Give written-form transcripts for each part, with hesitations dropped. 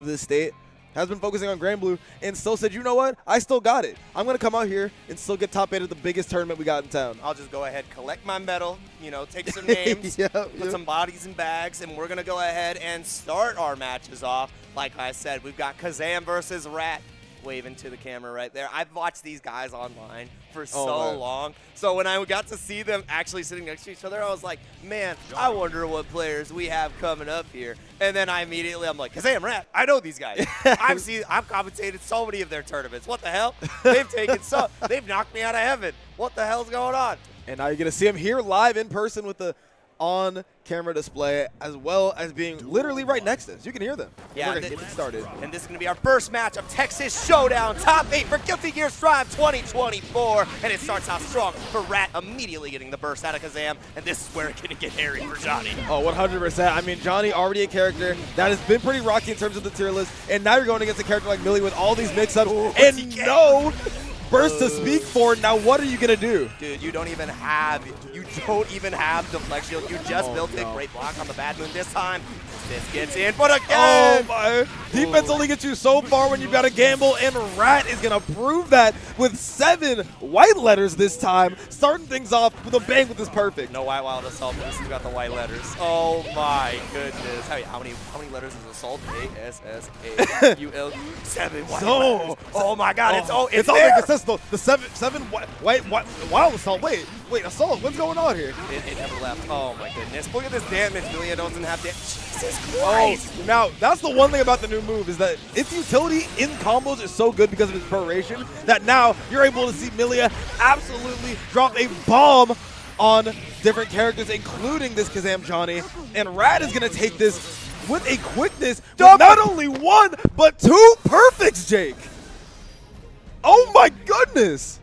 this state, has been focusing on Grand Blue, and still said, you know what? I still got it. I'm going to come out here and still get top 8 at the biggest tournament we got in town. I'll just go ahead, collect my medal, you know, take some names, put some bodies in bags, and we're going to go ahead and start our matches off. Like I said, we've got Kazam versus Rat. Waving to the camera right there. I've watched these guys online for so long. So when I got to see them actually sitting next to each other, I was like, man, I wonder what players we have coming up here. And then I'm like, Kazam, Rat, I know these guys. I've commentated so many of their tournaments. What the hell? They've knocked me out of heaven. What the hell's going on? And now you're going to see them here live in person with the on-camera display, as well as being literally right next to us. You can hear them. Yeah, we're going to get it started. And this is going to be our first match of Texas Showdown Top 8 for Guilty Gear Strive 2024. And it starts out strong for Rat, immediately getting the burst out of Kazam. And this is where it's going to get hairy for Johnny. Oh, 100%. I mean, Johnny already a character that has been pretty rocky in terms of the tier list. And now you're going against a character like Millia with all these mix-ups and no burst to speak for. Now what are you gonna do? Dude, you don't even have deflect shield. You just built it. Great block on the bad moon this time. This gets in, but again! Oh my! Defense only gets you so far when you've got to gamble, and Rat is gonna prove that with 7 white letters this time, starting things off with a bang with this perfect. No white wild assault, but this has got the white letters. Oh my goodness! How many letters is assault? A-S-S-A-U-L 7 white letters. Oh my God! It's there. It says the seven white wild assault. Wait, assault. What's going on here? It never left. Oh my goodness! Look at this damage. Millia doesn't have damage. Jesus Christ! Oh, now that's the one thing about the new move is that its utility in combos is so good because of its proration that now you're able to see Millia absolutely drop a bomb on different characters, including this Kazam Johnny. And Rat is going to take this with a quickness with not only 1, but 2 perfects, Jake. Oh my goodness!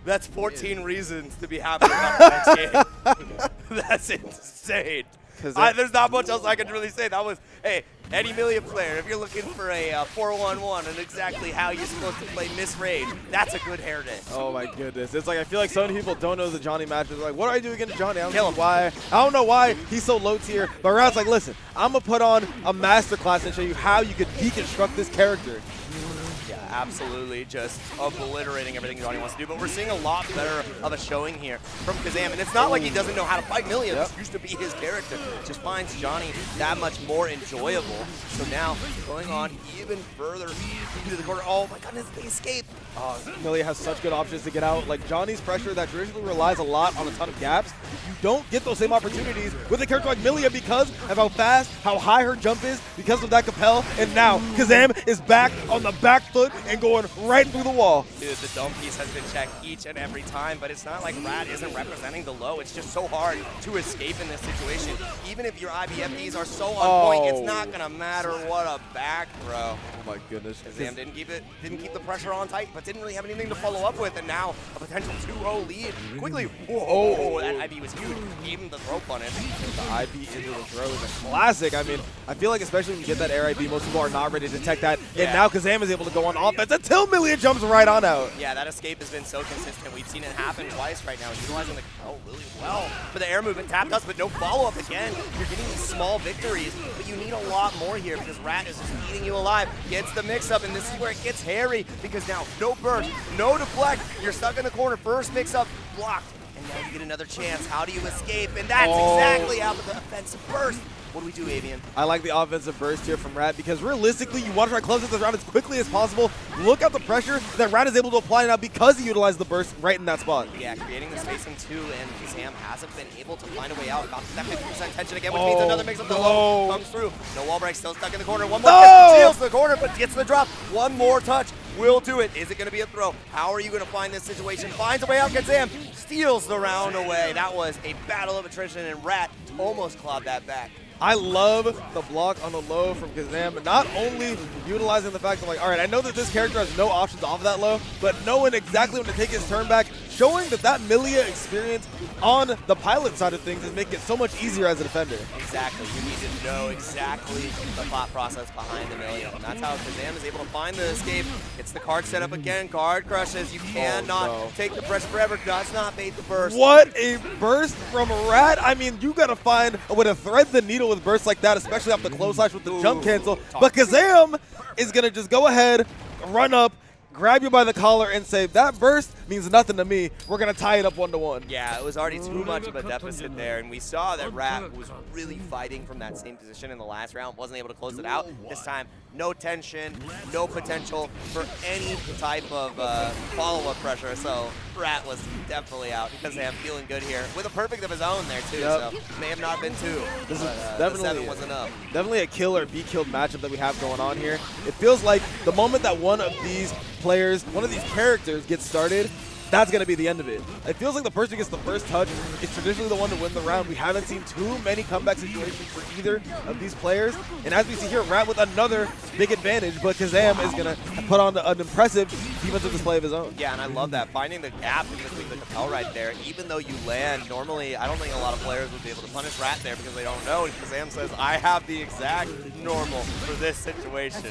That's 14 reasons to be happy about the next game. That's insane. There's not much else I can really say. That was, hey, any Millia player, if you're looking for a 4-1-1 and exactly how you're supposed to play Miss Rage, that's a good hair day. Oh my goodness. It's like, I feel like so many people don't know the Johnny matches. They're like, what do I do against Johnny? I don't know why he's so low tier. But Rat's like, listen, I'm going to put on a masterclass and show you how you could deconstruct this character. Yeah, absolutely, just obliterating everything Johnny wants to do. But we're seeing a lot better of a showing here from Kazam. And it's not like he doesn't know how to fight Millia. This used to be his character. Just finds Johnny that much more enjoyable. So now, going on even further into the corner. Oh my goodness, they escape. Millia has such good options to get out. Like Johnny's pressure that traditionally relies a lot on a ton of gaps. You don't get those same opportunities with a character like Millia because of how fast, how high her jump is, because of that Capel. And now Kazam is back on the back foot and going right through the wall. Dude, the dome piece has been checked each and every time, but it's not like Rat isn't representing the low. It's just so hard to escape in this situation. Even if your IBFDs are so on point, it's not gonna matter. What a back throw. Oh my goodness. Kazam didn't keep the pressure on tight, but didn't really have anything to follow up with, and now a potential 2-0 lead. Quickly, whoa, that IB was huge. Gave him the throw punish. The IB into the throw is a classic. I mean, I feel like especially when you get that air IB, most people are not ready to detect that. Yeah. And now Kazam is able to go on offense until Millia jumps right on out. Yeah, that escape has been so consistent. We've seen it happen twice right now, utilizing the really well for the air movement. Tapped us, but no follow-up again. You're getting these small victories, but you need a lot more here because Rat is just eating you alive. Gets the mix-up, and this is where it gets hairy because now no burst, no deflect. You're stuck in the corner. First mix-up blocked, and now you get another chance. How do you escape? And that's exactly out of the offensive burst. What do we do, Avian? I like the offensive burst here from Rat because realistically, you want to try to close this round as quickly as possible. Look at the pressure that Rat is able to apply now because he utilized the burst right in that spot. Yeah, creating the spacing too, and Kazam hasn't been able to find a way out. About that 50% tension again, which means another mix-up low comes through. No wall break, still stuck in the corner. One more steals the corner, but gets the drop. One more touch will do it. Is it going to be a throw? How are you going to find this situation? Finds a way out. Kazam steals the round away. That was a battle of attrition, and Rat almost clawed that back. I love the block on the low from Kazam, not only utilizing the fact that, like, all right, I know that this character has no options off of that low, but knowing exactly when to take his turn back, showing that Millia experience on the pilot side of things is making it so much easier as a defender. Exactly. You need to know exactly the thought process behind the Millia. And that's how Kazam is able to find the escape. Gets the card set up again. Guard crushes. You cannot take the pressure forever. Does not bait the burst. What a burst from Rat. I mean, you got to find a way to thread the needle with bursts like that, especially off the close slash with the jump cancel. But Kazam is going to just go ahead, run up, grab you by the collar and say, that burst means nothing to me. We're going to tie it up 1-1. Yeah, it was already too much of a deficit there, and we saw that Rat was really fighting from that same position in the last round. Wasn't able to close it out. This time, no tension, no potential for any type of follow-up pressure, so Rat was definitely out because they have feeling good here with a perfect of his own there, too, so may have not been two. This is definitely 7 was enough. Definitely a kill or be killed matchup that we have going on here. It feels like the moment that one of these players, one of these characters gets started, that's going to be the end of it. It feels like the person who gets the first touch is traditionally the one to win the round. We haven't seen too many comeback situations for either of these players. And as we see here, Rat with another big advantage, but Kazam is going to put on an impressive defensive display of his own. Yeah, and I love that. Finding the gap in between the Capel right there, even though you land, normally I don't think a lot of players would be able to punish Rat there because they don't know. And Kazam says, I have the exact normal for this situation.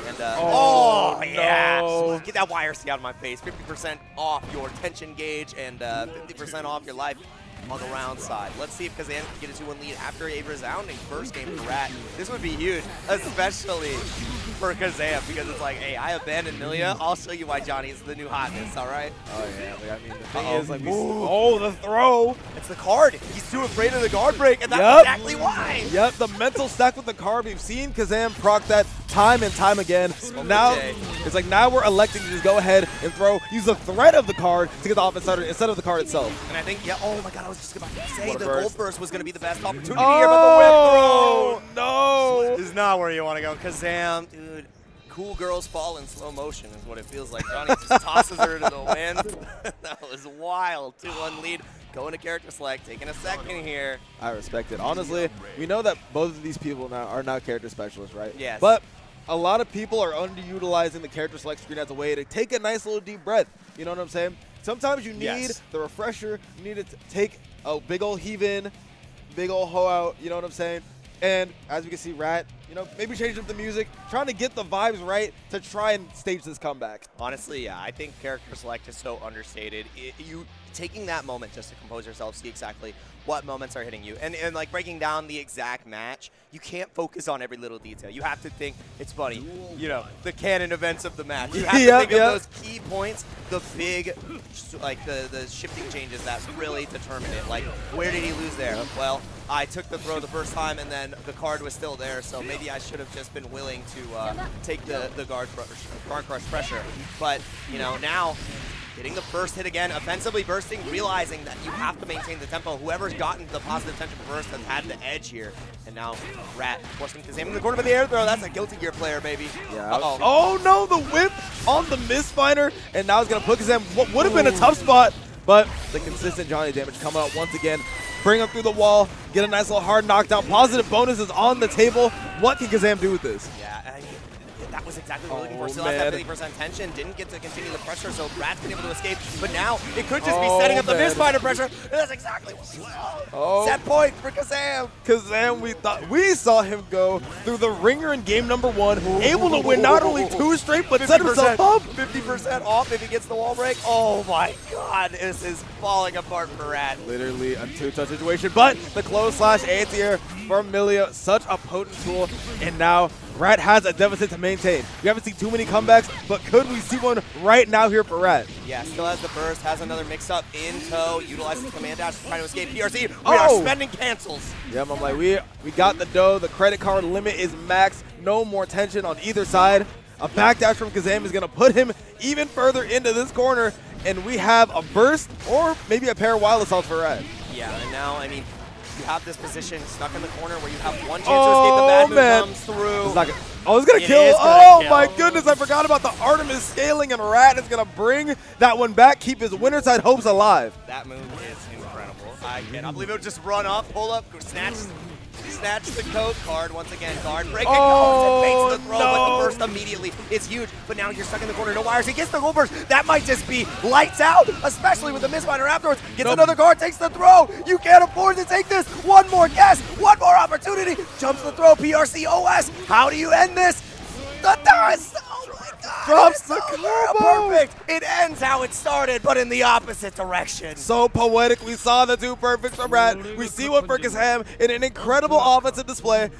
And, yeah. No. Get that YRC out of my face. 50% off your tension gauge and 50% off your life on the round side. Let's see if Kazam can get a 2-1 lead after a resounding first game for Rat. This would be huge, especially for Kazam, because it's like, hey, I abandoned Millia. I'll show you why Johnny's the new hotness, all right? Oh, yeah. Like, I mean, the thing is, like, the throw. It's the card. He's too afraid of the guard break, and that's exactly why. Yep, the mental stack with the card. We've seen Kazam proc that time and time again. Now, it's like now we're electing to just go ahead and throw, use the threat of the card to get the offense started instead of the card itself. And I think, oh my God, I was just about to say the gold burst was going to be the best opportunity here, but the whip throw. No. This is not where you want to go. Kazam, dude. Cool girls fall in slow motion is what it feels like. Johnny just tosses her to the wind. That was wild. 2-1 lead. Going to character select. Taking a second here. I respect it. Honestly, we know that both of these people now are not character specialists, right? Yes. But a lot of people are underutilizing the character select screen as a way to take a nice little deep breath. You know what I'm saying? Sometimes you need the refresher. You need to take a big old heave in, big old hoe out. You know what I'm saying? And as we can see, Rat, you know, maybe change up the music, trying to get the vibes right to try and stage this comeback. Honestly, yeah, I think character select is so understated. You taking that moment just to compose yourself, see exactly what moments are hitting you. And like breaking down the exact match, you can't focus on every little detail. You have to think, it's funny, you know, the canon events of the match. You have to think of those key points, the big, like the shifting changes that really determine it. Like, where did he lose there? Well, I took the throw the first time and then the card was still there, so maybe I should have just been willing to take the guard crush pressure. But, you know, now getting the first hit again, offensively bursting, realizing that you have to maintain the tempo. Whoever's gotten the positive tension first has had the edge here. And now Rat forcing Kazam in the corner for the air throw. That's a Guilty Gear player, baby. Yeah. Oh no, the whip on the misfinder, and now it's gonna put Kazam what would have been a tough spot, but the consistent Johnny damage coming out once again. Bring him through the wall, get a nice little hard knockdown. Positive bonuses on the table. What can Kazam do with this? Yeah, I mean, that was exactly what we're looking for. Still has that 50% tension, didn't get to continue the pressure, so Rat's been able to escape. But now it could just be setting up the misfinder pressure. And that's exactly what we saw. Set point for Kazam. Kazam, we saw him go through the ringer in game number 1, able to win not only 2 straight, but set himself up. 50% off if he gets the wall break. Oh my God, this is falling apart for Rat. Literally a 2-touch situation, but the close slash anti-air from Millia, such a potent tool, and now Rat has a deficit to maintain. We haven't seen too many comebacks, but could we see one right now here for Rat? Yeah, still has the burst, has another mix-up in tow, utilizes the command dash to try to escape PRC. We are spending cancels. Yeah, I'm like, we got the dough. The credit card limit is maxed. No more tension on either side. A backdash from Kazam is going to put him even further into this corner, and we have a burst or maybe a pair of wild assaults for Rat. Yeah, and now, I mean, you have this position stuck in the corner where you have one chance to escape. The bad move comes through. It's not gonna, it's going to kill. Oh, my goodness. I forgot about the Artemis scaling, and Rat is going to bring that one back, keep his winner side hopes alive. That move is incredible. I cannot believe it would just run up, pull up, snatch the coat card once again. Guard break it, baits the throw, but the burst immediately is huge. But now you're stuck in the corner, no wires. He gets the goal burst. That might just be lights out, especially with the misfinder afterwards. Gets another guard, takes the throw. You can't afford to take this. One more guess, one more opportunity. Jumps the throw, PRC OS. How do you end this? The dice. Oh my God. Drops the combo. Perfect. It ends how it started, but in the opposite direction. So poetic. We saw the two perfects from Rat. We see what Kazam in an incredible offensive display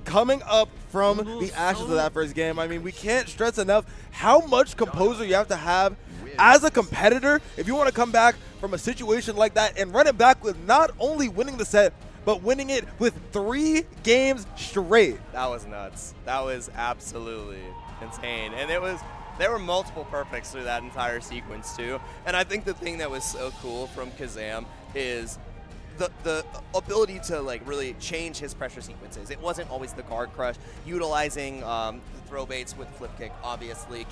coming up from the ashes of that first game. I mean, we can't stress enough how much composure you have to have as a competitor if you want to come back from a situation like that and run it back with not only winning the set, but winning it with 3 games straight. That was nuts. That was absolutely insane. And there were multiple perfects through that entire sequence too. And I think the thing that was so cool from Kazam is the ability to like really change his pressure sequences. It wasn't always the guard crush, utilizing the throw baits with flip kick, obviously,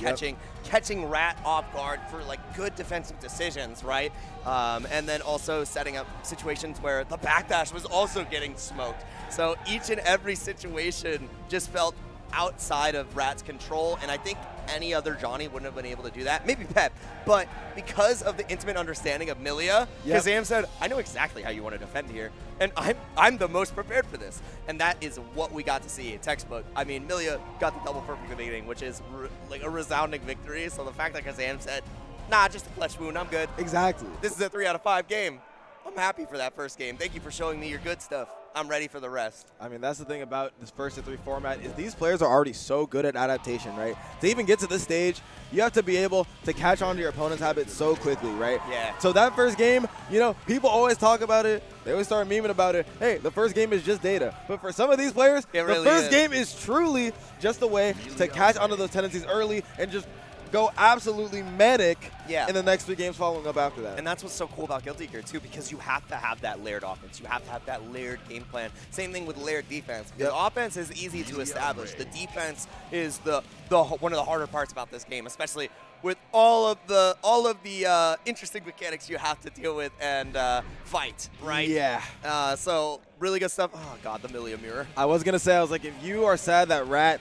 catching Rat off guard for like good defensive decisions, right? And then also setting up situations where the backdash was also getting smoked. So each and every situation just felt outside of Rat's control, and I think any other Johnny wouldn't have been able to do that. Maybe Pep, but because of the intimate understanding of Millia, Kazam said, I know exactly how you want to defend here, and I'm the most prepared for this. And that is what we got to see in textbook. I mean, Millia got the double perfect in the beginning, which is like a resounding victory. So the fact that Kazam said, nah, just a flesh wound, I'm good. Exactly. This is a 3 out of 5 game. I'm happy for that first game. Thank you for showing me your good stuff. I'm ready for the rest. I mean, that's the thing about this first to 3 format is these players are already so good at adaptation, right? To even get to this stage, you have to be able to catch on to your opponent's habits so quickly, right? Yeah. So that first game, you know, people always talk about it. They always start memeing about it. Hey, the first game is just data. But for some of these players, the first game is truly just a way to catch onto those tendencies early and just go absolutely manic in the next 3 games following up after that. And that's what's so cool about Guilty Gear, too, because you have to have that layered offense. You have to have that layered game plan. Same thing with layered defense. The offense is easy to establish. The defense is one of the harder parts about this game, especially with all of the interesting mechanics you have to deal with and fight, right? Yeah. So really good stuff. Oh, God, the Millia mirror. I was going to say, I was like, if you are sad that Rat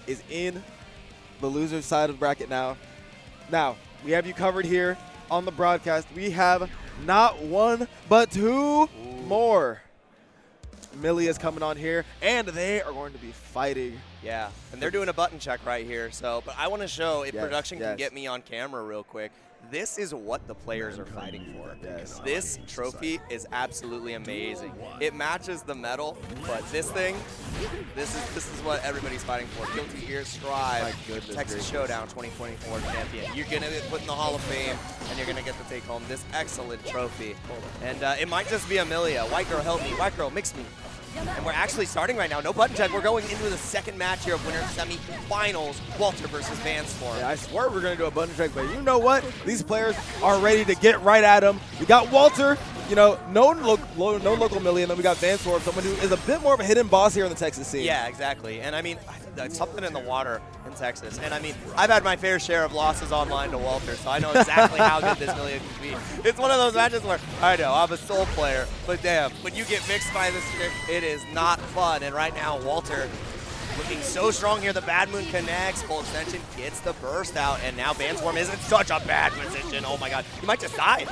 is in the loser side of the bracket now, we have you covered here on the broadcast. We have not 1, but 2 more. Millia is coming on here, and they are going to be fighting. Yeah, and they're doing a button check right here. So, but I want to show, if production can get me on camera real quick, this is what the players are fighting for. This trophy is absolutely amazing. It matches the medal, but this thing, this is what everybody's fighting for. Guilty Gear Strive, Texas Showdown 2024 champion. You're going to be put in the Hall of Fame, and you're going to get to take home this excellent trophy. And it might just be a Millia. White girl, help me. White girl, mix me. And we're actually starting right now. No button check. We're going into the second match here of winner semi-finals. Walter versus Vanswarm. Yeah, I swear we're going to do a button check, but you know what? These players are ready to get right at him. We got Walter, you know, no local Millia, and then we got Vanswarm, someone who is a bit more of a hidden boss here in the Texas scene. Yeah, exactly. And I mean, there's something in the water in Texas. And I mean, I've had my fair share of losses online to Walter, so I know exactly how good this Millia can be. It's one of those matches where, I know, I'm a soul player, but damn, when you get mixed by this chick, it is not fun. And right now, Walter looking so strong here. The bad moon connects, full extension, gets the burst out, and now Vanswarm is in such a bad position. Oh my God, he might just die.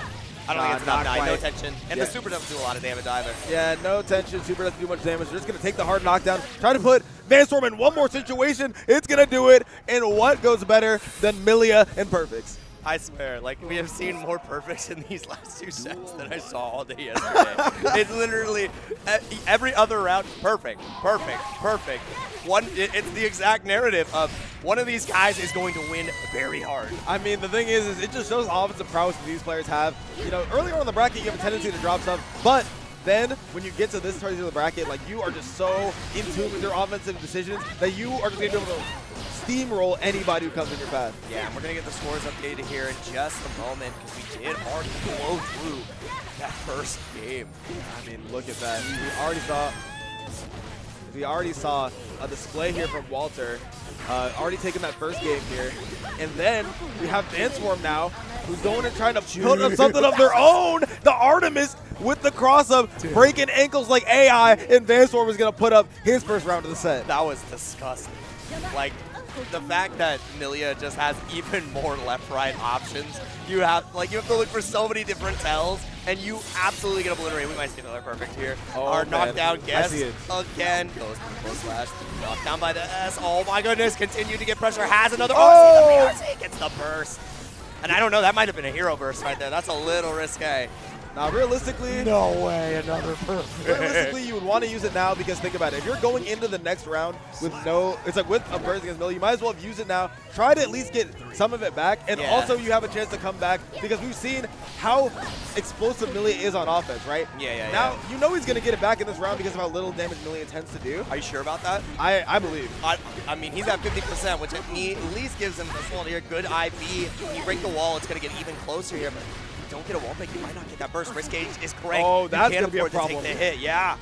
I don't think it's not die, no tension. And the super doesn't do a lot of damage either. Yeah, no tension, super doesn't do much damage. They're just going to take the hard knockdown, try to put Vanswarm in one more situation. It's going to do it. And what goes better than Millia and perfects? I swear, like, we have seen more perfects in these last 2 sets than I saw all day yesterday. It's literally every other round, perfect, perfect, perfect. It's the exact narrative of one of these guys is going to win very hard. I mean, the thing is it just shows offensive prowess that these players have. You know, earlier on in the bracket, you have a tendency to drop stuff, but then when you get to this part of the bracket, like, you are just so in tune with your offensive decisions that you are just going to be able to steamroll anybody who comes in your path. Yeah, and we're going to get the scores updated here in just a moment because we did already blow through that first game. I mean, look at that. We already saw a display here from Walter, already taking that first game here. And then we have Vanswarm now, who's going and trying to put up something of their own. The Artemis with the cross-up, breaking ankles like AI, and Vanswarm is going to put up his first round of the set. That was disgusting. Like, the fact that Millia just has even more left-right options. You have to look for so many different tells, and you absolutely get obliterated. We might see another perfect here. Oh, Our man. knockdown guest again goes for the full slash. Knocked down by the S. Oh my goodness, continue to get pressure. Has another RC. Gets the burst. And I don't know, that might have been a hero burst right there. That's a little risque. Now, realistically, no way, another perfect. Realistically, you would want to use it now because think about it. If you're going into the next round with with a burst against Millia, you might as well use it now. Try to at least get some of it back, and also you have a chance to come back because we've seen how explosive Millia is on offense, right? Now, you know he's going to get it back in this round because of how little damage Millia tends to do. Are you sure about that? I believe. I mean, he's at 50%, which at least gives him this one here. Good IB. When you break the wall, it's going to get even closer here, but don't get a wall break, you might not get that burst. Risk gauge is correct. Oh, that's going to be a To problem. take the hit, yeah.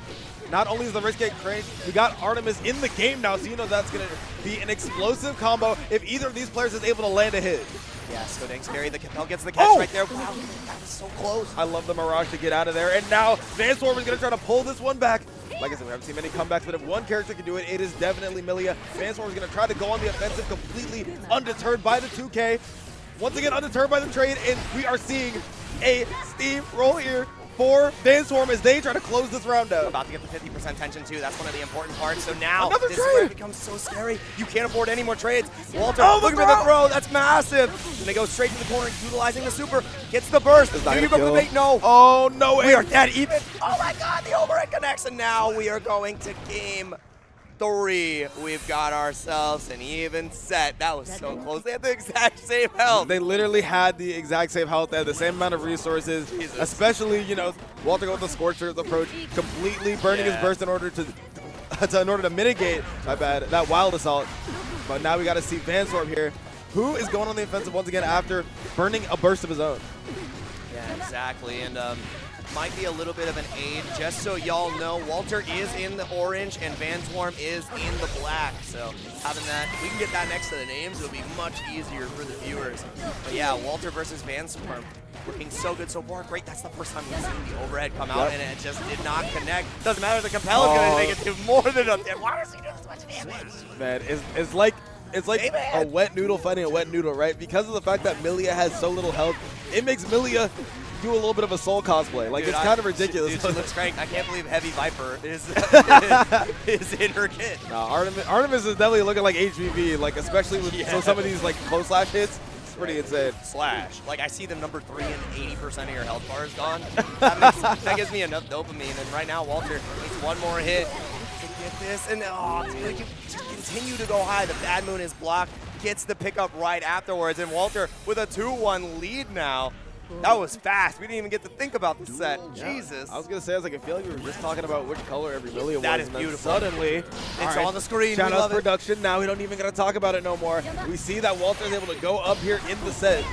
Not only is the risk gauge cranked, we got Artemis in the game now, so you know that's going to be an explosive combo if either of these players is able to land a hit. Yeah, so dang scary. The Capel gets the catch right there. Wow, that was so close. I love the Mirage to get out of there, and now Vanswarm is going to try to pull this one back. Like I said, we haven't seen many comebacks, but if one character can do it, it is definitely Millia. Vanswarm is going to try to go on the offensive, completely undeterred by the 2K. Once again, undeterred by the trade, and we are seeing a steamroll here for Vanswarm as they try to close this round out. About to get the 50% tension too. That's one of the important parts. So now Another this trade. is where it becomes so scary. You can't afford any more trades. Walter, Oh, looking for the throw. That's massive. And they go straight to the corner, utilizing the super. Gets the burst. Do you go for the bait? No. Oh, no way. We are dead even. Oh my God, the overhead connects, and now we are going to game 3. We've got ourselves an even set. That was so close. They had the exact same health. They literally had the exact same health. They had the same amount of resources, especially, you know, Walter going with the Scorcher approach, completely burning his burst in order to mitigate, that wild assault. But now we got to see Vanswarm here, who is going on the offensive once again after burning a burst of his own. Yeah, exactly. And might be a little bit of an aid. Just so y'all know, Walter is in the orange and Vanswarm is in the black. So having that, we can get that next to the names, it'll be much easier for the viewers. But yeah, Walter versus Vanswarm, looking so good so far. Great, that's the first time we've seen the overhead come out and it just did not connect. Doesn't matter, the Capel is going to make it do more than enough damage. Why does he do this much damage? Man, it's like a wet noodle fighting a wet noodle, right? Because of the fact that Millia has so little health, it makes Millia do a little bit of a Soul cosplay. Like, dude, it's kind of ridiculous. Dude, she looks cranked. I can't believe Heavy Viper is in her kit. No, Artemis is definitely looking like HVV, like especially with some of these like close slash hits. It's pretty insane. Slash. Like I see them number 3 and 80% of your health bar is gone. That gives me enough dopamine. And right now, Walter needs one more hit to get this. And dude, you just continue to go high. The Bad Moon is blocked. Gets the pickup right afterwards. And Walter with a 2-1 lead now. That was fast. We didn't even get to think about the set. Yeah. Jesus. I was going to say, I feel like we were just talking about which color every Millia was. That is beautiful. Suddenly, it's on the screen. Shout out production. Now we don't even got to talk about it no more. We see that Walter is able to go up here in the set.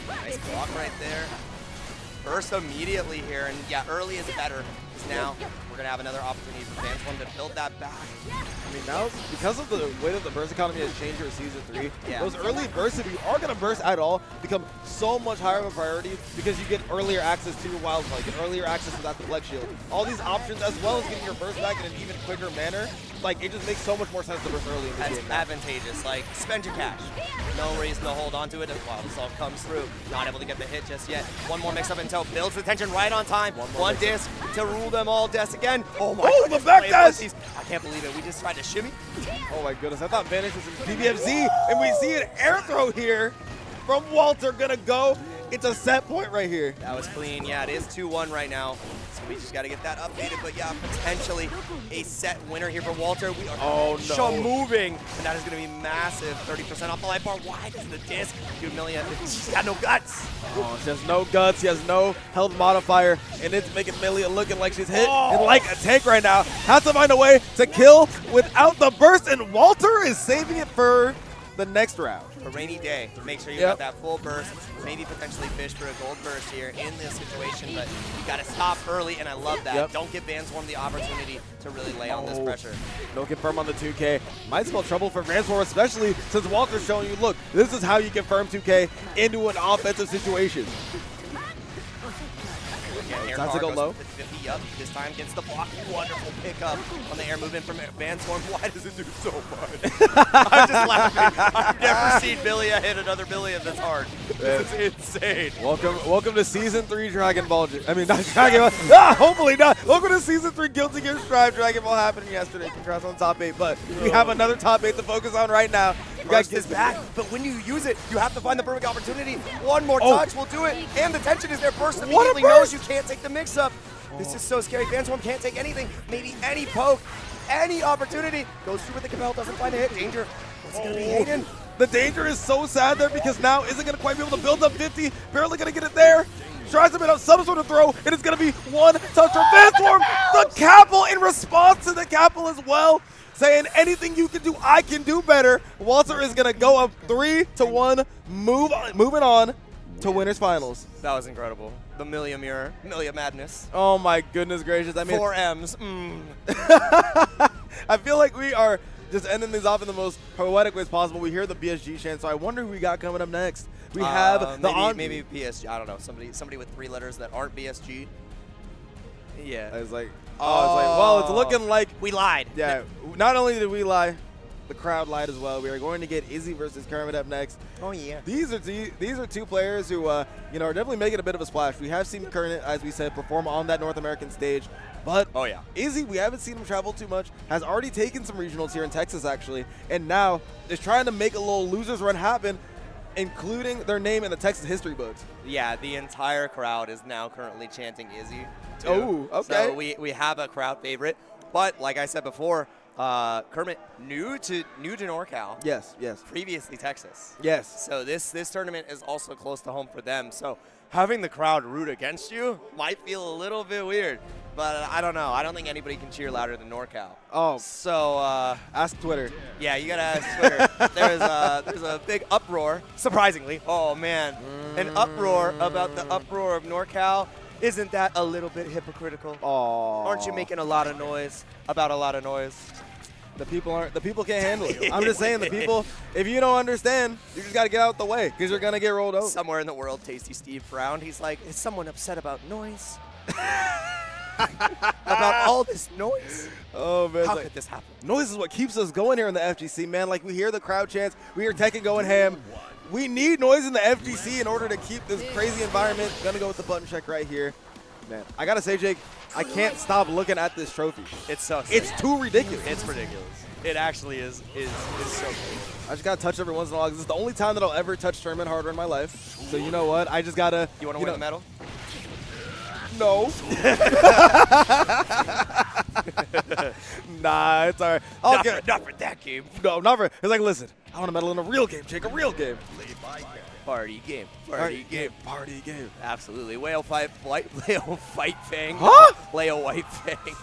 Nice block right there. Burst immediately here. And yeah, early is better. Because now we're going to have another opportunity for Vanswarm to build that back. I mean, now, because of the way that the burst economy has changed for Season 3, those early bursts, if you are going to burst at all, become so much higher of a priority because you get earlier access to your wild fight, get earlier access to that deflect shield. All these options, as well as getting your burst back in an even quicker manner, like, it just makes so much more sense to burst early in the game. That's advantageous. Like, spend your cash. No reason to hold on to it. Wow, this all comes through. Not able to get the hit just yet. One more mix-up until builds the tension right on time. One disc to rule them all. Deaths again. Oh my goodness, the back dash! I can't believe it. We just tried to shimmy. Oh my goodness, I thought Vanish was in BBFZ, and we see an air throw here from Walter. Gonna go. It's a set point right here. That was clean. Yeah, it is 2-1 right now. So we just got to get that updated. But yeah, potentially a set winner here for Walter. We are moving, and that is going to be massive. 30% off the life bar. Why does the disc? Dude, Millia, she's got no guts. Oh, she has no guts. She has no health modifier, and it's making Millia looking like she's hit and like a tank right now. Has to find a way to kill without the burst, and Walter is saving it for the next round. A rainy day. Make sure you got that full burst. Maybe potentially fish for a gold burst here in this situation, but you got to stop early, and I love that. Don't give Vanswarm the opportunity to really lay on this pressure. No confirm on the 2K. Might spell trouble for Vanswarm, especially since Walter's showing you, look, this is how you confirm 2K into an offensive situation. Again, here Time to go low. 50 up. This time gets the block. Wonderful pickup on the air movement from Vanswarm. Why does it do so much? I'm just laughing. I've never seen Millia hit another Millia this hard. This is insane. Welcome to Season 3 Dragon Ball. I mean, not Dragon Ball. Ah, hopefully not. Welcome to Season 3 Guilty Gear Strive Dragon Ball happening yesterday. Congrats on top 8, but we have another top 8 to focus on right now. You Burst is back, but when you use it, you have to find the perfect opportunity. One more touch will do it, and the tension is there. Burst immediately knows you can't take the mix-up. This is so scary. Vanswarm can't take anything. Maybe any poke, any opportunity. Goes through with the Capel, doesn't find a hit. Danger. It's going to be Hayden. The danger is so sad there because now isn't going to quite be able to build up 50. Barely going to get it there. Tries to make up some sort of throw, and it's going to be one touch from Vanswarm. The Capel in response to the Capel as well, saying anything you can do, I can do better. Walter is going to go up 3-1, moving on to winners finals. That was incredible. The Millia mirror, Millia madness. Oh my goodness gracious. I mean, 4 M's. I feel like we are just ending these off in the most poetic ways possible. We hear the BSG chant, so I wonder who we got coming up next. We have the maybe BSG. I don't know. Somebody with 3 letters that aren't BSG. Yeah. I was like, well, it's looking like we lied. Yeah. Not only did we lie, the crowd lied as well. We are going to get Izzy versus Kermit up next. Oh yeah. These are two players who are definitely making a bit of a splash. We have seen Kermit, as we said, perform on that North American stage. But oh yeah, Izzy, we haven't seen him travel too much, has already taken some regionals here in Texas actually, and now is trying to make a little losers run happen, including their name in the Texas history books. Yeah, the entire crowd is now currently chanting Izzy. Too. Oh, okay. So we have a crowd favorite, but like I said before, Kermit new to NorCal. Yes. Previously Texas. Yes. So this tournament is also close to home for them. So having the crowd root against you might feel a little bit weird, but I don't know. I don't think anybody can cheer louder than NorCal. Oh. So ask Twitter. Yeah, you gotta ask Twitter. there's a big uproar, surprisingly. Oh man, an uproar about the uproar of NorCal. Isn't that a little bit hypocritical? Oh. Aren't you making a lot of noise about a lot of noise? The people can't handle you. I'm just saying, the people, if you don't understand, you just got to get out the way because you're going to get rolled over. Somewhere in the world, Tasty Steve frowned. He's like, is someone upset about noise? About all this noise? Oh, man. How could this happen? Noise is what keeps us going here in the FGC, man. Like, we hear the crowd chants. We hear Tekken going ham. We need noise in the FGC in order to keep this crazy environment. Gonna go with the button check right here. Man, I got to say, Jake, I can't stop looking at this trophy. It's so sick. It's too ridiculous. It's ridiculous. It actually is so cool. I just got to touch every once in a while. This is the only time that I'll ever touch tournament hardware in my life. So you know what? I just got to. You want to win the medal? No. Nah, it's all right. Not for that game. No, not for. It's like, listen, I want a medal in a real game, Jake, a real game. Party game. Party game. Absolutely. Whale fight Fang. Huh? Leo White Fang.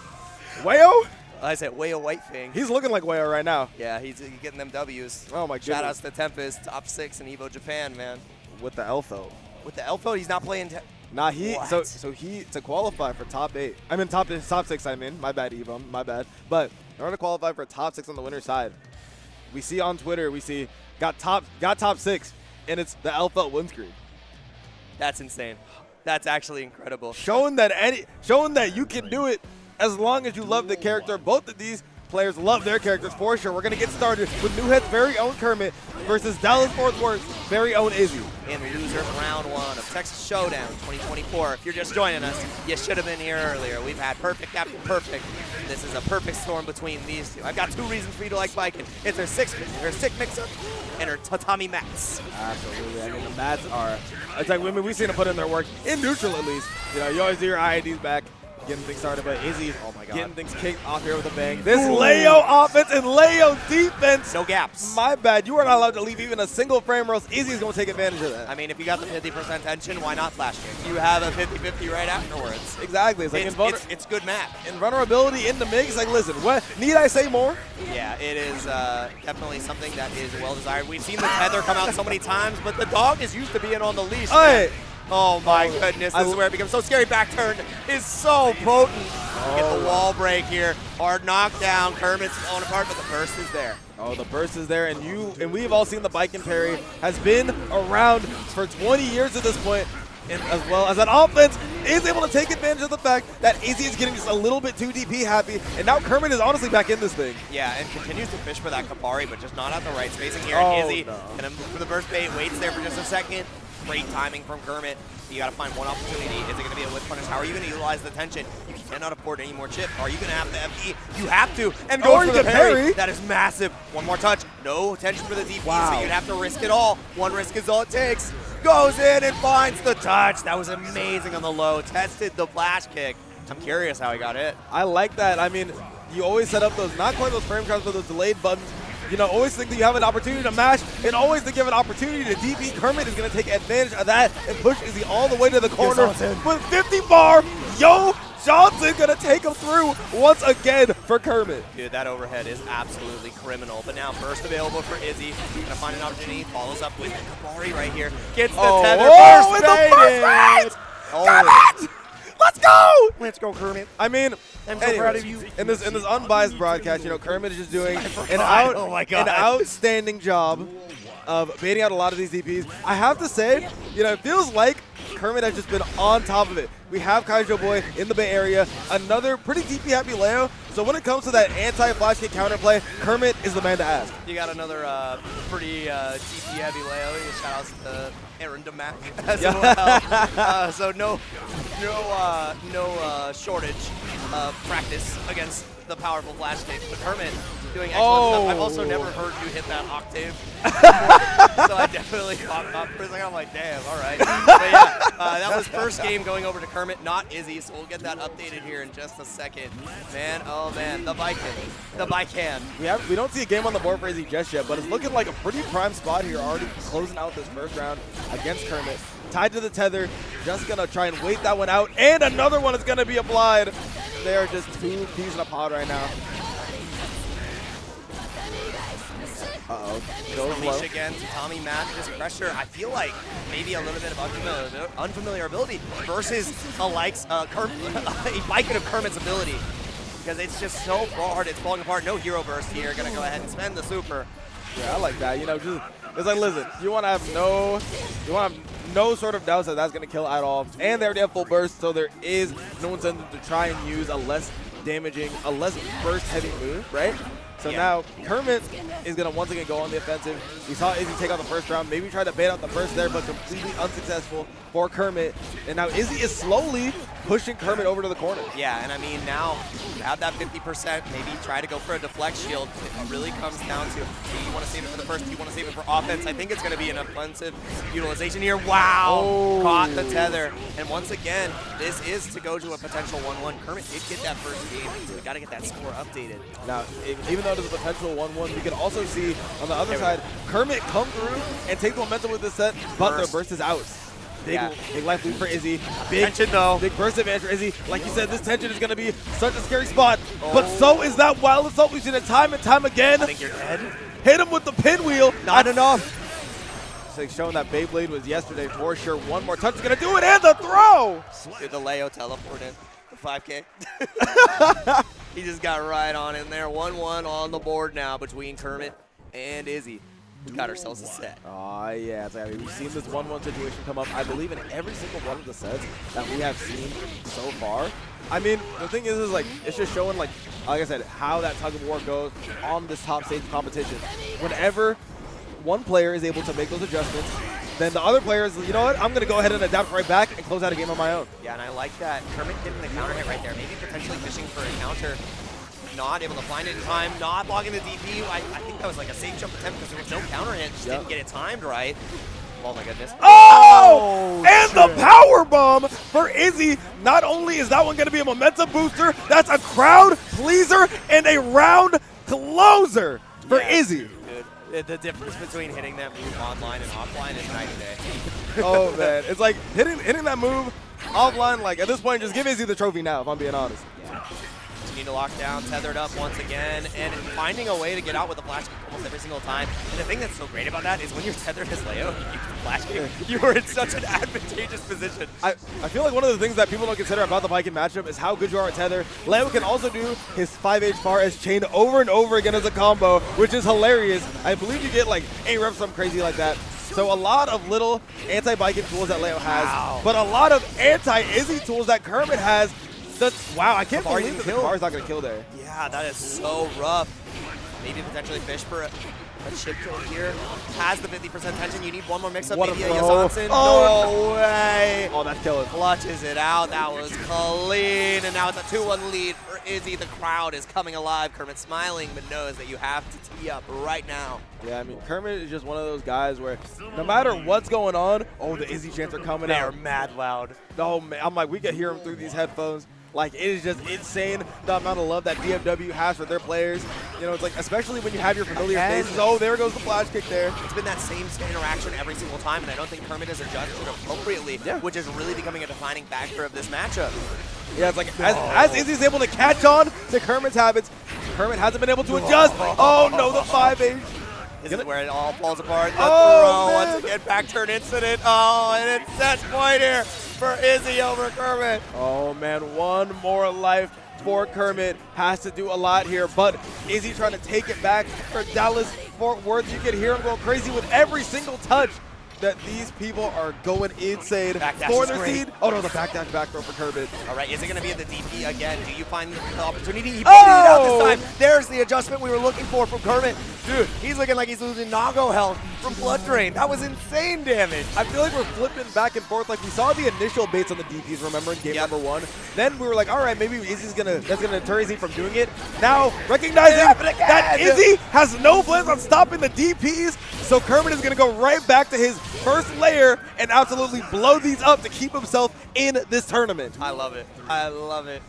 Wayo? I said Wayo White Fang. He's looking like Wayo right now. Yeah, he's getting them W's. Oh, my goodness. Shout outs to Tempest, top 6 in Evo Japan, man. With the Elfo. With the Elfo, he's not playing. Nah, he what? so he to qualify for top 8. I mean top 6. I mean, my bad, Evo, my bad. But in order to qualify for top 6 on the winner's side, we see on Twitter, got top 6, and it's the Elfo win screen. That's insane. That's actually incredible. Showing that you can do it as long as you love the character. Both of these players love their characters for sure. We're going to get started with New Head's very own Kermit versus Dallas Fort Worth's very own Izzy. In loser round 1 of Texas Showdown 2024. If you're just joining us, you should have been here earlier. We've had perfect after perfect. This is a perfect storm between these two. I've got 2 reasons for you to like Baiken. It's her sick mix-up and her tatami mats. Absolutely. I mean, the mats are, it's like, we've seen them put in their work, in neutral at least. You know, you always do your IIDs back. Getting things started, but Izzy, oh my God, getting things kicked off here with a bang. This Leo offense and Leo defense. No gaps. My bad. You are not allowed to leave even a single frame, or else Izzy's going to take advantage of that. I mean, if you got the 50% tension, why not flash kick? You have a 50-50 right afterwards. Exactly. It's like it's good math. And vulnerability in the mix. Like, listen, what need I say more? Yeah, it is definitely something that is well desired. We've seen the tether come out so many times, but the dog is used to being on the leash. Hey. Oh my goodness, this is where it becomes so scary. Back turn is so potent. Get the wall break here. Hard knockdown. Kermit's falling apart, but the burst is there. Oh, the burst is there, and we've all seen the Baiken parry has been around for 20 years at this point. and as well as that offense is able to take advantage of the fact that Izzy is getting just a little bit too DP happy, and now Kermit is honestly back in this thing. Yeah, and continues to fish for that Kabari, but just not at the right spacing here. Izzy, and for the burst bait, waits there for just a second. Great timing from Kermit. You got to find one opportunity. Is it going to be a whip punish? How are you going to utilize the tension? You cannot afford any more chip. Are you going to have the FD? You have to. And go for the parry. That is massive. One more touch. No tension for the DP, so you'd have to risk it all. One risk is all it takes. Goes in and finds the touch. That was amazing on the low. Tested the flash kick. I'm curious how he got hit. I like that. I mean, you always set up those, not quite those frame traps, but those delayed buttons. You know, always think that you have an opportunity to mash, and always think you have an opportunity to DP. Kermit is going to take advantage of that and push Izzy all the way to the corner with 50 bar. Yo, Johnson going to take him through once again for Kermit. Dude, that overhead is absolutely criminal. But now burst available for Izzy. Going to find an opportunity. Follows up with Kabari right here. Gets the tether. With the first right! Kermit! Let's go! Let's go, Kermit. I mean, I'm so proud of you. In this unbiased broadcast, you know, Kermit is just doing an outstanding job of baiting out a lot of these DPs. I have to say, you know, it feels like Kermit has just been on top of it. We have Kaijo Boy in the Bay Area, another pretty DP happy Leo. So when it comes to that anti-flash kick counterplay, Kermit is the man to ask. You got another pretty DP heavy Leo. Shout out to Aaron DeMac as well. So no shortage of practice against the powerful flash kick. But Kermit doing excellent stuff. I've also never heard you hit that octave before, so I definitely popped up for a second. I'm like, damn, all right. But yeah, that was first game going over to Kermit, not Izzy, so we'll get that updated here in just a second. Man, oh man, the Baiken. We don't see a game on the board for Izzy just yet, but it's looking like a pretty prime spot here, already closing out this first round against Kermit. Tied to the tether, just gonna try and wait that one out, and another one is gonna be applied. They are just two peas in a pod right now. Uh-oh. Goes low. Again to Tommy Matt, just pressure. I feel like maybe a little bit of unfamiliar ability versus a Baiken of Kermit's ability. Because it's just so hard, it's falling apart. No hero burst here. Gonna go ahead and spend the super. Yeah, I like that. You know, just it's like, listen, you want to have no sort of doubts that that's going to kill at all. And they already have full burst, so there is no incentive to try and use a less damaging, a less burst heavy move, right? So now Kermit is going to once again go on the offensive. We saw Izzy take out the first round. Maybe try to bait out the first there, but completely unsuccessful for Kermit. And now Izzy is slowly pushing Kermit over to the corner. Yeah, and I mean, now you have that 50%. Maybe try to go for a deflect shield. It really comes down to, do you want to save it for the first? Do you want to save it for offense? I think it's going to be an offensive utilization here. Wow! Oh. Caught the tether. And once again, this is to go to a potential 1-1. Kermit did get that first game, so we got to get that score updated. Now, even though there's a potential 1-1, we can also see on the other side, Kermit come through and take the momentum with this set, but the burst is out. Big life lead for Izzy. Big tension though. Big burst advantage for Izzy. Like you said, this tension is going to be such a scary spot. But so is that wild assault. We've seen it time and time again. I think you're dead. Hit him with the pinwheel. Not enough. It's like showing that Beyblade was yesterday for sure. One more touch is going to do it, and the throw. Dude, the Leo teleport in. The 5K. He just got right on in there. 1-1 on the board now between Kermit and Izzy. We got ourselves a set. Oh, yeah. It's like, we've seen this 1-1 situation come up, I believe, in every single one of the sets that we have seen so far. I mean, the thing is like, it's just showing, like I said, how that tug of war goes on this top stage competition. Whenever one player is able to make those adjustments, then the other players, you know what, I'm going to go ahead and adapt right back and close out a game on my own. Yeah, and I like that. Kermit getting the counter hit right there. Maybe potentially fishing for a counter. Not able to find it in time, not blocking the DP. I think that was like a safe jump attempt because there was no counter hit. Just didn't get it timed right. Oh my goodness. Oh! And the power bomb for Izzy. Not only is that one going to be a momentum booster, that's a crowd pleaser and a round closer for Izzy. Dude, the difference between hitting that move online and offline is night and day. Oh man, it's like hitting that move offline. Like at this point, just give Izzy the trophy now. If I'm being honest. Yeah. Need to lock down, tethered up once again, and finding a way to get out with a flash kick almost every single time. And the thing that's so great about that is when you're tethered as Leo, you use the flash kick, you are in such an advantageous position. I feel like one of the things that people don't consider about the Baiken matchup is how good you are at tether. Leo can also do his 5H bar as chain over and over again as a combo, which is hilarious. I believe you get like 8 reps, something crazy like that. So a lot of little anti-Baiken tools that Leo has, but a lot of anti-Izzy tools that Kermit has. Wow, I can't believe that the Kavar's not going to kill there. Yeah, that is so rough. Maybe potentially fish for a chip kill here. Has the 50% tension. You need one more mix-up. Maybe a Yazansen. Oh, no way. Oh, that's killing. Clutches it out. That was clean. And now it's a 2-1 lead for Izzy. The crowd is coming alive. Kermit smiling, but knows that you have to tee up right now. Yeah, I mean, Kermit is just one of those guys where no matter what's going on, the Izzy chants are coming out. They're mad loud. Oh, man. I'm like, we can hear them through these headphones. Like, it is just insane the amount of love that DFW has for their players. You know, it's like, especially when you have your familiar faces. Oh, there goes the flash kick there. It's been that same interaction every single time, and I don't think Kermit has adjusted appropriately, which is really becoming a defining factor of this matchup. Yeah, it's like, as Izzy's able to catch on to Kermit's habits, Kermit hasn't been able to adjust. Oh, no, the 5H. This is where it all falls apart. The throw, once again, back turn incident. Oh, and it's set point here for Izzy over Kermit. Oh, man, one more life for Kermit. Has to do a lot here, but Izzy trying to take it back for Dallas Fort Worth. You can hear him going crazy with every single touch that these people are going insane for their seed. Oh, no, the backdash back throw for Kermit. All right, is it going to be at the DP again? Do you find the opportunity? He baited it out this time. There's the adjustment we were looking for from Kermit. Dude, he's looking like he's losing Nago health from Blood Drain. That was insane damage. I feel like we're flipping back and forth. Like, we saw the initial baits on the DPs, remember, in game number 1. Then we were like, all right, maybe Izzy's that's going to deter Izzy from doing it. Now, recognizing that Izzy has no plans on stopping the DPs, so Kermit is going to go right back to his first layer and absolutely blow these up to keep himself in this tournament. I love it. I love it.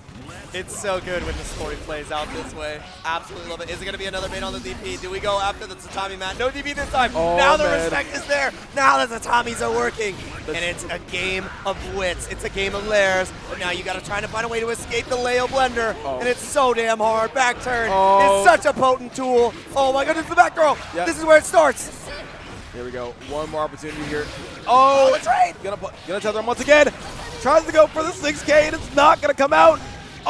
It's so good when the story plays out this way. Absolutely love it. Is it going to be another bait on the DP? Do we go after the tatami mat? No DP this time. Now the respect is there. Now the tatamis are working. And it's a game of wits. It's a game of layers. But now you got to try to find a way to escape the Leo blender. And it's so damn hard. Back turn is such a potent tool. Oh my goodness, the back throw. This is where it starts. Here we go. One more opportunity here. Oh, the trade. Gonna tether him once again. Tries to go for the 6K and it's not gonna come out.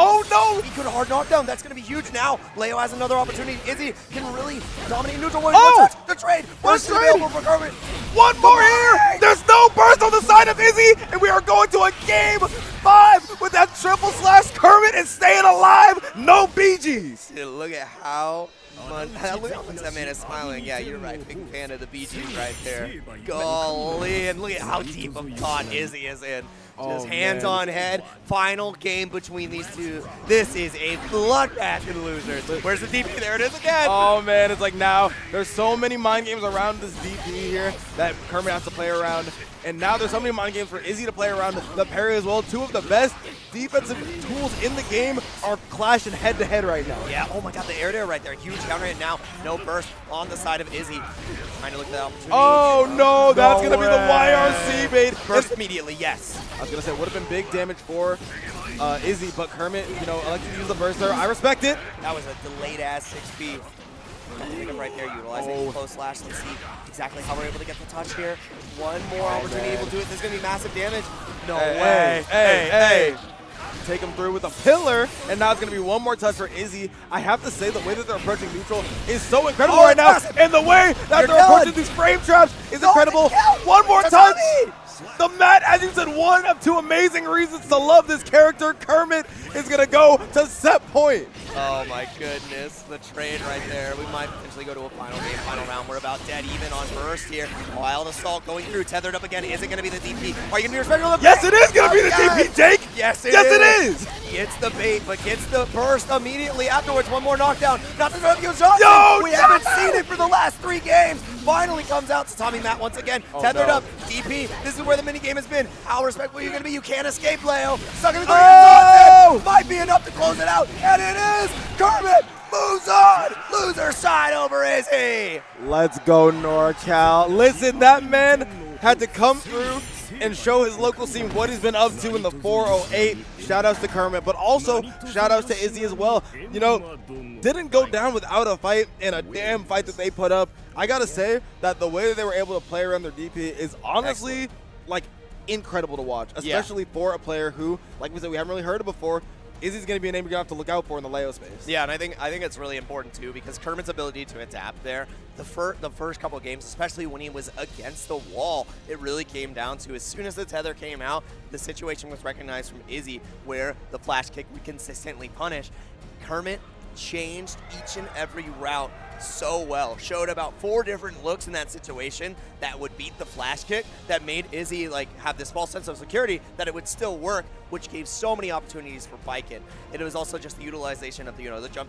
Oh no! He could have hard knockdown. That's going to be huge now. Leo has another opportunity. Izzy can really dominate neutral. The trade. Burst available for Kermit. One more here. There's no burst on the side of Izzy, and we are going to a game 5 with that triple slash. Kermit is staying alive. No BGs. Dude, look at how much that man is smiling. Yeah, you're right. Big fan of the BGs right there. Golly, and look at how deep of thought Izzy is in. Just hands on head. Final game between these two. This is a bloodbath in losers. Where's the DP? There it is again. Oh, man. It's like now there's so many mind games around this DP here that Kermit has to play around. And now there's so many mind games for Izzy to play around the parry as well. Two of the best defensive tools in the game are clashing head-to-head right now. Yeah, oh my god, the air right there. Huge counter hit now. No burst on the side of Izzy. Trying to look for that opportunity. Oh, no. That's going to be the YRC bait. Burst immediately, yes. I was going to say, would have been big damage for Izzy, but Kermit, elected to use the burst there. I respect it. That was a delayed-ass 6B. Pick up right there, utilizing close slash. Let's see exactly how we're able to get the touch here. One more opportunity to do it. This is going to be massive damage. No way. Hey. Take him through with a pillar, and now it's going to be one more touch for Izzy. I have to say, the way that they're approaching neutral is so incredible right now, and the way that they're approaching these frame traps is incredible. One more touch. The mat, as you said, one of 2 amazing reasons to love this character. Kermit is going to go to set point. Oh my goodness, the trade right there. We might potentially go to a final game, final round. We're about dead even on burst here. Wild Assault going through, tethered up again. Is it going to be the DP? Are you going to be respectful? Yes, it is going to be the DP, Jake. Yes, it is. Gets the bait, but gets the burst immediately afterwards. One more knockdown. Not the Johnson. We haven't seen it for the last 3 games. Finally comes out. Tatami Matt once again. Tethered up. DP. This is where the minigame has been. How respectful are you going to be? You can't escape, Leo. Suck him in the Johnson. Might be enough to close it out. And it is. Kermit moves on. Loser side over Izzy. Let's go, NorCal. Listen, that man had to come through and show his local scene what he's been up to in the 408. Shout-outs to Kermit, but also shout-outs to Izzy as well. Didn't go down without a fight, and a damn fight that they put up. I got to say that the way that they were able to play around their DP is honestly, like, incredible to watch, especially for a player who, like we said, we haven't really heard of before, Izzy's going to be a name you're going to have to look out for in the Leo space. Yeah, and I think it's really important too because Kermit's ability to adapt there, the first couple of games, especially when he was against the wall, it really came down to as soon as the tether came out, the situation was recognized from Izzy where the flash kick would consistently punish. Kermit changed each and every route so well. Showed about 4 different looks in that situation that would beat the flash kick that made Izzy like have this false sense of security that it would still work, which gave so many opportunities for Baiken. It was also just the utilization of the, the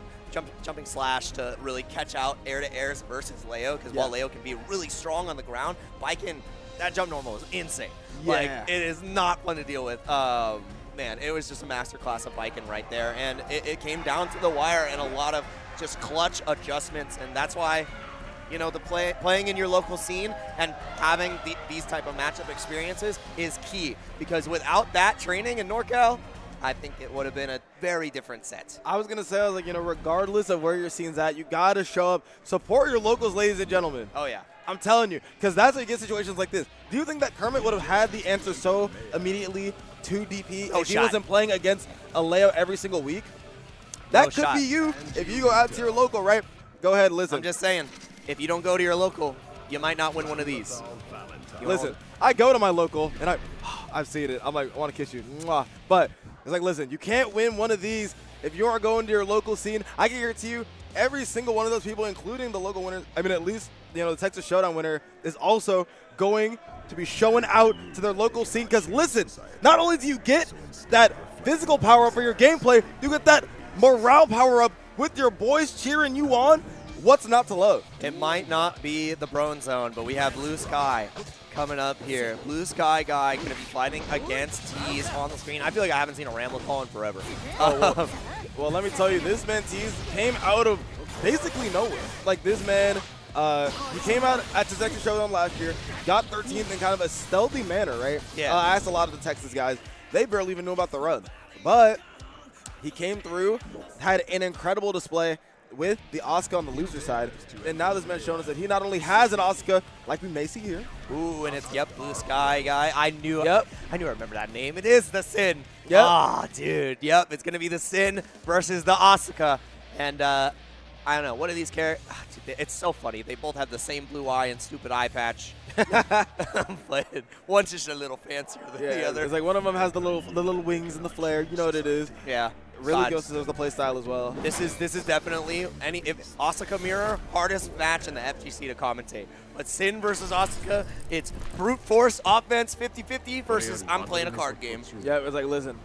jumping slash to really catch out air-to-airs versus Leo, because while Leo can be really strong on the ground, Baiken, that jump normal is insane. Like, it is not fun to deal with. Man, it was just a masterclass of Baiken right there, and it came down to the wire and a lot of just clutch adjustments, and that's why, playing in your local scene and having these type of matchup experiences is key, because without that training in NorCal, I think it would have been a very different set. I was going to say, regardless of where your scene's at, you got to show up, support your locals, ladies and gentlemen. Oh, yeah. I'm telling you, because that's how you get situations like this. Do you think that Kermit would have had the answer so immediately to DP if he wasn't playing against a Leo every single week? That could be you if you go out to your local, right? Go ahead, listen. I'm just saying, if you don't go to your local, you might not win one of these. Listen, I go to my local, and I've seen it. I'm like, I want to kiss you. Mwah. But it's like, listen, you can't win one of these if you are going to your local scene. I can guarantee you, every single one of those people, including the local winners, I mean, at least, the Texas Showdown winner, is also going to be showing out to their local scene. Because listen, not only do you get that physical power up for your gameplay, you get that morale power up with your boys cheering you on. What's not to love? It might not be the Brone Zone, but we have Blue Sky coming up here. BlueSkyGuy going to be fighting against Teez on the screen. I feel like I haven't seen a Ramble call in forever. Well, let me tell you, this man Teez came out of basically nowhere. Like, this man, he came out at the Texas Showdown last year, got 13th in kind of a stealthy manner, right? Yeah. I asked a lot of the Texas guys. They barely even knew about the run. But he came through, had an incredible display with the Asuka on the loser side, and now this man's showing us that he not only has an Asuka, like we may see here. Ooh, and it's, BlueSkyGuy. I knew I remember that name. It is the Sin. Yep. Ah, dude. Yep, it's going to be the Sin versus the Asuka. And I don't know, what are these characters? It's so funny. They both have the same blue eye and stupid eye patch. But one's just a little fancier than the other. It's like one of them has the little wings and the flare. You know what it is. Yeah. Really goes to the play style as well. This is definitely if Asuka Mirror, hardest match in the FGC to commentate. But Sin versus Asuka, it's brute force offense 50-50 versus I'm playing a card game. Yeah, it's like, listen,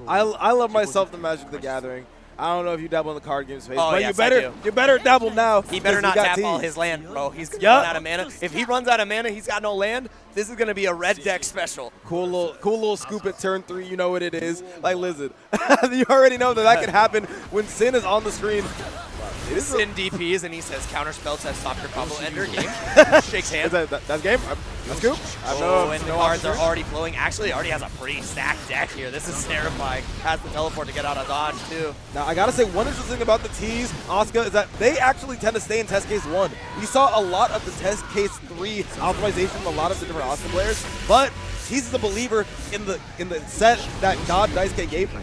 I love myself the Magic the Gathering. I don't know if you dabble in the card game space, but yes, you better dabble now. He better not tap all his land, bro. He's gonna run out of mana. If he runs out of mana, he's got no land. This is gonna be a red deck special. Cool little scoop at turn 3. You know what it is. Like, listen, you already know that can happen when Sin is on the screen. It is Sin DPs and he says counterspell says stop your combo ender game. Shakes hands. That's game. That's scoop. And the cards are already flowing. Actually, already has a pretty stacked deck here. This is terrifying. Has the teleport to get out of dodge too. Now I gotta say, one interesting thing about the Teez Asuka is that they actually tend to stay in test case 1. We saw a lot of the test case 3 optimization from a lot of the different Asuka players, but Teez is a believer in the set that God Daisuke gave him.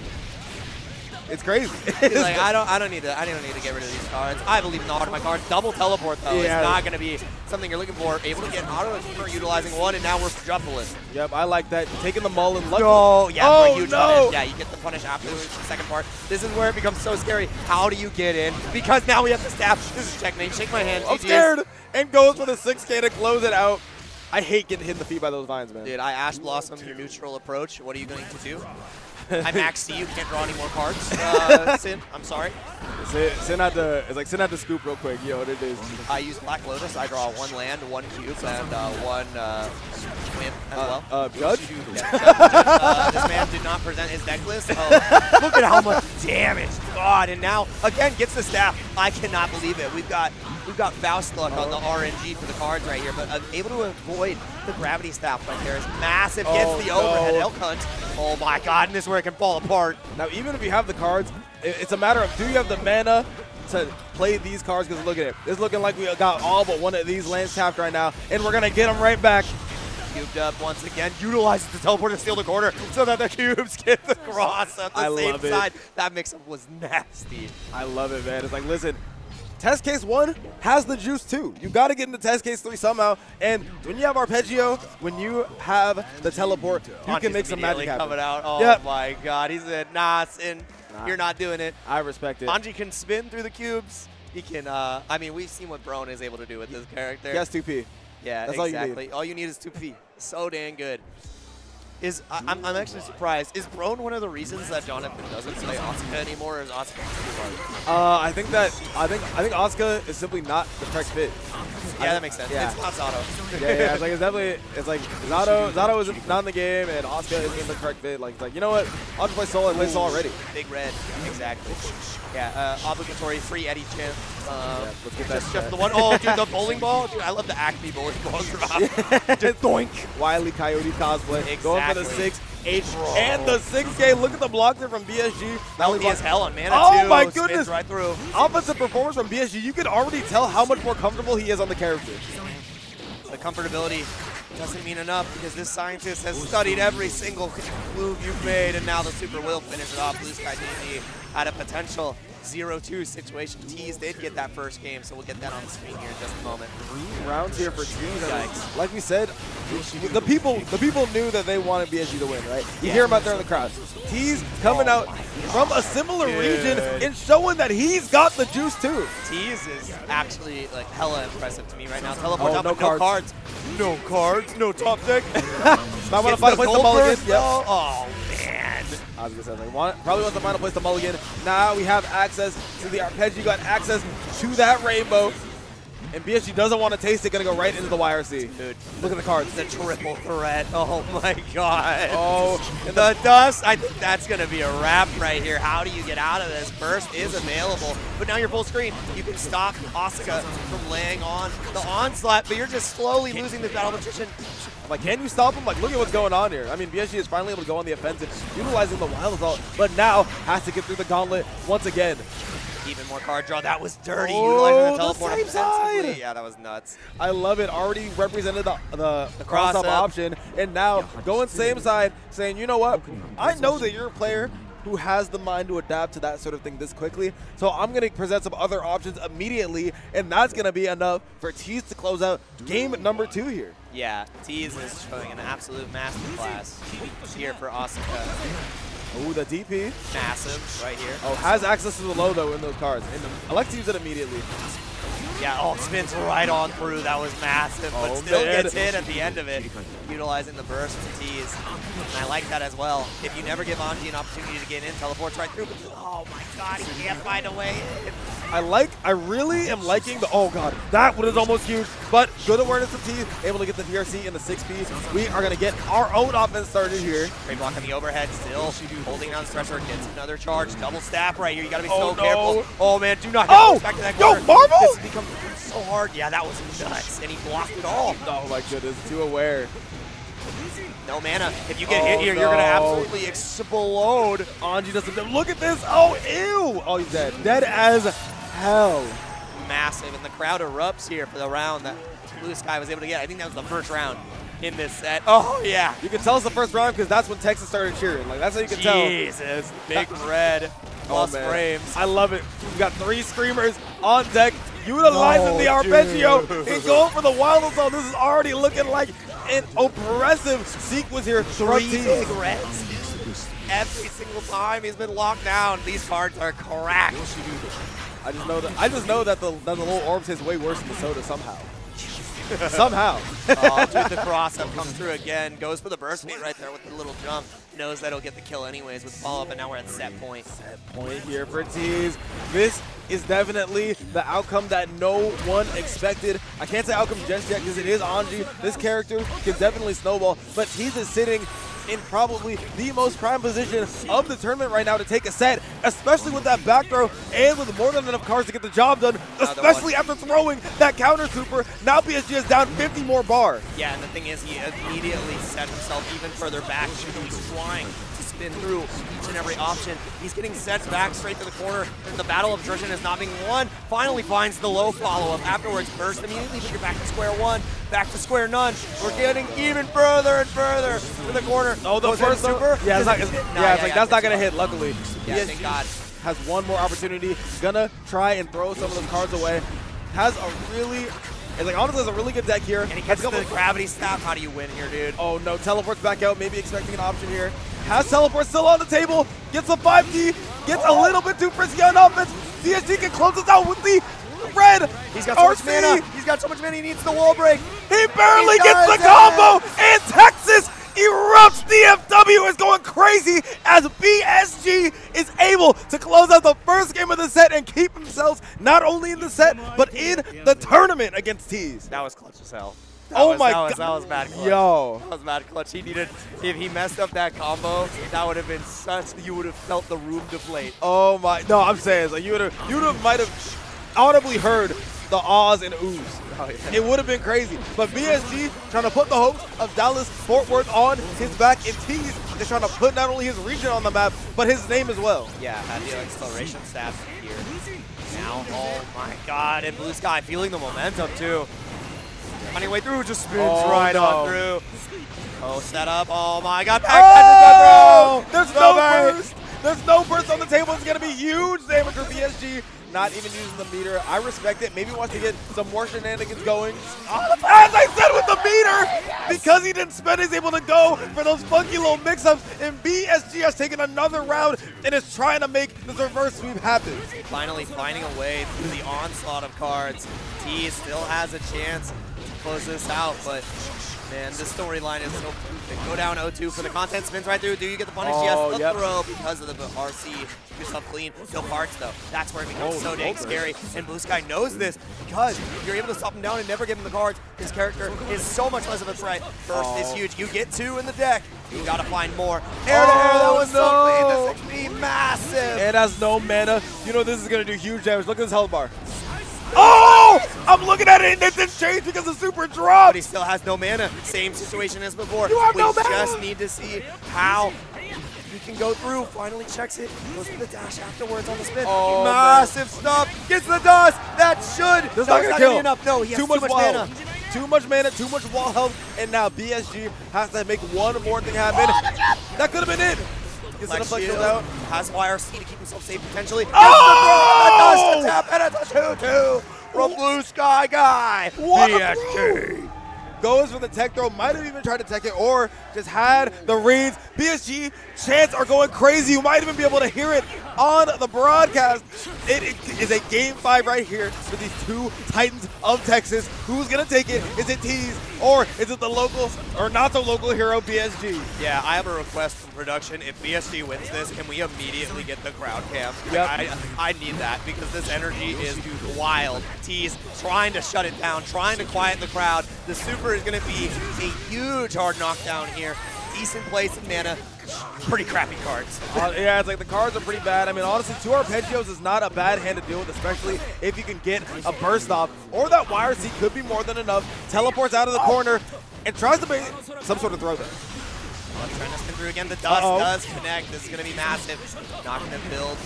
It's crazy. He's like, I don't need to get rid of these cards. I believe in the heart of my cards. Double teleport though is not going to be something you're looking for. Able to get auto for utilizing one, and now we're shuffling. Yep, I like that. Taking the mull and luck. Oh yeah, for a huge no. Yeah, you get the punish after the second part. This is where it becomes so scary. How do you get in? Because now we have to stab. This is checkmate. Shake my hand. I'm scared. And goes for the 6K to close it out. I hate getting hit in the feet by those vines, man. Dude, I Ash Blossom your neutral approach. What are you going to do? I max C. You can't draw any more cards. Sin, I'm sorry. Sin had to scoop real quick. You know what it is. I use Black Lotus. I draw 1 land, 1 cube, and 1 win as well. Judge? Yeah, this man did not present his deck list. Oh, look at how much damage. God, and now again gets the staff. I cannot believe it. We've got Faust luck on the RNG for the cards right here, but able to avoid the gravity staff right there is massive. Gets the overhead elk hunt. Oh my God, and this is where it can fall apart. Now, even if you have the cards, it's a matter of do you have the mana to play these cards? Because look at it. It's looking like we got all but one of these lands tapped right now, and we're going to get them right back. cubed up once again, utilizes the teleport to steal the corner so that the cubes get the cross at the same side. That mix-up was nasty. I love it, man. It's like, listen, Test Case 1 has the juice too. You got to get into Test Case 3 somehow. And when you have Arpeggio, when you have the teleport, you can make some magic happen. Coming out. Oh my God. He said, nah, you're not doing it. I respect it. Anji can spin through the cubes. He can, I mean, we've seen what Brone is able to do with this character. He has 2P. Yeah, that's exactly. All you need is 2P. So dang good. I'm actually surprised. Is Brone one of the reasons that Jonathan doesn't play Asuka anymore, or is Asuka too hard? I think Asuka is simply not the correct fit. Yeah, that makes sense. Yeah. It's not Zato. Yeah, it's like Zato is not in the game, and Asuka isn't the correct fit. Like, it's like, you know what? I'll just play solo and play solo already. Big red, exactly. Yeah, obligatory free Eddie chant. Let's get that. Just the one. Oh, dude, the bowling ball. Dude, I love the Acme bowling ball drop. Just doink. Wily Coyote cosplay. Exactly. Going for the 6H and the 6K. Look at the block there from BSG. Healthy as hell on mana too. Oh my goodness! Spins right through. Offensive performance from BSG. You can already tell how much more comfortable he is on the character. The comfortability doesn't mean enough because this scientist has studied every single move you've made, and now the super will finish it off. BlueSkyGuy had a potential 0-2 situation. Teez did get that first game, so we'll get that on the screen here in just a moment. 3 rounds here for Teez. Like we said, the people knew that they wanted BSG to win, right? You hear them out there in the crowd. Teez coming out from a similar region and showing that he's got the juice too. Teez is actually like hella impressive to me right now. Teleport up, no cards. No cards, no top deck. I want to find a place to mulligan. Yep. Oh man. I was gonna say, probably wants to find a place to mulligan. Now we have access to the Arpeggio, got access to that rainbow. And BSG doesn't want to taste it, gonna go right into the YRC. Dude, look at the cards. The triple threat. Oh my God. Oh, and the dust. I think that's gonna be a wrap right here. How do you get out of this? Burst is available, but now you're full screen. You can stop Asuka from laying on the onslaught, but you're just slowly losing the battle position. I'm like, can you stop him? Like, look at what's going on here. I mean, BSG is finally able to go on the offensive, utilizing the wild assault, but now has to get through the gauntlet once again. Even more card draw. That was dirty. Utilizing the teleport the same side. Yeah, that was nuts. I love it. Already represented the cross-up option, and now going same side, saying, you know what? I know that you're a player who has the mind to adapt to that sort of thing this quickly, so I'm going to present some other options immediately, and that's going to be enough for Teez to close out game number 2 here. Yeah, Teez is showing an absolute masterclass here for Asuka. Ooh, the DP. Massive right here. Oh, has access to the low, though, in those cards. And I like to use it immediately. Yeah, oh, spins right on through. That was massive, but still gets hit at the end of it. Utilizing the burst from Teez. And I like that as well. If you never give Anji an opportunity to get in, teleports right through. But oh my God, he can't find a way in. I really am liking the, oh God, that one is almost huge, but good awareness from Teez, able to get the DRC in the 6P. We are going to get our own offense started here. Great block on the overhead, still holding down the stretcher, gets another charge, double staff right here. You got to be so careful. Oh man, do not get back to that corner. Yo, Marvel! This becomes so hard. Yeah, that was nuts, and he blocked it all. Oh my goodness, too aware. No mana. If you get hit here, you're going to absolutely explode. Anji doesn't, look at this. Oh, ew. Oh, he's dead. Dead as hell. Massive, and the crowd erupts here for the round that BlueSky was able to get. I think that was the first round in this set. Oh, yeah. You can tell it's the first round because that's when Texas started cheering. Like, that's how you can tell. Jesus. Big red plus frames. I love it. We got 3 screamers on deck, utilizing the Arpeggio and going for the wild assault. This is already looking like an oppressive sequence here. 3 big reds. Every single time he's been locked down, these cards are cracked. I just know that the little orb tastes way worse than the soda somehow. Somehow. Oh, dude, the cross-up comes through again. Goes for the burst bait right there with the little jump. Knows that he'll get the kill anyways with follow-up, and now we're at set point. Set point here for Teez. This is definitely the outcome that no one expected. I can't say outcome just yet because it is Anji. This character can definitely snowball, but Teez is sitting in probably the most prime position of the tournament right now to take a set, especially with that back throw and with more than enough cards to get the job done, especially after throwing that counter super. Now PSG is down 50 more bar. Yeah, and the thing is, he immediately set himself even further back. He's trying to spin through each and every option. He's getting sets back straight to the corner. The battle of attrition is not being won. finally finds the low follow-up. Afterwards, burst immediately, but you're back to square one, back to square none. We're getting even further and further to the corner. Oh, the first super? Yeah, it's like that's not going to hit, luckily. Yeah, thank God. Has one more opportunity. Gonna try and throw some of those cards away. Has a really, honestly, has a really good deck here. And he gets the gravity staff. How do you win here, dude? Oh no, teleports back out. Maybe expecting an option here. Has teleport still on the table. Gets a 5D. Gets a little bit too frisky on offense. DSG can close us out with the red. He's got so much mana. He's got so much mana. He needs the wall break. He barely gets the combo. And Texas erupts. DFW is going crazy as BSG is able to close out the first game of the set and keep themselves not only in the set, but in the tournament against Teez. That was clutch as hell. That was That was mad clutch. Yo. That was mad clutch. He needed, if he messed up that combo, that would have been such, you would have felt the room deflate. Oh my, no, I'm saying, like, you might have audibly heard the ahs and oohs. Oh, yeah. It would have been crazy. But BSG trying to put the hopes of Dallas Fort Worth on his back, and Teez is trying to put not only his region on the map, but his name as well. Yeah, had the acceleration stats here. Now, oh my God, and BlueSky feeling the momentum too. Finding way through, just spins on through. Oh, set up, oh my God, oh! There's no burst! There's no burst on the table, it's gonna be huge damage for BSG. Not even using the meter. I respect it. Maybe wants to get some more shenanigans going. As I said with the meter, because he didn't spend, he's able to go for those funky little mix-ups. And BSG has taken another round and is trying to make this reverse sweep happen. Finally finding a way through the onslaught of cards. Teez still has a chance to close this out, but man, this storyline is so perfect. Go down 0-2 for the content, spins right through. Do you get the punish? Yes, the throw because of the RC. Keep yourself clean. No cards though. That's where it becomes so dang scary. And BlueSky knows this because if you're able to stop him down and never give him the cards, his character is so much less of a threat. First is huge. You get 2 in the deck. You gotta find more. Air to air, that was so clean. This is massive. And has no mana. You know this is gonna do huge damage. Look at this health bar. Oh! I'm looking at it and it didn't change because the super dropped. But he still has no mana. Same situation as before. You have no mana. We just need to see how he can go through. Finally checks it. Goes for the dash afterwards on the spin. Oh, massive stuff. Gets the dust. That should. That's not gonna kill. Enough. No, he has too much mana. Too much mana, too much wall health, and now BSG has to make one more thing happen. That could have been it. Gets the shield out. Has YRC to keep himself safe potentially. Oh! Gets the tap, and it's a 2-2 from BlueSkyGuy. BSG goes for the tech throw, might have even tried to tech it or just had the reads. BSG chants are going crazy. You might even be able to hear it on the broadcast. It is a game 5 right here for these two titans of Texas. Who's gonna take it? Is it Teez or is it the local or not so local hero BSG? Yeah, I have a request from production. If BSG wins this, can we immediately get the crowd cam? Yep. I need that because this energy is wild. Teez trying to shut it down, trying to quiet the crowd. The super is going to be a huge hard knockdown here. Decent place in mana. Pretty crappy cards. Yeah, it's like the cards are pretty bad. I mean, honestly, 2 arpeggios is not a bad hand to deal with, especially if you can get a burst off. Or that YRC could be more than enough. Teleports out of the corner and tries to make some sort of throw there. Trying to spin through again. The dust does connect. This is going to be massive. Not going to build.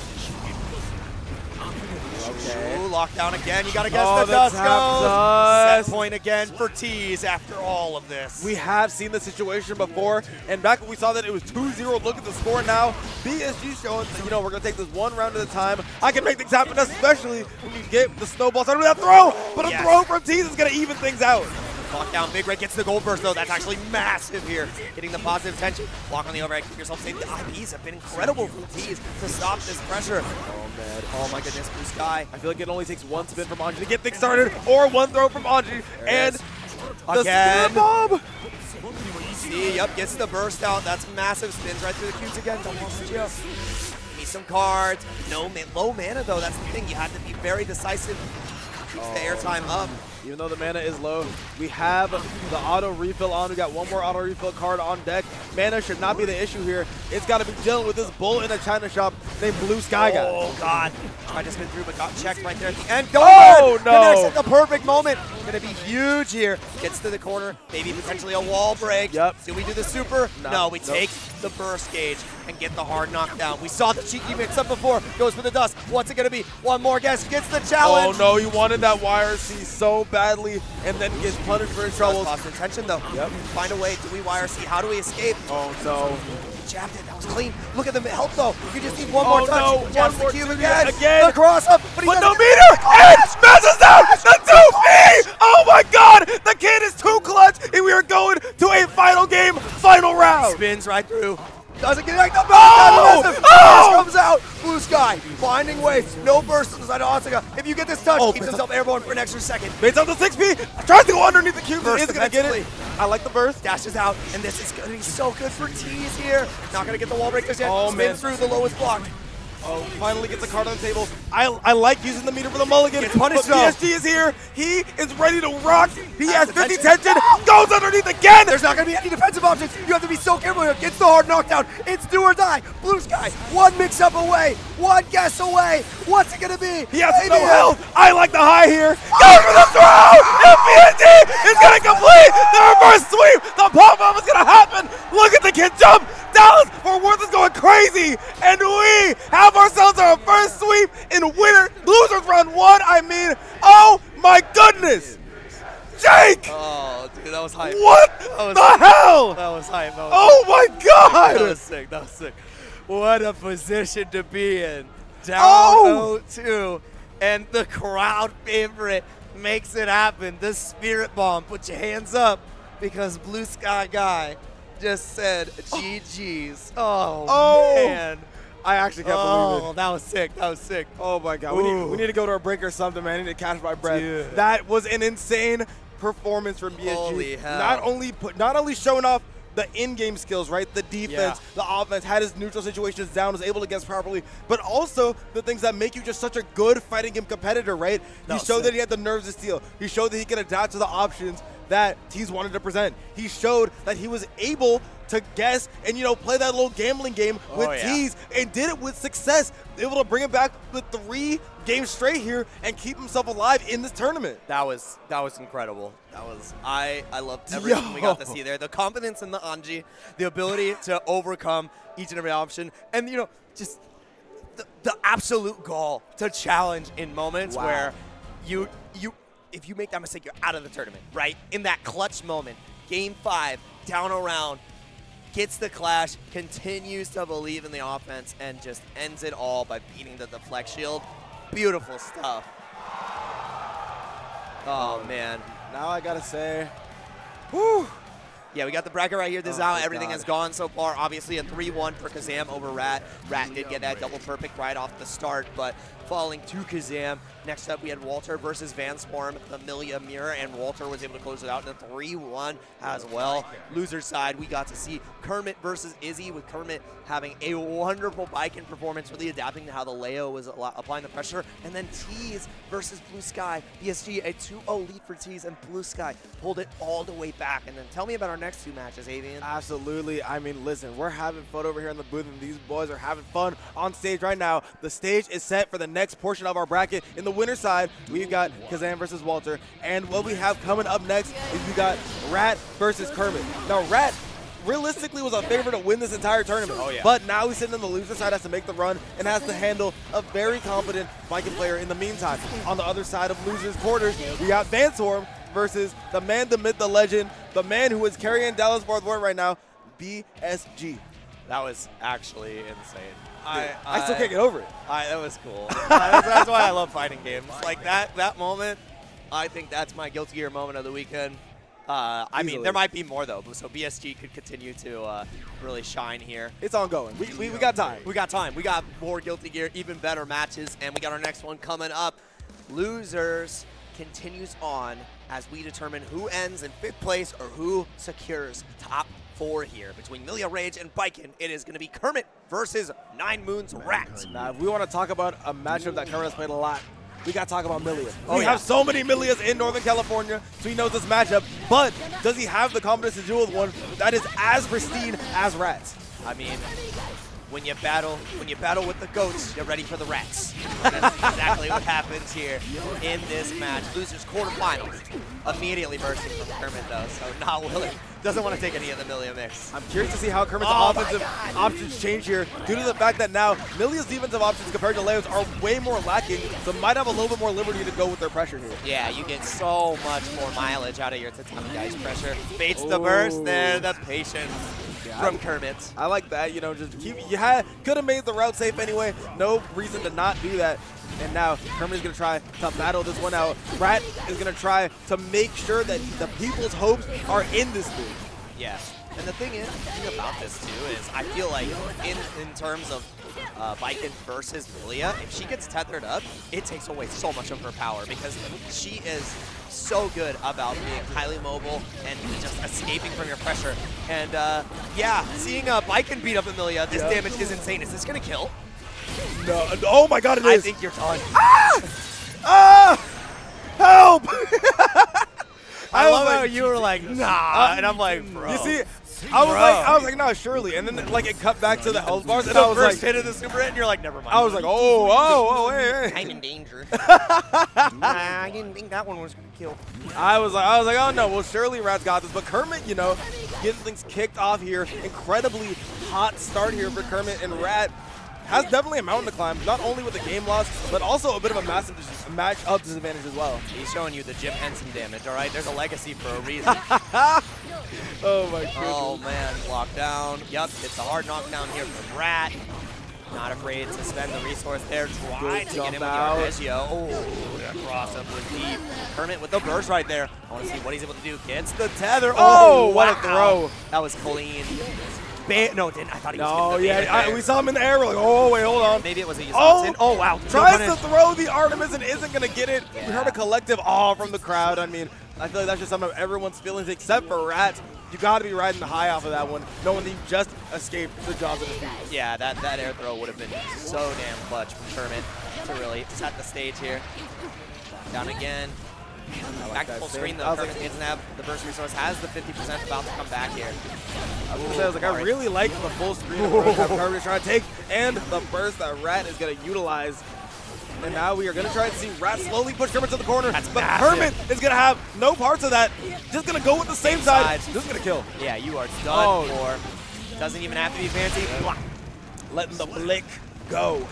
Okay. Ooh, lockdown again. You got to guess the dust goes. Set point again for Teez after all of this. We have seen the situation before, and back when we saw that it was 2-0, look at the score now. BSG showing, you know, we're going to take this one round at a time. I can make things happen, especially when you get the snowballs out of that throw. But a throw from Teez is going to even things out. Lockdown, Big Red gets the gold burst though. That's actually massive here. Getting the positive tension. Block on the overhead, keep yourself safe. The IPs have been incredible from Teez to stop this pressure. Oh man, oh my goodness, BlueSky. I feel like it only takes one spin from Anji to get things started, or one throw from Anji, and the spin bomb. See, yep, gets the burst out. That's massive. Spins right through the cubes again. Don't lose the geo. Need some cards. No, low mana though. That's the thing. You have to be very decisive. Keeps the airtime up. Even though the mana is low, we have the auto refill on. We got one more auto refill card on deck. Mana should not be the issue here. It's got to be dealing with this bull in a China shop named BlueSkyGuy. Oh, God. Tried to spin through, but got checked right there at the end. Oh, no. Connects at the perfect moment. Going to be huge here. Gets to the corner. Maybe potentially a wall break. Yep. Do we do the super? No, we take the burst gauge and get the hard knockdown. We saw the cheeky mix-up before. Goes for the dust. What's it going to be? One more guess. Gets the challenge. Oh, no. He wanted that YRC so badly and then gets punished for his troubles. Lost attention, though. Yep. Find a way. Do we YRC? How do we escape? Oh, no. Jabbed it. That was clean. Look at the health, though. You just need one more touch. No. Jabs One more the cube again. The cross up. But no meter. And smashes down the 2P. Oh, my God. The kid is too clutch. And we are going to a final game, final round. Spins right through. Doesn't connect the burst. Oh! Burst comes out. BlueSky finding ways. No burst on the side of Asuka. If you get this touch, keeps himself airborne for an extra second. Baits out the 6P. Tries to go underneath the cube. Burst Is going to get it. I like the burst. Dashes out. And this is going to be so good for Teez here. Not going to get the wall breakers yet. Oh, Spins through the lowest block. Oh, finally gets a card on the table. I like using the meter for the mulligan. Gets punished, but PSG is here. He is ready to rock. He has 50 tension. Goes underneath again. There's not going to be any defensive options. You have to be so careful here. Gets the hard knockdown. It's do or die. BlueSky, one mix-up away. One guess away. What's it going to be? He has no health. I like the high here. Goes for the throw. And PSG is going to complete the reverse sweep. The pop-up is going to happen. Look at the kid jump. Dallas Fort Worth is going crazy. And we have ourselves our first sweep in winner losers round 1. I mean, oh my goodness. Jake! Oh, dude, that was hype. What the hell? That was hype. Oh my God! That was sick. That was sick. What a position to be in. Down 0-2, and the crowd favorite makes it happen. The spirit bomb. Put your hands up because BlueSkyGuy just said GG's. Oh man. I actually can't believe it. Oh, that was sick. That was sick. Oh my God. We need to go to a break or something, man. I need to catch my breath. Dude. That was an insane performance from BSG. Holy hell. Not only showing off the in-game skills, right? The defense, the offense, had his neutral situations down, was able to guess properly, but also the things that make you just such a good fighting game competitor, right? He showed that he had the nerves of steel. He showed that he could adapt to the options that Teez wanted to present. He showed that he was able to guess and, you know, play that little gambling game with Teez and did it with success. Able to bring it back with 3 games straight here and keep himself alive in this tournament. That was incredible. That was I loved everything we got to see there. The confidence in the Anji, the ability to overcome each and every option, and you know, just the absolute gall to challenge in moments where you if you make that mistake, you're out of the tournament, right? In that clutch moment, game 5, down a round, gets the clash, continues to believe in the offense, and just ends it all by beating the deflect shield. Beautiful stuff. Oh, man. Now I gotta say, whew. Yeah, we got the bracket right here. This is how everything has gone so far. Obviously, a 3-1 for Kazam over Rat. Rat did get that double perfect right off the start, but falling to Kazam. Next up, we had Walter versus Vanswarm, the Millia mirror, and Walter was able to close it out in a 3-1 as well. Loser side, we got to see Kermit versus Izzy, with Kermit having a wonderful Baiken performance, really adapting to how the Leo was applying the pressure. And then Teez versus BlueSky. BSG, a 2-0 lead for Teez, and BlueSky pulled it all the way back. And then tell me about our next 2 matches, Avian. Absolutely. I mean, listen, we're having fun over here in the booth, and these boys are having fun on stage right now. The stage is set for the next portion of our bracket. In the winner side, we've got Kazam versus Walter, and what we have coming up next is we got Rat versus Kermit. Now, Rat realistically was a favorite to win this entire tournament, but now he's sitting on the loser side, has to make the run, and has to handle a very competent Baiken player in the meantime. On the other side of losers quarters, we got Vanswarm versus the man, the myth, the legend, the man who is carrying Dallas Fort Worth right now, BSG. That was actually insane. I still can't get over it. That was cool. That's why I love fighting games. Like that moment, I think that's my Guilty Gear moment of the weekend. I mean, there might be more though, so BSG could continue to really shine here. It's ongoing. We got time. We got time. We got more Guilty Gear, even better matches, and we got our next one coming up. Losers continues on as we determine who ends in 5th place or who secures top 4 here. Between Millia Rage and Baiken, it is going to be Kermit versus 9 Moons Rat. Now, if we want to talk about a matchup that Kermit has played a lot, we got to talk about Millia. Oh, we have so many Millias in Northern California, so he knows this matchup. But does he have the confidence to deal with one that is as pristine as Rats? I mean, when you battle with the goats, you're ready for the rats. That's exactly what happens here in this match. Losers quarterfinals. Immediately bursting from Kermit though, so not willing. Doesn't want to take any of the Millia mix. I'm curious to see how Kermit's offensive options change here due to the fact that now Millia's defensive options compared to Leo's are way more lacking, so might have a little bit more liberty to go with their pressure here. Yeah, you get so much more mileage out of your Tatami Guy's pressure. Baits the burst there, the patience from Kermit. I like that, you know, just keep, could have made the route safe anyway. No reason to not do that. And now Kermit is going to try to battle this one out. Rat is going to try to make sure that the people's hopes are in this thing. Yeah. And the thing about this too is I feel like in terms of Baiken versus Millia, if she gets tethered up, it takes away so much of her power because she is so good about being highly mobile and just escaping from your pressure. And yeah, seeing Baiken beat up Millia, this damage is insane. Is this going to kill? No. Oh my God, it is. I think you're done. Help! I love how you were like, nah, and I'm like, bro. You see, I was like, no, surely. And then like it cut back to the health bars, and I was like, hit of the super hit, and you're like, never mind. I was like, oh, hey. I'm in danger. I didn't think that one was gonna kill. I was like, oh no, well surely Rat's got this. But Kermit, you know, getting things kicked off here. Incredibly hot start here for Kermit, and Rat has definitely a mountain to climb, not only with the game loss, but also a bit of a massive match-up disadvantage as well. He's showing you the Jim Henson damage, all right? There's a legacy for a reason. Oh, my goodness. Oh, man. Lockdown. Yup, it's a hard knockdown here from Rat. Not afraid to spend the resource there. Try to get him with the Arpeggio. Oh, that cross-up was deep. Kermit with the burst right there. I want to see what he's able to do. Gets the tether. Oh, what a throw. That was clean. No, it didn't. I thought he was going to yeah, we saw him in the air. We're like, oh, wait, hold on. Maybe it was a Yuzansen. Oh, wow. Tries to throw the Artemis and isn't going to get it. Yeah. We heard a collective awe from the crowd. I mean, I feel like that's just some of everyone's feelings except for Rat. You got to be riding the high off of that one, knowing that you just escaped the jaws of defeat. Yeah, that air throw would have been so damn clutch from Kermit to really set the stage here. Down again. Back to full screen though. Kermit doesn't have the burst resource, has the 50% about to come back here. I was like, I really like the full screen approach that Kermit is trying to take, and the burst that Rat is going to utilize. And now we are going to try to see Rat slowly push Kermit to the corner. But Kermit is going to have no parts of that. Just going to go with the same side. This is going to kill. Yeah, you are done for. Doesn't even have to be fancy. Letting the blick go.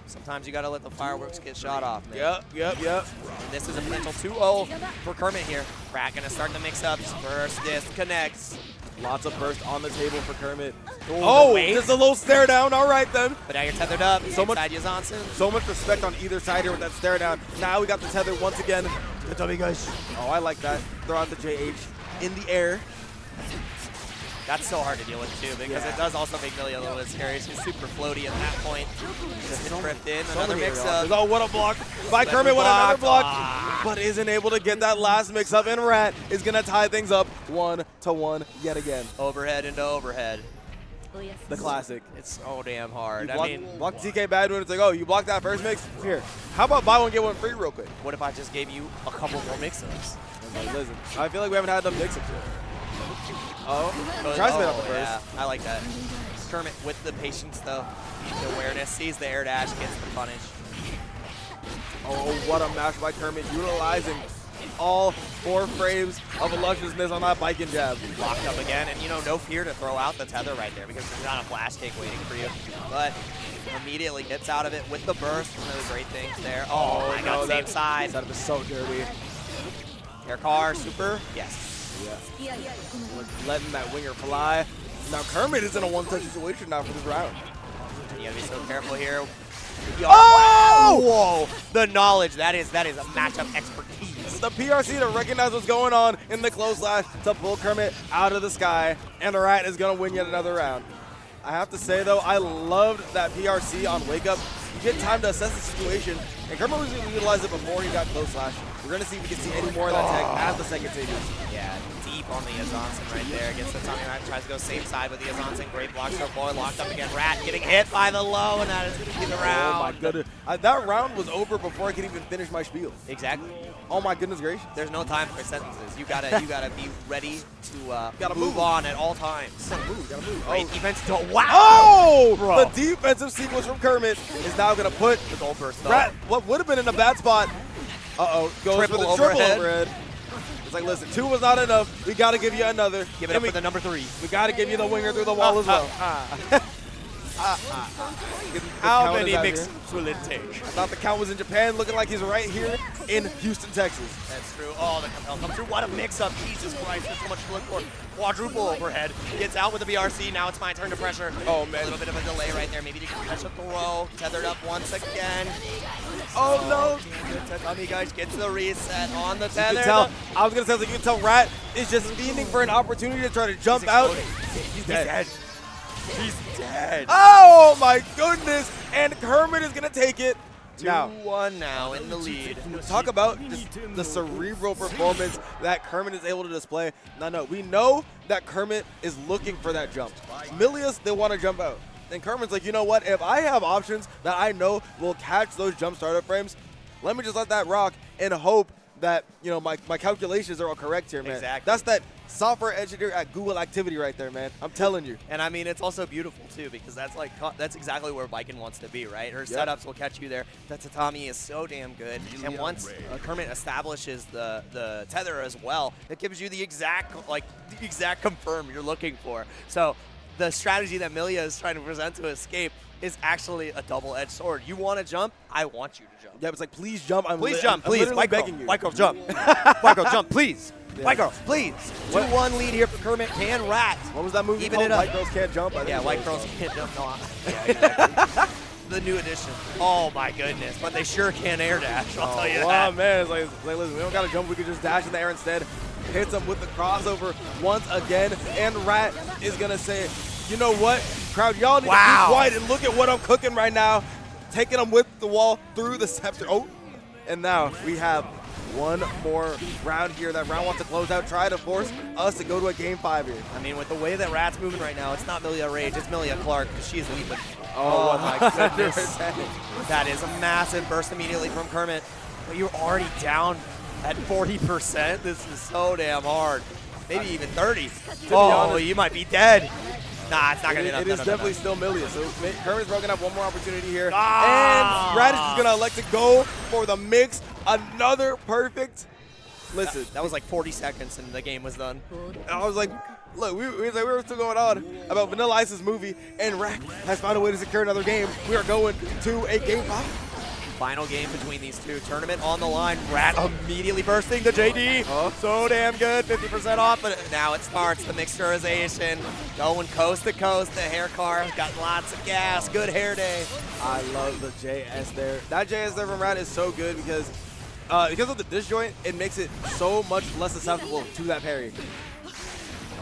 Sometimes you got to let the fireworks get shot off, man. Yep. And this is a potential 2-0 for Kermit here. Rat going to start the mix-ups. Burst disconnects. Lots of burst on the table for Kermit. Just a little stare down. All right, then. But now you're tethered up. So much respect on either side here with that stare down. Now we got the tether once again. Good job, you guys. Oh, I like that. Throw out the JH in the air. That's so hard to deal with, too, because it does also make Millia a little bit scary. She's super floaty at that point. Just tripped in. Another mix-up. Oh, what a block by Kermit. What another block. But isn't able to get that last mix-up. And Rat is going to tie things up 1-1 yet again. Overhead into overhead. The classic. It's so damn hard. Block TK bad when it's like, oh, you blocked that first mix? Here. How about buy one, get one free real quick? What if I just gave you a couple more mix-ups? Listen, I feel like we haven't had enough mix-ups yet. Tries to get up the first. Yeah, I like that. Kermit with the patience, though. The awareness, sees the air dash, gets the punish. Oh, what a match by Kermit, utilizing all 4 frames of illustriousness on that Baiken jab. Locked up again, and no fear to throw out the tether right there because there's not a flash take waiting for you. But immediately gets out of it with the burst. One of the great things there. Oh my God, same side. That was so dirty. Air car, super, yes. Yeah. Letting that winger fly. Now Kermit is in a one-touch situation now for this round. You gotta be so careful here. Whoa! The knowledge, that is a matchup expertise. The PRC to recognize what's going on in the close slash to pull Kermit out of the sky, and the Rat is gonna win yet another round. I have to say though, I loved that PRC on Wake Up. You get time to assess the situation, and Kermit was going to utilize it before he got close slash. We're going to see if we can see any more of that tech as the second stages. Yeah, deep on the Azansen right there. Gets the Tommy Rat, tries to go same side with the Azansen. Great block so far, locked up again. Rat getting hit by the low, and that is going to be the round. Oh my goodness. That round was over before I could even finish my spiel. Exactly. Oh my goodness gracious. There's no time for sentences. You gotta be ready to move on at all times. Gotta move. Great defense. Wow! Oh! Bro. The defensive sequence from Kermit is now gonna put the goal burst Rat, what would have been in a bad spot. Goes Triple for the overhead. triple overhead. It's like, listen, 2 was not enough. We gotta give you another. Give it up for the number 3. We gotta give you the winger through the wall as well. How many mixes will it take? I thought the count was in Japan, looking like he's right here in Houston, Texas. That's true. Oh, the compel comes through. What a mix-up. Jesus Christ, there's so much to look for. Quadruple overhead. Gets out with the BRC. Now it's my turn to pressure. Oh, man. A little bit of a delay right there. Maybe to catch a throw. Tethered up once again. Oh, no. Tatami guys gets the reset on the You tether. can tell, I was going to say, like, you can tell Rat is just fiending for an opportunity to try to jump out. He's dead. He's dead. Oh, my goodness. And Kermit is going to take it. 2-1 now in the lead. Talk about just the cerebral performance that Kermit is able to display. No, we know that Kermit is looking for that jump. Millias, they want to jump out. And Kermit's like, you know what? If I have options that I know will catch those jump startup frames, let me just let that rock and hope that, you know, my calculations are all correct here, man. Exactly. That's that software engineer at Google activity right there, man. I'm telling you. And I mean, it's also beautiful too, because that's exactly where Baiken wants to be, right? Her setups will catch you there. That tatami is so damn good. And once Kermit establishes the tether as well, it gives you the exact confirm you're looking for. So the strategy that Millia is trying to present to escape is actually a double-edged sword. You want to jump? I want you to jump. Yeah, it's like, please jump. Please jump, please. I'm begging you. White girl, jump. White girl, jump, please. Yeah. White girl, please. 2-1 lead here for Kermit and Rat. What was that movie Even called? it up. White Girls Can't Jump? Yeah, White Girls Can't Jump. No, yeah, exactly. The new edition. Oh, my goodness. But they sure can air dash, I'll tell you that. Oh, man. It's like, listen, we don't got to jump. We can just dash in the air instead. Hits him with the crossover once again. And Rat is going to say, you know what, crowd, y'all need to be quiet and look at what I'm cooking right now. Taking him with the wall through the scepter. Oh, and now we have one more round here. That round wants to close out, try to force us to go to a game 5 here. I mean, with the way that Rat's moving right now, it's not Millia Rage, it's Millia Clark, because she's leaping. Oh my goodness. That is a massive burst immediately from Kermit. But you're already down at 40%. This is so damn hard. Maybe even 30. Oh, you might be dead. Nah, it's not going to be enough. It is definitely still Millia. So Kermit's probably going to have one more opportunity here. Ah. And Radish is going to elect to go for the mix. Another perfect. Listen. That was like 40 seconds and the game was done. I was like, look, we were still going on about Vanilla Ice's movie, and Rack has found a way to secure another game. We are going to a game 5. Final game between these two. Tournament on the line. Rat immediately bursting the JD. So damn good. 50% off. But now it starts. The mixturization. Going coast to coast. The hair car got lots of gas. Good hair day. I love the JS there. That JS there from Rat is so good because of the disjoint, it makes it so much less susceptible to that parry.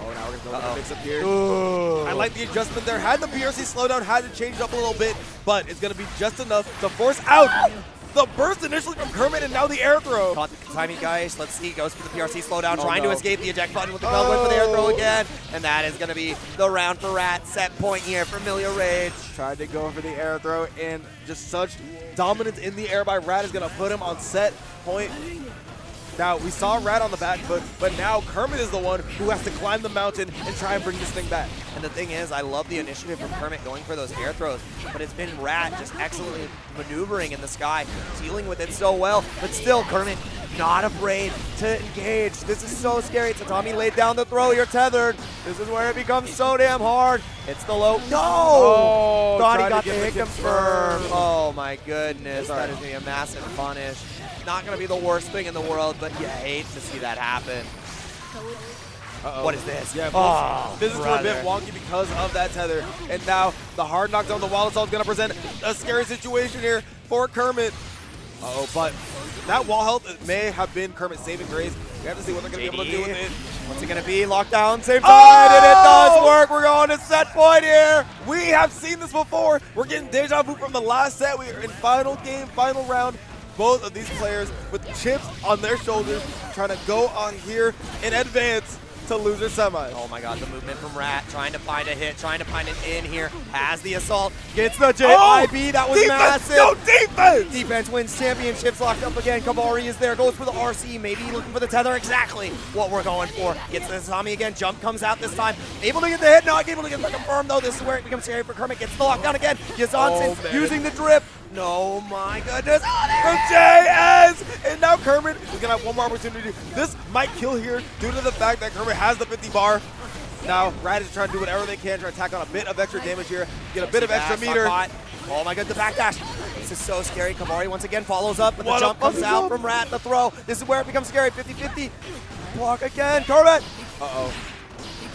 Oh, now we're going to go with the mix up here. Ooh. I like the adjustment there. Had the BRC slowdown, had to change up a little bit, but it's going to be just enough to force out the burst initially from Kermit and now the air throw. Caught the timing, guys. Let's see. Goes for the PRC slowdown, trying to escape the eject button with the bell. Went for the air throw again. And that is going to be the round for Rat. Set point here for Millia Rage. Tried to go for the air throw, and just such dominance in the air by Rat is going to put him on set point. Now, we saw Rat on the back foot, but now Kermit is the one who has to climb the mountain and try and bring this thing back. And the thing is, I love the initiative from Kermit going for those air throws, but it's been Rat just excellently maneuvering in the sky, dealing with it so well, but still Kermit not afraid to engage. This is so scary. Tatami laid down the throw, you're tethered. This is where it becomes so damn hard. It's the low. No! Oh, thought he got the hit confirmed. Oh my goodness, that is going to be a massive punish. Not going to be the worst thing in the world, but you hate to see that happen. What is this? Yeah, this is brother. a bit wonky because of that tether. And now the hard knockdown, the wall assault is going to present a scary situation here for Kermit. But that wall health may have been Kermit's saving grace. We have to see what they're going to be able to do with it. What's it going to be? Lockdown, same side, and it does work. We're going to set point here. We have seen this before. We're getting deja vu from the last set. We are in final game, final round. Both of these players with chips on their shoulders trying to go on here in advance. to loser semis. Oh my god, the movement from Rat, trying to find a hit, trying to find an in here, has the assault, gets the JIB, that was defense, massive. No defense! Defense wins championships, locked up again. Kabari is there, goes for the RC, maybe looking for the tether, exactly what we're going for. Gets the Tommy again, jump comes out this time, able to get the hit, not able to get the confirm though. This is where it becomes scary for Kermit, gets the lockdown again. Yazanson using the drip. No, my goodness. Oh, the JS! And now Kermit is going to have one more opportunity. This might kill here due to the fact that Kermit has the 50 bar. Now, Rad is trying to do whatever they can, try to tack on a bit of extra damage here, get a bit of extra meter. Oh my god, the backdash. This is so scary. Kabari once again follows up, but the jump comes out from Rat, the throw. This is where it becomes scary, 50-50. Block again, Kermit. Uh-oh.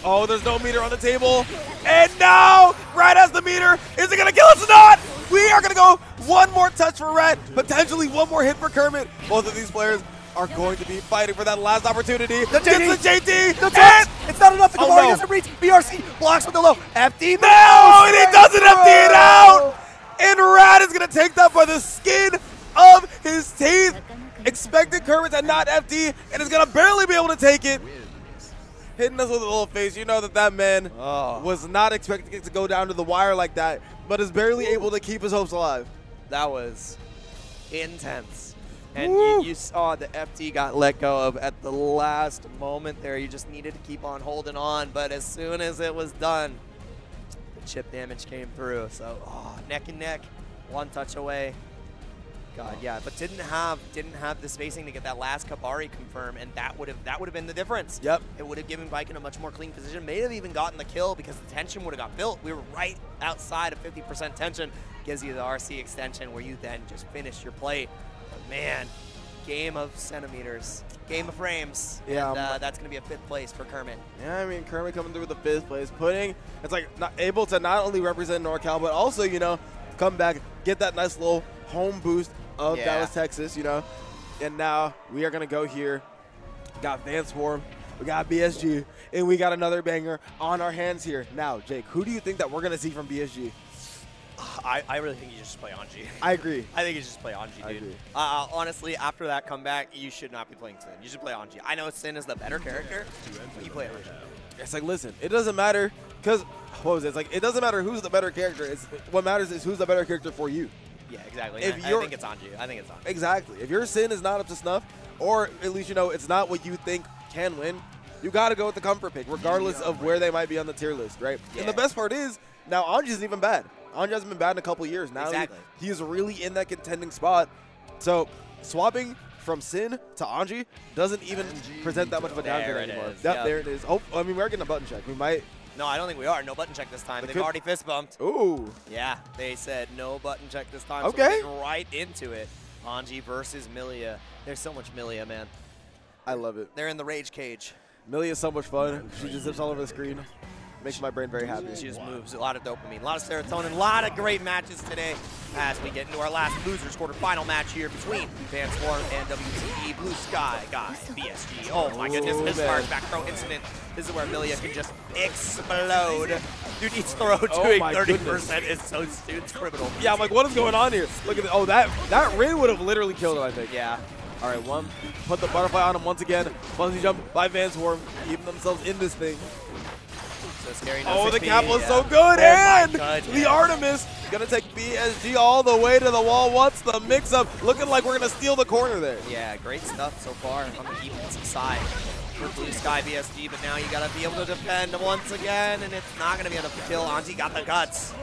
Oh, there's no meter on the table. And now, Rat has the meter. Is it going to kill us or not? We are going to go one more touch for Rat, potentially one more hit for Kermit. Both of these players are going to be fighting for that last opportunity. The JT! The touch! It's not enough. The Kabari doesn't reach. BRC blocks with the low. FD. No! And he doesn't FD it out! And Rat is going to take that by the skin of his teeth. Expected Kermit to not FD, and is going to barely be able to take it. Hitting us with a little face. You know that that man was not expecting it to go down to the wire like that, but is barely able to keep his hopes alive. That was intense. And you saw the FD got let go of at the last moment there. You just needed to keep on holding on, but as soon as it was done, the chip damage came through. So neck and neck, one touch away. God, yeah, but didn't have the spacing to get that last Kabari confirm, and that would have been the difference. Yep. It would have given Baiken a much more clean position. May have even gotten the kill because the tension would have got built. We were right outside of 50% tension. Gives you the RC extension where you then just finish your play. But man, game of centimeters, game of frames. Yeah, and that's gonna be a 5th place for Kermit. Yeah, I mean Kermit coming through with the 5th place, it's like not able to not only represent NorCal, but also come back, get that nice little home boost of Dallas, Texas, and now we are going to go here. Got Vanswarm, we got BSG, and we got another banger on our hands here. Now, Jake, who do you think that we're going to see from BSG? I really think you should just play Anji. I agree. I think you should just play Anji, dude. I agree. Honestly, after that comeback, you should not be playing Sin. You should play Anji. I know Sin is the better character, but you play Anji. It's like, listen, it doesn't matter, because, what was it? It's like, it doesn't matter who's the better character. What matters is who's the better character for you. Yeah, exactly. I think it's Anji. I think it's Anji. Exactly. If your Sin is not up to snuff, or at least it's not what you think can win, you got to go with the comfort pick, regardless of where they might be on the tier list, right? Yeah. And the best part is, now Anji isn't even bad. Anji hasn't been bad in a couple years. Now he is really in that contending spot. So swapping from Sin to Anji doesn't even present that much of a downgrade anymore. Yep, there it is. Oh, I mean, we're getting a button check. We might. No, I don't think we are. No button check this time. They've already fist bumped. Ooh. Yeah, they said no button check this time. Okay. So we're getting right into it. Anji versus Millia. There's so much Millia, man. I love it. They're in the rage cage. Millia is so much fun. She just zips all over the screen. Makes my brain very happy. She just moves. A lot of dopamine, a lot of serotonin, a lot of great matches today as we get into our last losers quarterfinal match here between Vanswarm and WTE BlueSkyGuy BSG. Oh my goodness, this back throw incident. This is where Millia can just explode. Dude, each throw doing 30% is so stupid. It's criminal. Yeah, I'm like, what is going on here? Look at this. Oh, that Rin would have literally killed him, I think. Yeah. All right, put the butterfly on him once again. Bungee jump by Vanswarm, keeping themselves in this thing. So scary. No the cap was so good, and the Artemis gonna take BSG all the way to the wall. What's the mix-up? Looking like we're gonna steal the corner there. Yeah, great stuff so far on the defensive side for BlueSky BSG, but now you gotta be able to defend once again, and it's not gonna be enough to kill. Anji got the guts.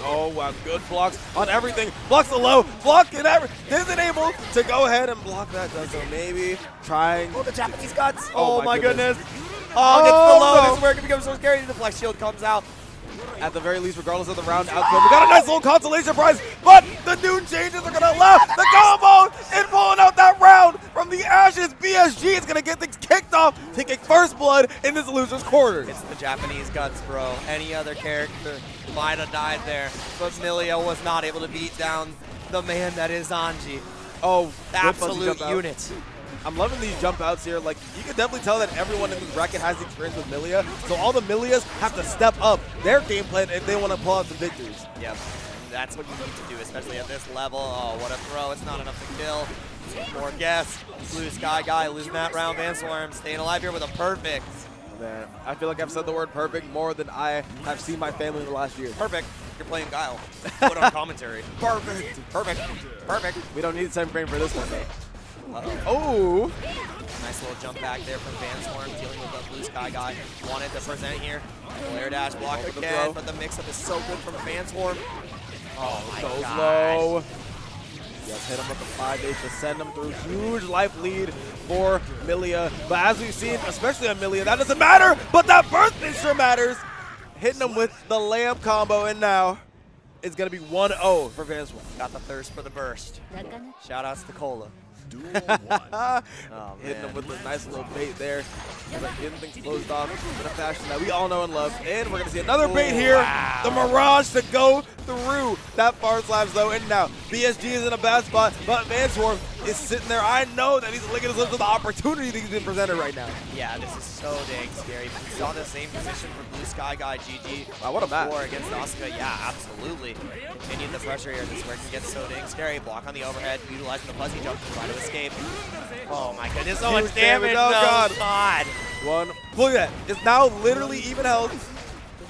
Oh, wow, good blocks on everything. Blocks the low, blocking everything. Isn't able to go ahead and block that. So maybe trying. Oh, the Japanese guts. Oh, my goodness. Oh, gets the low. This is where it can become so scary. The flex shield comes out. At the very least, regardless of the round outcome, we got a nice little consolation prize, but the noon changes are going to allow the combo and pulling out that round from the Ashes. BSG is going to get things kicked off, taking first blood in this loser's quarter. It's the Japanese guts, bro. Any other character might have died there, but Millia was not able to beat down the man that is Anji. Oh, absolute unit. I'm loving these jump outs here. Like, you can definitely tell that everyone in this bracket has experience with Millia. So all the Millias have to step up their game plan if they want to pull out some victories. Yep. And that's what you need to do, especially at this level. Oh, what a throw. It's not enough to kill. More guess. BlueSkyGuy losing that round. Vanswarm staying alive here with a perfect. Man, I feel like I've said the word perfect more than I have seen my family in the last year. Perfect. You're playing Guile. Put on commentary. Perfect. Perfect. Perfect. We don't need 7 frame for this one, though. Oh. Nice little jump back there from Vanswarm, dealing with the BlueSkyGuy. Wanted to present here. Flare dash block again, but the mix-up is so good from Vanswarm. Oh my god. Low. Yes, hit him with the 5-8 to send him through. Huge life lead for Millia. But as we've seen, especially on Millia, that doesn't matter, but that burst sure matters. Hitting him with the lamb combo, and now it's going to be 1-0 for Vanswarm. Got the thirst for the burst. Shout outs to Cola. Oh, hitting him with a nice little bait there. He's like getting things closed off in a fashion that we all know and love. And we're going to see another bait here. Wow. The Mirage to go through that far slabs though. And now BSG is in a bad spot, but Vanswarm is sitting there. I know that he's licking his lips with the opportunity that he's been presented right now. Yeah, this is so dang scary. We saw the same position for BlueSkyGuy GG. Wow, what a match. Against Asuka. Yeah, absolutely. Continuing the pressure here. This is where it can get so dang scary. Block on the overhead, utilizing the fuzzy jump to try to escape. Oh my goodness, so much damage. Oh god. God. Look at that. It's now literally even health.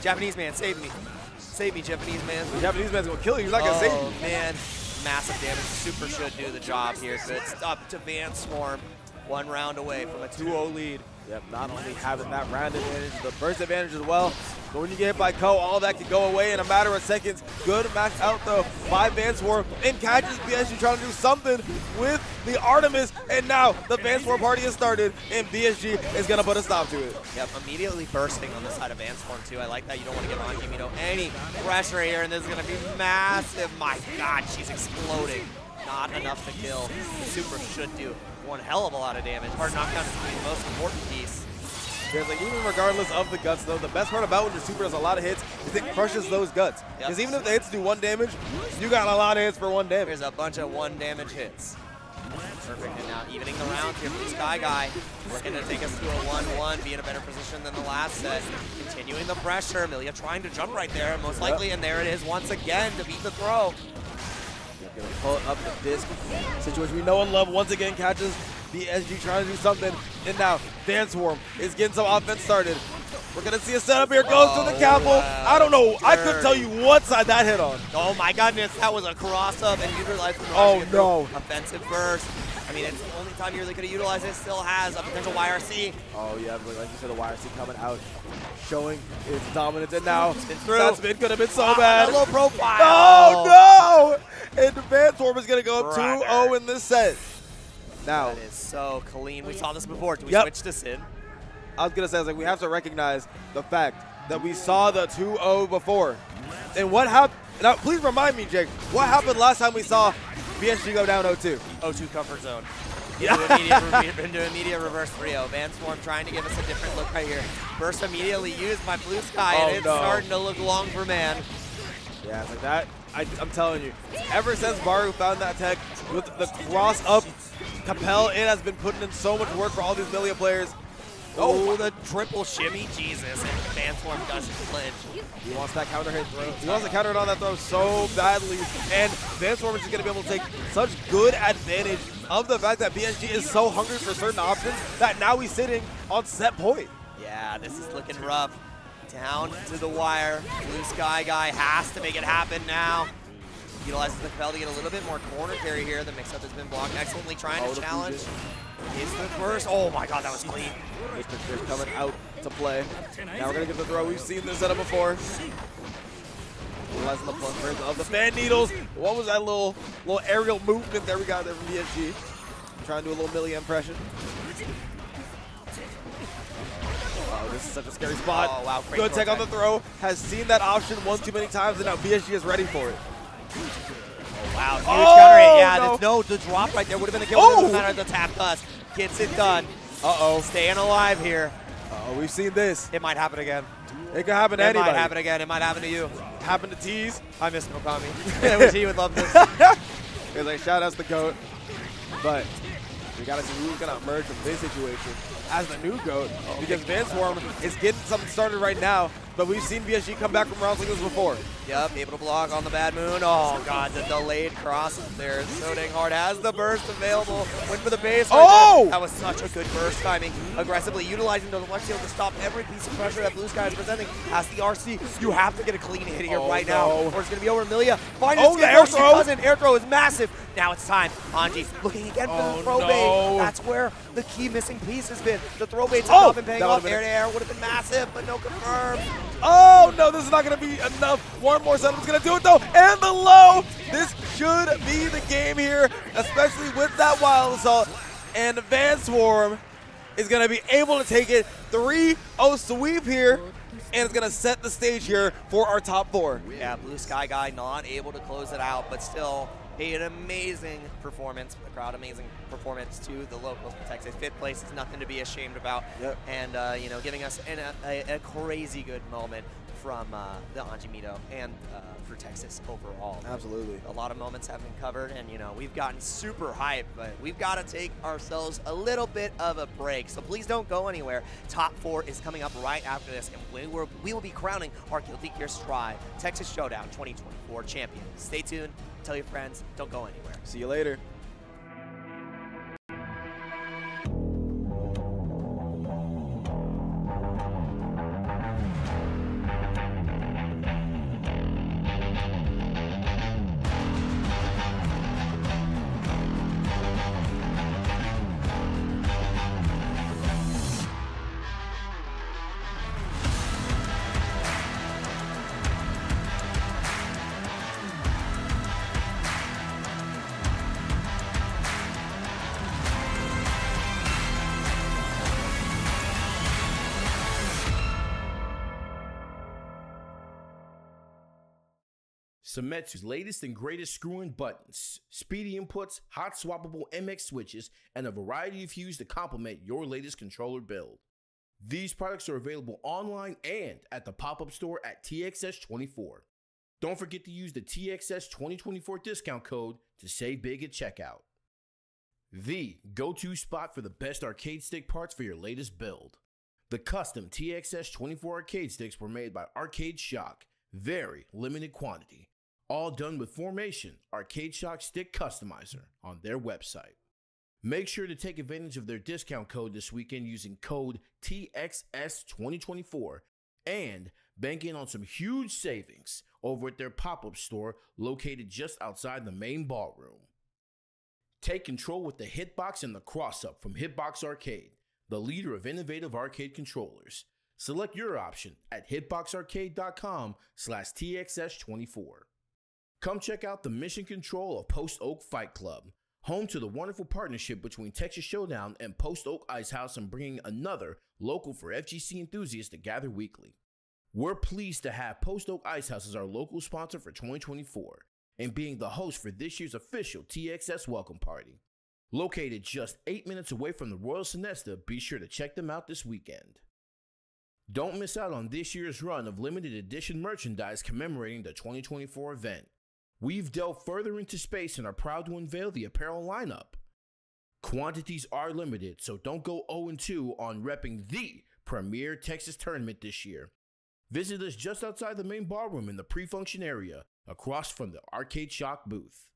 Japanese man, save me. Save me, Japanese man. The Japanese man's gonna kill you. He's not gonna save you. Oh man. Massive damage. Super should do the job here. Good stuff to Vanswarm. 1 round away from a 2-0 lead. Yep, not only having that round advantage, the burst advantage as well. But when you get hit by Ko, all that can go away in a matter of seconds. Good match out though by Vanswarm. And catches BSG trying to do something with the Artemis. And now the Vanswarm party has started, and BSG is going to put a stop to it. Yep, immediately bursting on the side of Vanswarm too. I like that. You don't want to give Anji any pressure here, and this is going to be massive. My god, she's exploding. Not enough to kill. The super should do one hell of a lot of damage. Hard knockdown is the most important piece. Because like, even regardless of the guts though, the best part about when your super does a lot of hits is it crushes those guts. Because even if the hits do 1 damage, you got a lot of hits for 1 damage. There's a bunch of 1 damage hits. Perfect, and now evening the round here. BlueSkyGuy looking to take us to a 1-1, be in a better position than the last set. Continuing the pressure, Millia trying to jump right there, most likely, and there it is once again to beat the throw. Gonna pull up the disc situation we know and love. Once again catches BSG trying to do something, and now Vanswarm is getting some offense started. We're gonna see a setup here. Goes to the capital. Wow. I don't know. I couldn't tell you what side that hit on. Oh my goodness, that was a cross up and utilized the offensive burst. I mean, it's the only time you're really gonna utilize it. Still has a potential YRC. Oh yeah, but like you said, the YRC coming out, showing its dominance, and now that spin could have been so bad. Low profile. Oh no! And Vanswarm is gonna go up 2-0 in this set. Now that is so clean. We saw this before. Do we switch this in? I was gonna say, we have to recognize the fact that we saw the 2-0 before. And what happened? Now, please remind me, Jake, what happened last time we saw BSG go down 0-2? 0-2 comfort zone. Yeah. Into immediate reverse 3-0. Vanswarm trying to give us a different look right here. Burst immediately used by BlueSky, and it's starting to look long for man. Yeah, it's like that. I'm telling you, ever since Baru found that tech with the cross-up Capel, it has been putting in so much work for all these Millia players. Oh, the triple shimmy, Jesus, and Vanswarm doesn't flinch. He wants that counter hit throw. He wants to counter it on that throw so badly, and Vanswarm is just going to be able to take such good advantage of the fact that BSG is so hungry for certain options that now he's sitting on set point. Yeah, this is looking rough. Down to the wire. BlueSkyGuy has to make it happen now. Utilizes the Capel to get a little bit more corner carry here. The mix-up has been blocked excellently, trying to challenge. Is the first. Oh my god, that was clean. Mr. coming out to play. Now we're going to get the throw. We've seen this setup before. Utilizing the bumpers of the fan needles. What was that little aerial movement that we got there from BSG? Trying to do a little Millia impression. Oh, this is such a scary spot. Oh, wow. Good tech on the throw. Has seen that option one too many times, and now BSG is ready for it. Oh, wow. Huge counter hit. Yeah, the drop right there would have been a kill. No matter the tap does. Gets it done. Uh-oh. Staying alive here. Uh-oh, we've seen this. It might happen again. It could happen to anybody. It might happen again. It might happen to you. Happened to Teez. I miss Mokami. I wish he would love this. It's like, shout outs to GOAT. But we got to see who's going to emerge from this situation as the new GOAT. Because Vanswarm is getting something started right now, but we've seen BSG come back from rounds like this before. Yep, able to block on the bad moon. Oh, God, the delayed cross there. So dang hard. Has the burst available. Went for the base. Right there. That was such a good burst timing. Aggressively utilizing the left shield to stop every piece of pressure that BlueSky is presenting. Has the RC. You have to get a clean hit here right now, or it's going to be over. Millia finds the air throw. Air throw is massive. Now it's time. Anji looking again for the throw bait. That's where the key missing piece has been. The throw baits have not been paying off. Air to air would have been massive, but no confirm. Oh, no, this is not going to be enough. One more setup is going to do it, though. And the low. This should be the game here, especially with that Wild Assault. And Vanswarm is going to be able to take it 3-0 sweep here. And it's going to set the stage here for our top 4. Yeah, BlueSkyGuy not able to close it out, but still an amazing performance for the crowd, amazing performance to the locals for Texas. 5th place is nothing to be ashamed about. Yep. And, you know, giving us a crazy good moment from the Anji Mito and for Texas overall. Absolutely. A lot of moments have been covered, and, you know, we've gotten super hyped, but we've got to take ourselves a little bit of a break. So please don't go anywhere. Top 4 is coming up right after this, and we will be crowning our Guilty Gear Strive Texas Showdown 2024 champion. Stay tuned. Tell your friends. Don't go anywhere. See you later. Seimetsu's latest and greatest screw-in buttons, speedy inputs, hot swappable MX switches, and a variety of hues to complement your latest controller build. These products are available online and at the pop-up store at TXS24. Don't forget to use the TXS2024 discount code to save big at checkout. The go-to spot for the best arcade stick parts for your latest build. The custom TXS24 arcade sticks were made by Arcade Shock, very limited quantity. All done with Formation, Arcade Shock Stick Customizer, on their website. Make sure to take advantage of their discount code this weekend using code TXS2024 and bank in on some huge savings over at their pop-up store located just outside the main ballroom. Take control with the Hitbox and the Cross-Up from Hitbox Arcade, the leader of innovative arcade controllers. Select your option at hitboxarcade.com/TXS24. Come check out the Mission Control of Post Oak Fight Club, home to the wonderful partnership between Texas Showdown and Post Oak Ice House, and bringing another local for FGC enthusiasts to gather weekly. We're pleased to have Post Oak Ice House as our local sponsor for 2024 and being the host for this year's official TXS Welcome Party. Located just 8 minutes away from the Royal Sonesta, be sure to check them out this weekend. Don't miss out on this year's run of limited edition merchandise commemorating the 2024 event. We've delved further into space and are proud to unveil the apparel lineup. Quantities are limited, so don't go 0-2 on repping the premier Texas tournament this year. Visit us just outside the main ballroom in the pre-function area, across from the Arcade Shock booth.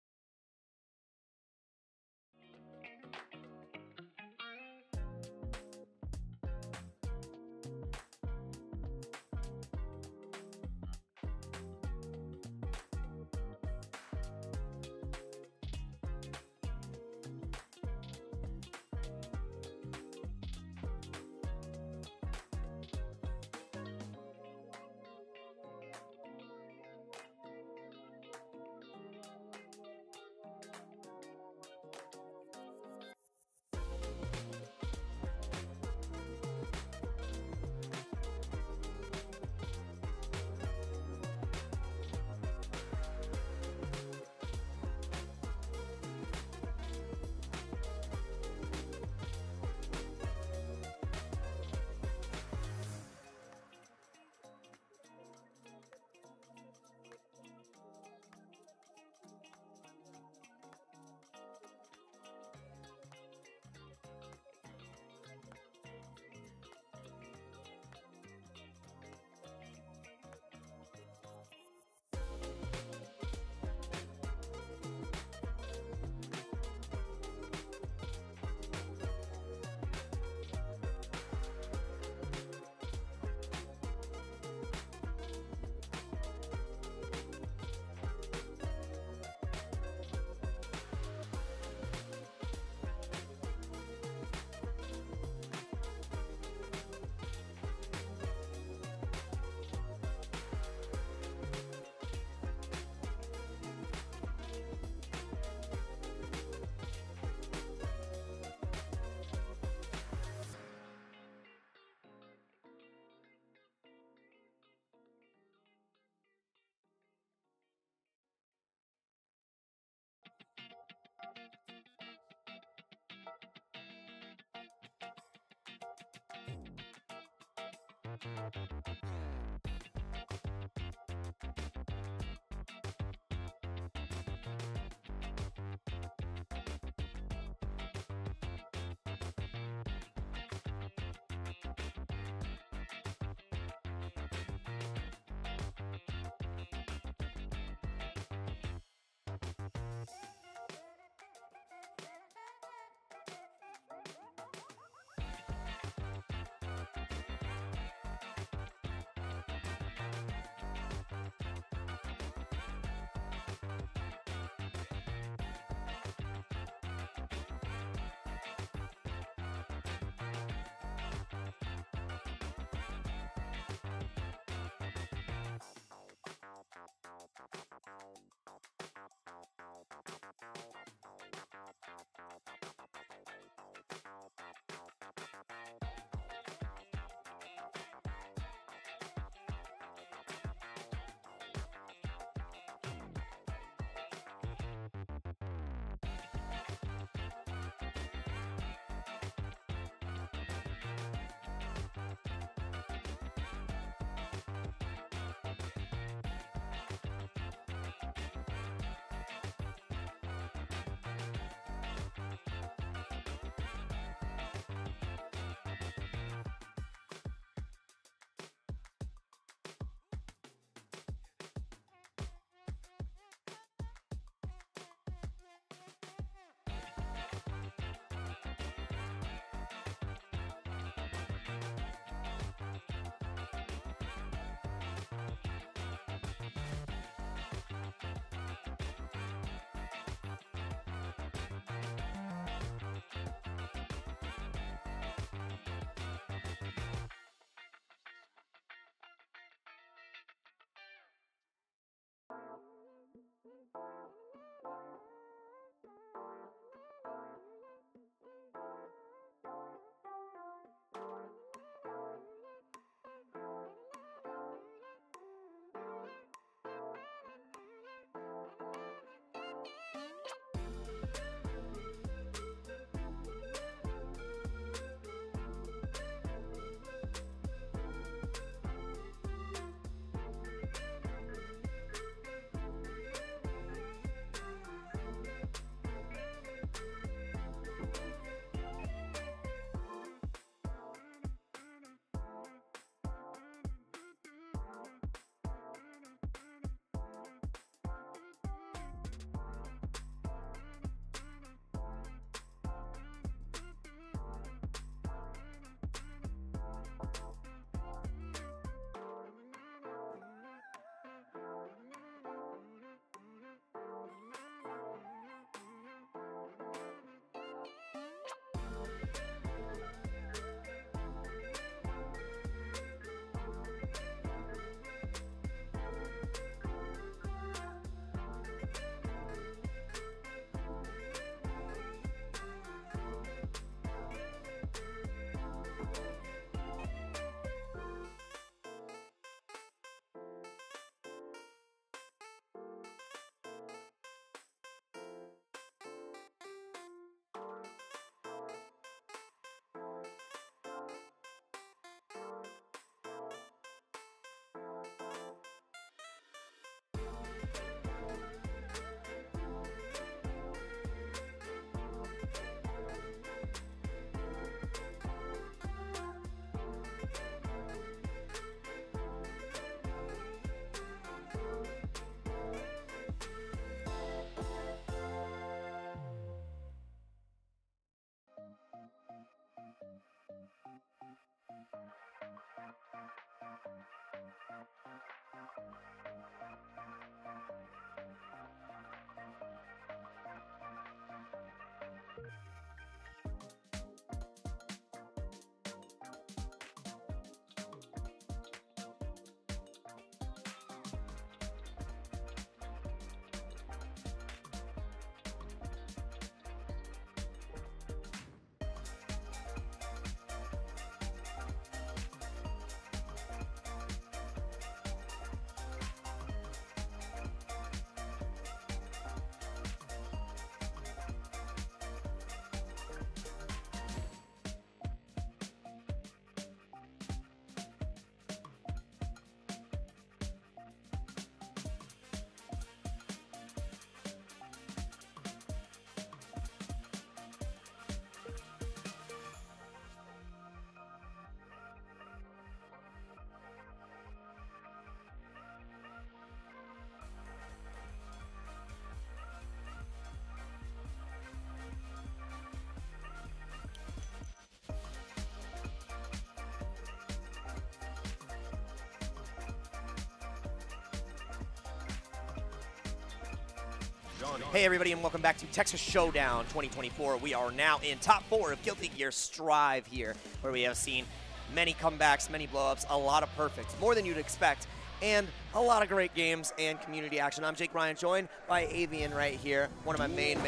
Hey everybody, and welcome back to Texas Showdown 2024. We are now in top 4 of Guilty Gear Strive here, where we have seen many comebacks, many blow-ups, a lot of perfects, more than you'd expect, and a lot of great games and community action. I'm Jake Ryan, joined by Avian right here, one of my main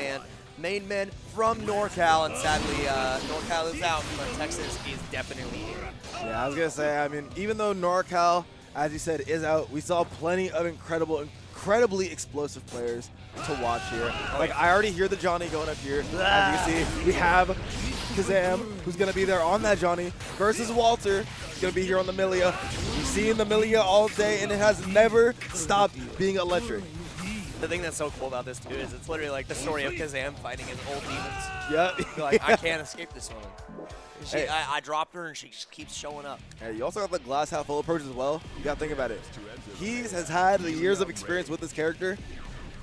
men from NorCal, and sadly, NorCal is out, but Texas is definitely in. Yeah, I was going to say, I mean, even though NorCal, as you said, is out, we saw plenty of incredibly explosive players to watch here. Like, I already hear the Johnny going up here. As you can see, we have Kazam, who's going to be there on that Johnny, versus Walter, who's going to be here on the Millia. We've seen the Millia all day, and it has never stopped being electric. The thing that's so cool about this, too, is it's literally like the story of Kazam fighting his old demons. Yep. Like, I can't escape this woman. Hey. I dropped her, and she just keeps showing up. Hey, you also have the glass half full approach as well. You got to think about it. He has had the years of experience with this character.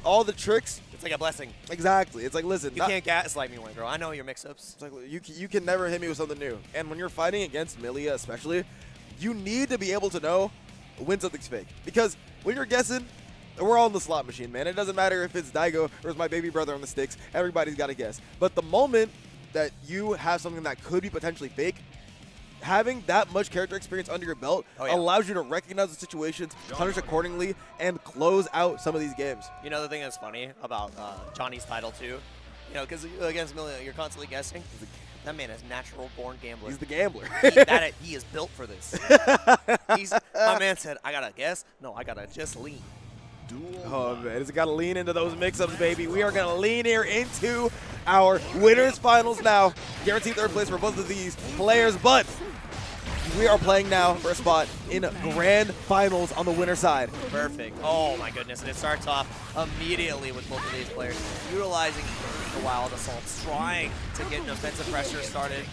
All the tricks. It's like a blessing. Exactly. It's like, listen. You can't gaslight me, one girl. I know your mix-ups. It's like, you can never hit me with something new. And when you're fighting against Millia especially, you need to be able to know when something's fake. Because when you're guessing, we're all in the slot machine, man. It doesn't matter if it's Daigo or it's my baby brother on the sticks. Everybody's got to guess. But the moment that you have something that could be potentially fake, having that much character experience under your belt allows you to recognize the situations, punish accordingly, and close out some of these games. You know the thing that's funny about Johnny's title too? You know, because against Millia, you're constantly guessing. That man is natural-born gambler. He's the gambler. He is built for this. My man said, I gotta guess. No, I gotta just lean. Oh, man. It's got to lean into those mix-ups, baby. We are going to lean here into our winners finals now. Guaranteed third place for both of these players, but we are playing now for a spot in grand finals on the winner side. Perfect. Oh, my goodness. And it starts off immediately with both of these players utilizing the wild assaults, trying to get an offensive pressure started.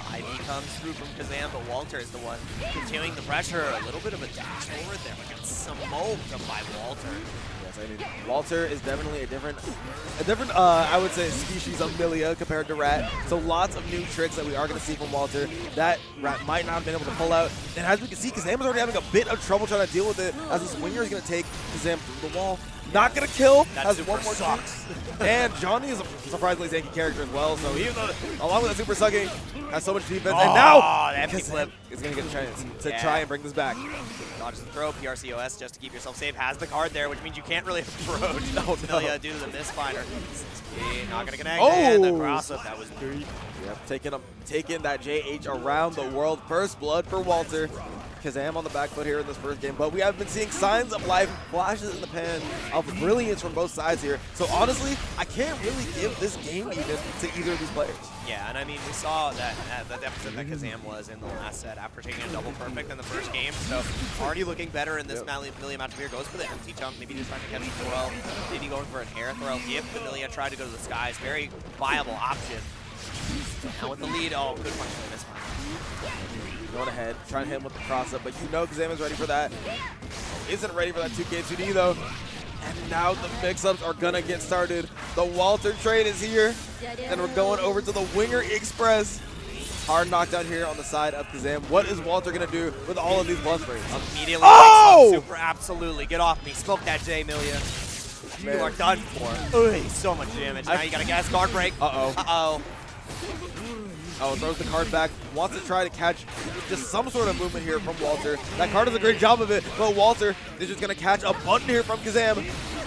Ivy comes through from Kazam, but Walter is the one continuing the pressure. A little bit of a dash forward there, but gets smoked by Walter. Yes, I mean, Walter is definitely a different, I would say, species of Millia compared to Rat. So lots of new tricks that we are going to see from Walter that Rat might not have been able to pull out. And as we can see, Kazam is already having a bit of trouble trying to deal with it, as this winger is going to take Kazam through the wall. Not going to kill. That has one more sucks. And Johnny is a surprisingly tanky character as well. So even though, along with that super sucking, has so much defense. And now that flip is going to get a chance to try and bring this back. Dodges the throw, PRCOS just to keep yourself safe. Has the card there, which means you can't really approach Millia due to the misfire. Not going to connect. And the cross-up, that was deep. Yep, taking that JH around the world. First blood for Walter. Kazam on the back foot here in this first game, but we have been seeing signs of life, flashes in the pan of brilliance from both sides here. So honestly, I can't really give this game even to either of these players. Yeah, and I mean, we saw that the deficit that Kazam was in the last set after taking a double perfect in the first game. So already looking better in this Millia match here. Goes for the empty jump, maybe just trying to catch the throw. Maybe going for an air throw. If the Millia tried to go to the skies, very viable option. Now with the lead, good punch for the misfire. Going ahead, trying to hit him with the cross-up, but you know Kazam is ready for that. Isn't ready for that 2K2D though. And now the mix-ups are gonna get started. The Walter trade is here, and we're going over to the Winger Express. Hard knockdown here on the side of Kazam. What is Walter gonna do with all of these blood sprays? Immediately super absolutely. Get off me. Smoke that J, Millia. You are done for. Ooh, so much damage. Now you gotta gas guard break. Uh-oh. Throws the card back, wants to try to catch just some sort of movement here from Walter. That card does a great job of it, but Walter is just going to catch a button here from Kazam.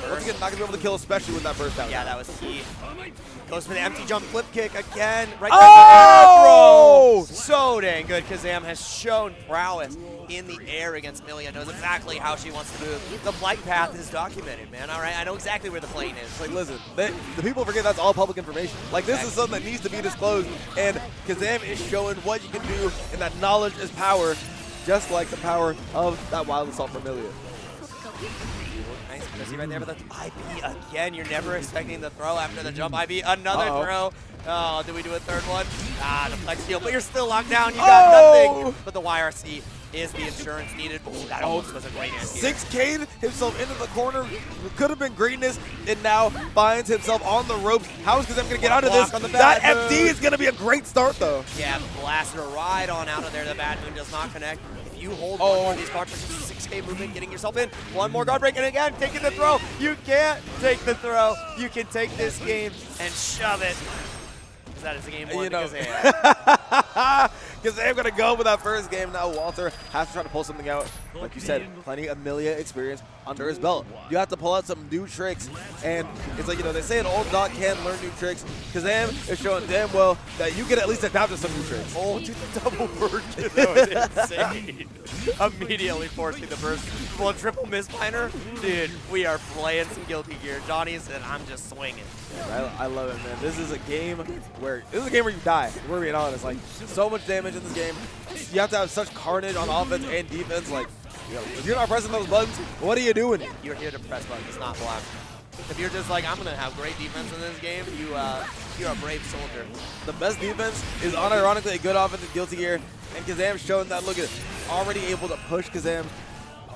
Once again, not going to be able to kill, especially with that burst out. Yeah, that was key. Goes for the empty jump flip kick again. Right back to air throw. So dang good. Kazam has shown prowess in the air against Millia. Knows exactly how she wants to move. The flight path is documented, man. All right, I know exactly where the plane is. Like, listen, the people forget that's all public information. Like, this is something that needs to be disclosed, and Kazam is showing what you can do, and that knowledge is power, just like the power of that wild assault from Millia. Nice, Missy right there, but that's IB again. You're never expecting the throw after the jump. IB, another throw. Oh, did we do a third one? The flex steal, but you're still locked down. You got nothing. But the YRC is the insurance needed. Ooh, that almost was a great answer. 6K'd himself into the corner. Could have been greatness, and now finds himself on the ropes. How is Kazam going to get out of this? That FD is going to be a great start, though. Yeah, blaster right on out of there. The bad moon does not connect. If if you hold one more of these cartridges, 6K movement, getting yourself in, one more guard break, and again, taking the throw. You can't take the throw. You can take this game and shove it. Because that is the game one to Kazam. Kazam gonna go with that first game. Now Walter has to try to pull something out. Like you said, plenty of Millia experience under his belt. You have to pull out some new tricks, and it's like, you know, they say an old dog can learn new tricks. Kazam is showing damn well that you can at least adapt to some new tricks. Oh, dude, the double bird kick, that was insane. Immediately forcing the burst. Well, triple misfinder, dude, we are playing some Guilty Gear. Johnny's and I'm just swinging. Yeah, I love it, man. This is a game where you die. We're being honest. Like, so much damage in this game. You have to have such carnage on offense and defense. Like, you know, if you're not pressing those buttons, what are you doing? You're here to press buttons, not block. If you're just like, I'm gonna have great defense in this game, you're a brave soldier. The best defense is unironically a good offense in Guilty Gear, and Kazam's showing that. Look at it, already able to push Kazam.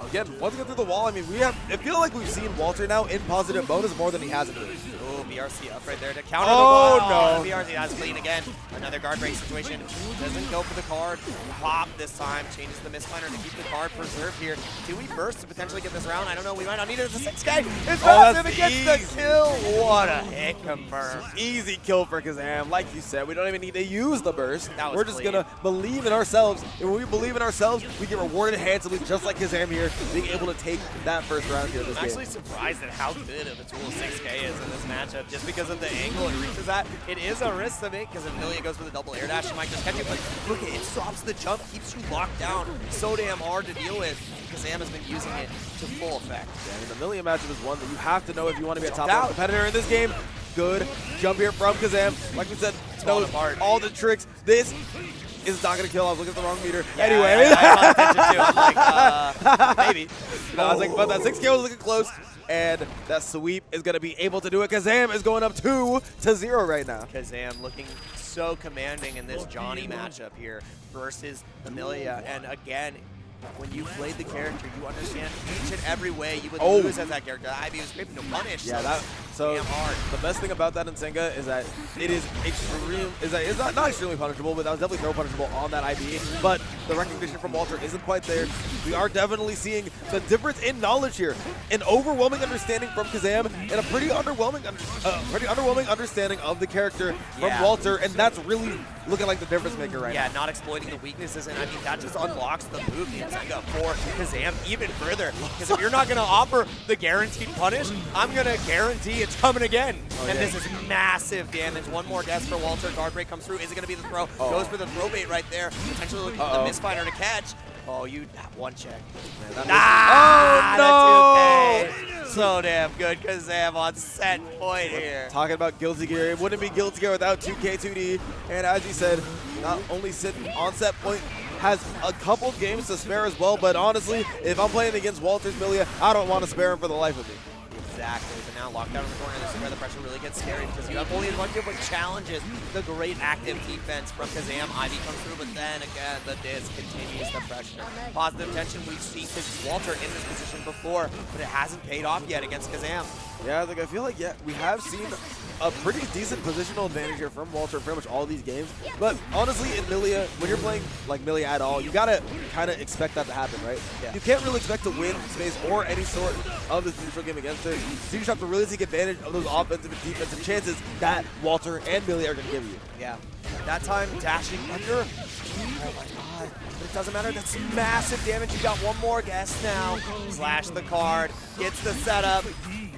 Again, once he gets through the wall, I mean, I feel like we've seen Walter now in positive bonus more than he has in this. Oh, BRC up right there to counter the wall. No. BRC has clean again. Another guard break situation. Doesn't go for the card. Pop this time. Changes the misfinder to keep the card preserved here. Do we burst to potentially get this round? I don't know. We might not need it as a 6K. It's massive. It gets the kill. What a hit confirmed. Easy kill for Kazam. Like you said, we don't even need to use the burst. We're just going to believe in ourselves. And when we believe in ourselves, we get rewarded handsomely, just like Kazam here, being able to take that first round here this game. I'm actually surprised at how good of a tool 6K is in this matchup, just because of the angle it reaches at. It is a risk to make, because if Millia goes for the double air dash, she might just catch it, but look at it, stops the jump, keeps you locked down. So damn hard to deal with. Kazam has been using it to full effect. Yeah, I mean, the Millia matchup is one that you have to know if you want to be a top competitor in this game. Good jump here from Kazam. Like we said, knows all the tricks. This is not going to kill. I was looking at the wrong meter. Yeah, anyway. I'm like, maybe. No, I was like, but that 6K was looking close. And that sweep is going to be able to do it. Kazam is going up 2-0 right now. Kazam looking so commanding in this Johnny matchup here versus Millia. And again, when you played the character, you understand each and every way you would lose as that character. Ivy was scraping to punish. Yeah, so damn hard. The best thing about that in Senga is that it is it's not extremely punishable, but that was definitely throw punishable on that IB. But the recognition from Walter isn't quite there. We are definitely seeing the difference in knowledge here. An overwhelming understanding from Kazam and a pretty underwhelming understanding of the character from Walter, and that's really looking like the difference maker right now. Yeah, not exploiting the weaknesses, and I mean, that just unlocks the move in Senga for Kazam even further. Because if you're not going to offer the guaranteed punish, I'm going to guarantee it's coming again. And this is massive damage. One more guess for Walter. Guard break comes through. Is it going to be the throw? Goes for the throw bait right there. Potentially looking for the misfinder to catch. Oh, you one check. No! That's 2K. So damn good, Kazam on set point here. Talking about Guilty Gear, it wouldn't be Guilty Gear without 2K2D. And as you said, not only sitting on set point, has a couple games to spare as well. But honestly, if I'm playing against Walter's Millia, I don't want to spare him for the life of me. Exactly, but now locked down in the corner, this is where the pressure really gets scary because you have only a bunch of challenges. The great active defense from Kazam. Ivy comes through, but then again, the disc continues the pressure. Positive tension, we've seen Walter in this position before, but it hasn't paid off yet against Kazam. Yeah, like I feel like, we have seen a pretty decent positional advantage here from Walter in pretty much all these games. But honestly, in Millia, when you're playing like Millia at all, you gotta kind of expect that to happen, right? Yeah. You can't really expect to win space or any sort of this neutral game against her. So you just have to really take advantage of those offensive and defensive chances that Walter and Millia are gonna give you. Yeah. That time dashing under. Oh my god. But it doesn't matter. That's massive damage. You got one more guess now. Slash the card. Gets the setup.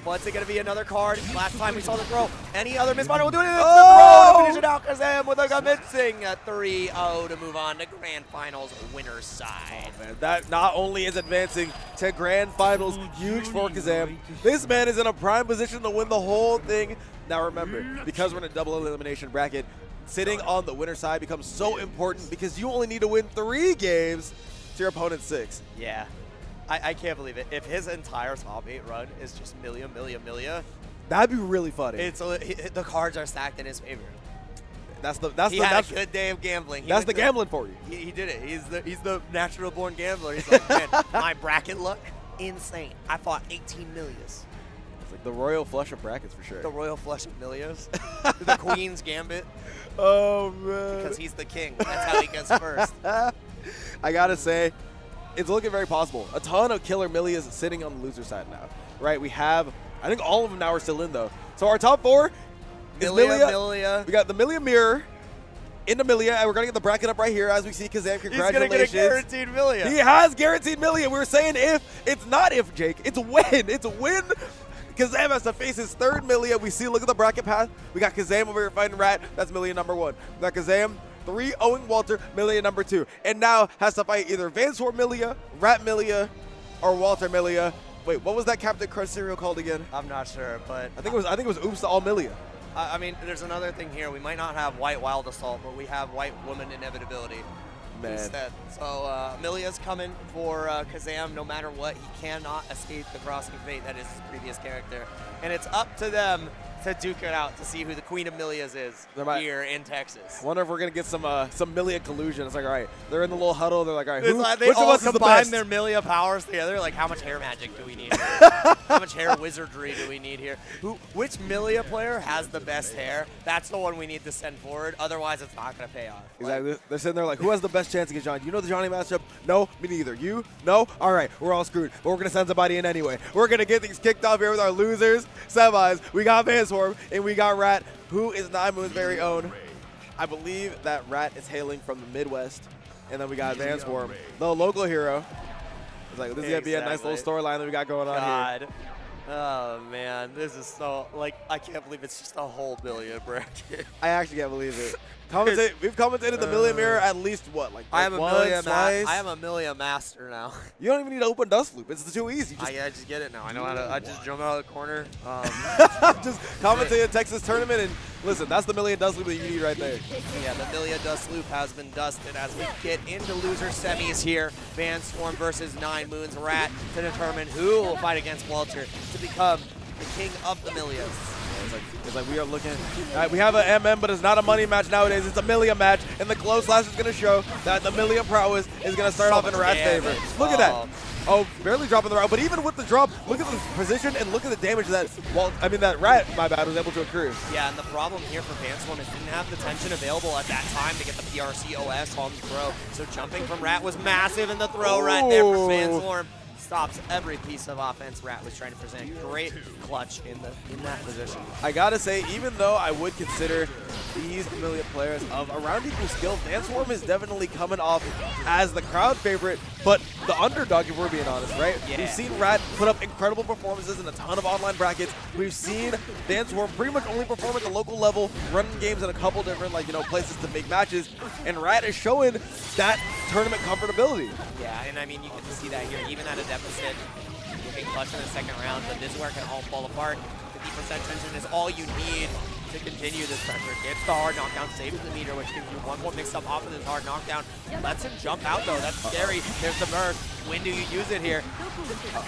What's it going to be? Another card? Last time we saw the throw. Any other misfinder will do it. It's the throw to finish it out. Kazam with a convincing 3-0 to move on to Grand Finals winner's side. Oh, man. That not only is advancing to Grand Finals, huge for Kazam. This man is in a prime position to win the whole thing. Now remember, because we're in a double elimination bracket, sitting on the winner's side becomes so important because you only need to win 3 games to your opponent's 6. Yeah. I can't believe it. If his entire top 8 run is just Millia, that'd be really funny. It's the cards are stacked in his favor. He had a good day of gambling. That's the gambling for you. He did it. He's the natural born gambler. He's like, man, my bracket luck, insane. I fought 18 Millias. It's like the royal flush of brackets for sure. The royal flush of Millias. The Queen's Gambit. Oh man. Because he's the king. That's how he gets first. I gotta say, it's looking very possible. A ton of killer Millias sitting on the loser side now, right? We have, I think all of them now are still in though. So our top 4 is Millia. We got the Millia mirror into Millia, and we're going to get the bracket up right here as we see Kazam. Congratulations. He's going to get a guaranteed Millia. He has guaranteed Millia. We were saying if. It's not if, Jake. It's win. It's win. Kazam has to face his 3rd Millia. We see, look at the bracket path. We got Kazam over here fighting Rat. That's Millia number 1. We got Kazam 3, Owen Walter, Millia number 2. And now has to fight either Vanswarm Millia, Rat Millia, or Walter Millia. Wait, what was that Captain Crunch cereal called again? I'm not sure, but I think it was Oops to all Millia. I mean, there's another thing here. We might not have White Wild Assault, but we have White Woman Inevitability instead. So Millia's coming for Kazam no matter what. He cannot escape the crossing fate that is his previous character. And it's up to them to duke it out to see who the Queen of Millias is here in Texas. Wonder if we're going to get some Millia collusion. It's like, all right, they're in the little huddle. They're like, all right, they which all of us is the combine best? their Millia powers together. Like, how much hair magic do we need here? How much hair wizardry do we need here? Which Millia player has the best hair? That's the one we need to send forward. Otherwise, it's not going to pay off. Exactly. Like, they're sitting there like, who has the best chance against Johnny? You know the Johnny matchup? No, me neither. You? No? All right, we're all screwed. But we're going to send somebody in anyway. We're going to get things kicked off here with our losers, semis. We got Vanswarm, and we got Rat, who is Naimu's very own. I believe that Rat is hailing from the Midwest. And then we got Vanswarm, the local hero. It's like, this is going to be a nice little storyline that we got going on here. Oh, man. This is so, like, I can't believe it's just a whole Millia bracket. I actually can't believe it. We've commentated the Millia mirror at least, what, like I am a once, twice? I am a Millia master now. You don't even need to open Dust Loop. It's too easy. I just get it now. I know how to. I just jump out of the corner. Just commentate a Texas tournament, and listen, that's the Millia Dust Loop that you need right there. Yeah, the Millia Dust Loop has been dusted as we get into loser semis here. Vanswarm versus 9 Moons Rat to determine who will fight against Walter to become the king of the Millias. It's like we are looking. We have a MM, but it's not a money match nowadays. It's a Millia match, and the close slash is going to show that the Millia prowess is going to start off in Rat's favor. Look at that. Oh, barely dropping the route, but even with the drop, look at the position and look at the damage that that Rat, my bad, was able to accrue. Yeah, and the problem here for Vanswarm is didn't have the tension available at that time to get the PRC OS on the throw. So jumping from Rat was massive, and the throw right there for Vanswarm stops every piece of offense Rat was trying to present. Great clutch in that position. I gotta say, even though I would consider these Millia players of around equal skill, Vanswarm is definitely coming off as the crowd favorite, but the underdog, if we're being honest, right? Yeah. We've seen Rat put up incredible performances in a ton of online brackets. We've seen Vanswarm pretty much only perform at the local level, running games in a couple different places to make matches, and Rat is showing that tournament comfortability. Yeah, and I mean, you get to see that here, even at a deficit, looking clutch in the second round, but this is where it can all fall apart. 50% tension is all you need to continue this pressure. Gets the hard knockdown, saves the meter, which gives you one more mix-up off of this hard knockdown. Lets him jump out, though. That's scary. There's the burst. When do you use it here?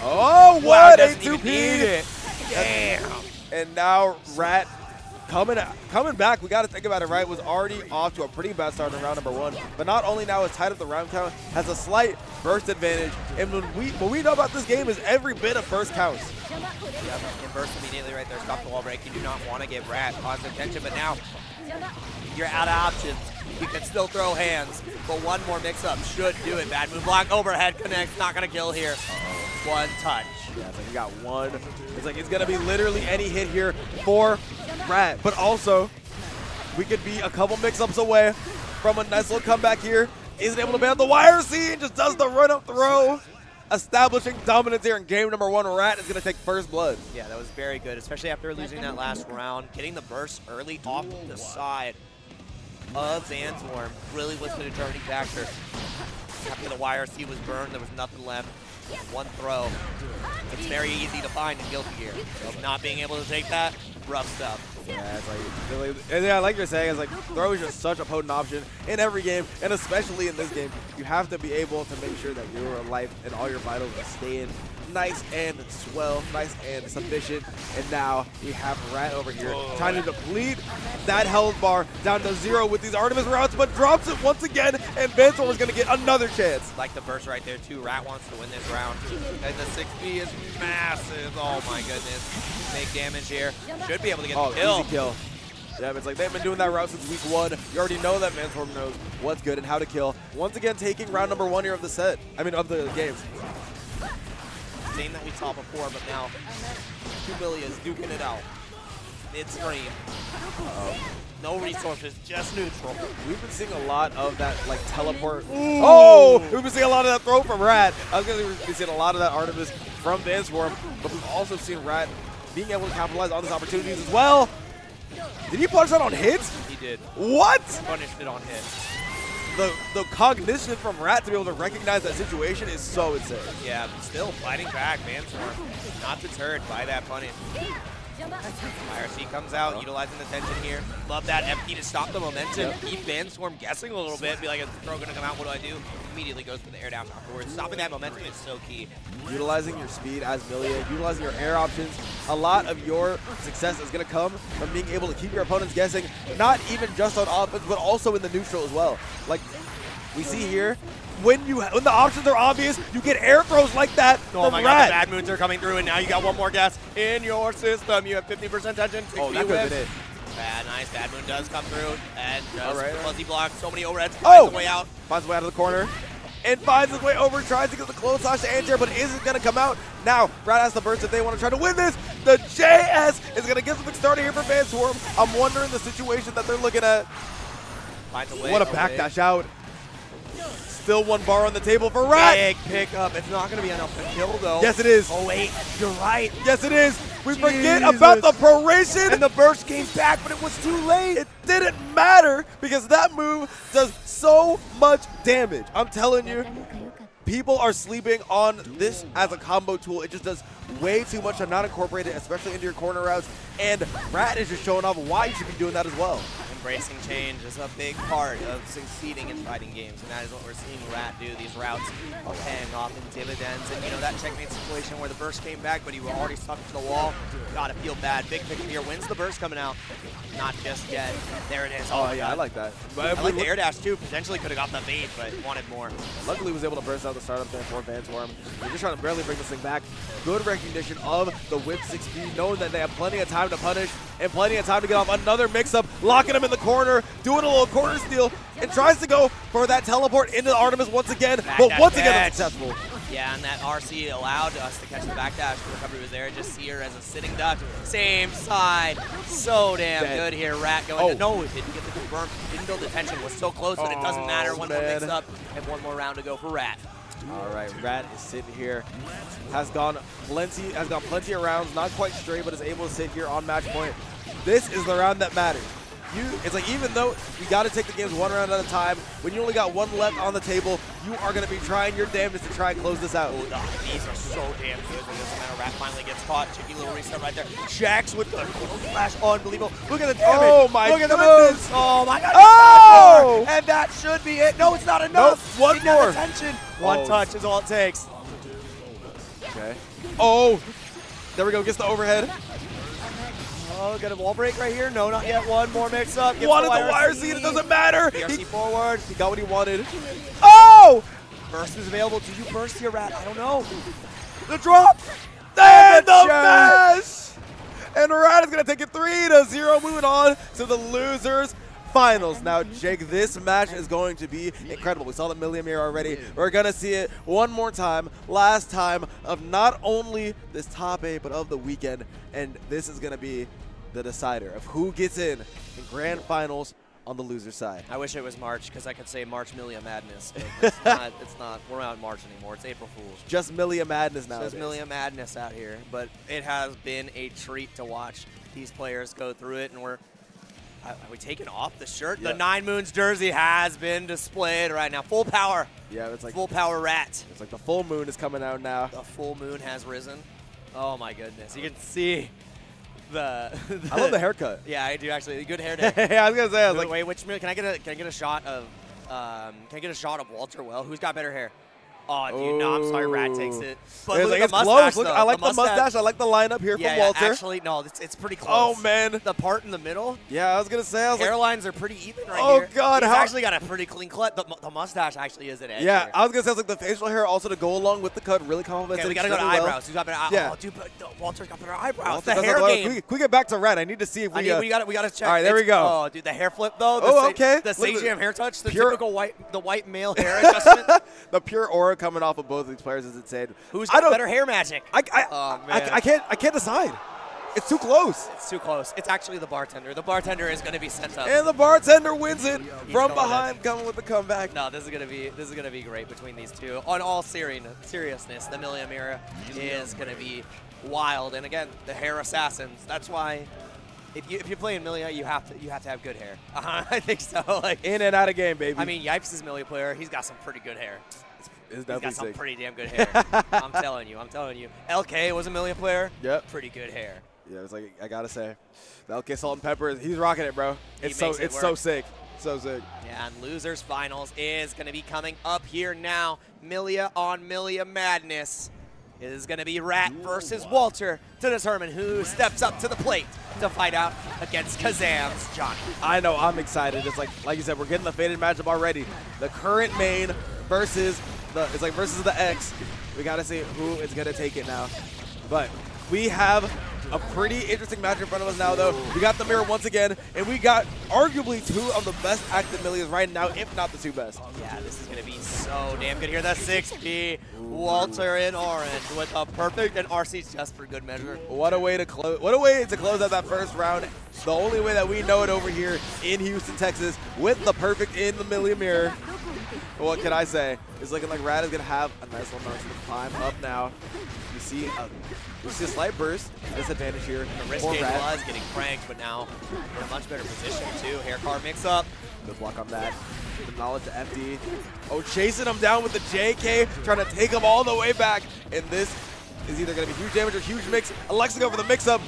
Oh, what a 2P! Damn! And now Rat coming back, we got to think about it, right, was already off to a pretty bad start in round number 1. But not only now is tied up the round count, has a slight burst advantage. And what we know about this game is every bit of burst counts. Yeah, and burst immediately right there. Stop the wall break. You do not want to give Rat positive tension, but now you're out of options. You can still throw hands, but one more mix-up should do it. Bad move block, overhead connect, not going to kill here. One touch. Yeah, it's like we got one. It's like it's going to be literally any hit here for Rat. But also, we could be a couple mix-ups away from a nice little comeback here. Isn't able to ban the wire C and just does the run-up throw. Establishing dominance here in game number 1. Rat is going to take first blood. Yeah, that was very good, especially after losing that last round. Getting the burst early off the side of Vanswarm really was the determining factor. After the wire C was burned, there was nothing left. One throw. It's very easy to find in Guilty Gear. So not being able to take that, rough stuff. Yeah, it's like really, yeah, like you're saying, it's like throw is just such a potent option in every game, and especially in this game. You have to be able to make sure that your life and all your vitals are staying nice and swell, nice and sufficient. And now we have Rat over here trying to deplete that health bar down to 0 with these Artemis routes, but drops it once again, and Vanswarm is going to get another chance. Like the burst right there too. Rat wants to win this round, and the 6B is massive. Oh my goodness, big damage here. Should be able to get the kill. Easy kill. Yeah, it's like they've been doing that route since week 1. You already know that Vanswarm knows what's good and how to kill. Once again, taking round number 1 here of the set. I mean, of the game. Same that we saw before, but now Millia's duking it out. Mid-screen. No resources, just neutral. We've been seeing a lot of that, like, teleport. Ooh. Oh! We've been seeing a lot of that throw from Rat. I was going to say we've been seeing a lot of that Artemis from Vanswarm, but we've also seen Rat being able to capitalize on these opportunities as well. Did he punish that on hits? He did. What? Punished it on hits. The cognition from Rat to be able to recognize that situation is so insane. Yeah, but still fighting back, Vanswarm. Not deterred by that punish. IRC comes out, utilizing the tension here. Love that FP to stop the momentum. Keep Vanswarm guessing a little bit. Be like, is the throw going to come out? What do I do? Immediately goes for the air down afterwards. Stopping that momentum is so key. Utilizing your speed as Millia, utilizing your air options. A lot of your success is going to come from being able to keep your opponents guessing, not even just on offense, but also in the neutral as well. Like we see here, when the options are obvious, you get air throws like that from my Rat. God, the bad moons are coming through, and now you got one more guess in your system. You have 50% tension. Oh, that could have been it. Bad, nice. Bad moon does come through, and just right. fuzzy block. So many overheads. Oh! Finds a way out. Finds his way out of the corner. And finds his way over, tries to get the close slash to anti-air, but isn't going to come out. Now, Rat has the burst if they want to try to win this. The JS is going to get something started here for Vanswarm. I'm wondering the situation that they're looking at. Finds a way. What a backdash out. Still one bar on the table for Rat. Big pickup. It's not going to be enough to kill, though. Yes, it is. Oh, wait. You're right. Yes, it is. We forget about the proration. And the burst came back, but it was too late. It didn't matter because that move does so much damage. I'm telling you, people are sleeping on this as a combo tool. It just does way too much to not incorporate it, especially into your corner routes. And Rat is just showing off why you should be doing that as well. Embracing change is a big part of succeeding in fighting games, and that is what we're seeing Rat do. These routes are paying off in dividends, and you know that checkmate situation where the burst came back, but you were already stuck to the wall. Gotta feel bad. Big pick here. When's the burst coming out? Not just yet. There it is. Oh yeah, I like that. I like the air dash too. Potentially could have got the bait, but wanted more. Luckily, was able to burst out the startup there for Vanswarm. They're just trying to barely bring this thing back. Good recognition of the whip 6P, knowing that they have plenty of time to punish and plenty of time to get off another mix-up, locking him in the corner, doing a little corner steal, and tries to go for that teleport into the Artemis once again, but once again unsuccessful. Yeah, and that RC allowed us to catch the backdash. The recovery was there. Just see her as a sitting duck. Same side. So damn good here. Rat going. No, it didn't get the confirm. Didn't build the tension. Was so close, but it doesn't matter. One more mix up and one more round to go for Rat. All right, Rat is sitting here. Has gone plenty of rounds. Not quite straight, but is able to sit here on match point. This is the round that matters. It's like, even though you got to take the games one round at a time, when you only got one left on the table, you are going to be trying your damnedest to try and close this out. Oh, these are so damn good. It doesn't matter. Rat finally gets caught. Cheeky little reset right there. Jax with the flash. Unbelievable. Look at the damage. Oh my Look at the goodness. moves. Oh my God. Oh! And that should be it. No, it's not enough. Nope, one more. Attention. One touch is all it takes. Okay. Oh, there we go. Gets the overhead. Oh, got a wall break right here. No, not yet. One more mix up. Wanted the wire seat. It doesn't matter. PRC forward. He got what he wanted. Oh! Burst is available. Do you burst here, Rat? I don't know. The drop. And the mash. And Rat is going to take it 3-0. Moving on to the losers finals. Now, Jake, this match is going to be incredible. We saw the Millia mirror already. We're going to see it one more time. Last time of not only this top 8, but of the weekend. And this is going to be the decider of who gets in grand finals on the loser side. I wish it was March, because I could say March Millia Madness. But it's not. We're not in March anymore. It's April Fool's. Just Millia Madness now. Just Millia Madness out here. But it has been a treat to watch these players go through it, and are we taking off the shirt? Yeah. The 9 Moons jersey has been displayed right now. Full power. Yeah, it's like full power Rat. It's like the full moon is coming out now. The full moon has risen. Oh my goodness. You can see the I love the haircut. Yeah, I do actually. Good hair day. Yeah, I was gonna say. I was like, wait, which can I get a shot of? Can I get a shot of Walter Well? Who's got better hair? Oh, dude, no, I'm sorry, Rat takes it. But It's look like, at it's the mustache, close. Look, though. I like the mustache. I like the lineup here from Walter. Actually, no, it's pretty close. Oh, man. The part in the middle, Yeah, I was going to say. I was like, hairlines are pretty even right oh, here. God. He's How actually got a pretty clean cut. The mustache actually is an edge yeah, here. I was going to say, like the facial hair also to go along with the cut really complements Okay, it we got to go to extremely well. eyebrows. Who's got better Yeah. Oh, dude, but Walter's got better eyebrows. Walter The does hair have the- game. Can we get back to Red? I need to see if we... we got to check. All right, there we go. Oh, dude, the hair flip, though. Oh, okay. The Look at Jam hair touch, the pure- typical white male hair adjustment. the pure aura coming off of both of these players is insane. Who's got better hair magic? I man. can't decide. It's too close. It's too close. It's actually the bartender. The bartender is going to be sent up. And the bartender wins it from going behind, coming with the comeback. No, this is gonna be great between these two. On all seriousness, the Millia mirror is gonna be wild. And again, the hair assassins. That's why if you play in Millia, you have to have good hair. I think so. Like In and out of game, baby. I mean, Yipes is a Millia player. He's got some pretty good hair. It's He's got definitely some sick. pretty damn good hair. I'm telling you. LK was a Millia player. Yep. Pretty good hair. Yeah, it's like I gotta say, the LK Salt and Pepper, he's rocking it, bro. It's so makes it so work. sick, so sick. Yeah, and Losers Finals is going to be coming up here now. Millia on Millia Madness. It is going to be Rat versus Walter to determine who steps up to the plate to fight out against Kazam's Johnny. I know, I'm excited. It's like you said, we're getting the faded matchup already. The current main versus versus the X. We gotta see who is gonna take it now. But we have a pretty interesting match in front of us now, though. We got the mirror once again, and we got arguably two of the best active Millias right now, if not the two best. Yeah, this is going to be so damn good here. The 6P, Walter in orange with a perfect, and RC's just for good measure. What a way to close! What a way to close out that first round. The only way that we know it over here in Houston, Texas, with the perfect in the Millia mirror. What can I say? It's looking like Rad is gonna have a nice little motion to climb up now. You see a slight burst disadvantage here. The wrist for game Rad. was getting cranked, but now in a much better position too. Hair car mix up. Good block on that. The knowledge to FD. Oh, chasing him down with the JK, trying to take him all the way back. And this is either going to be huge damage or huge mix. Alexa go for the mix-up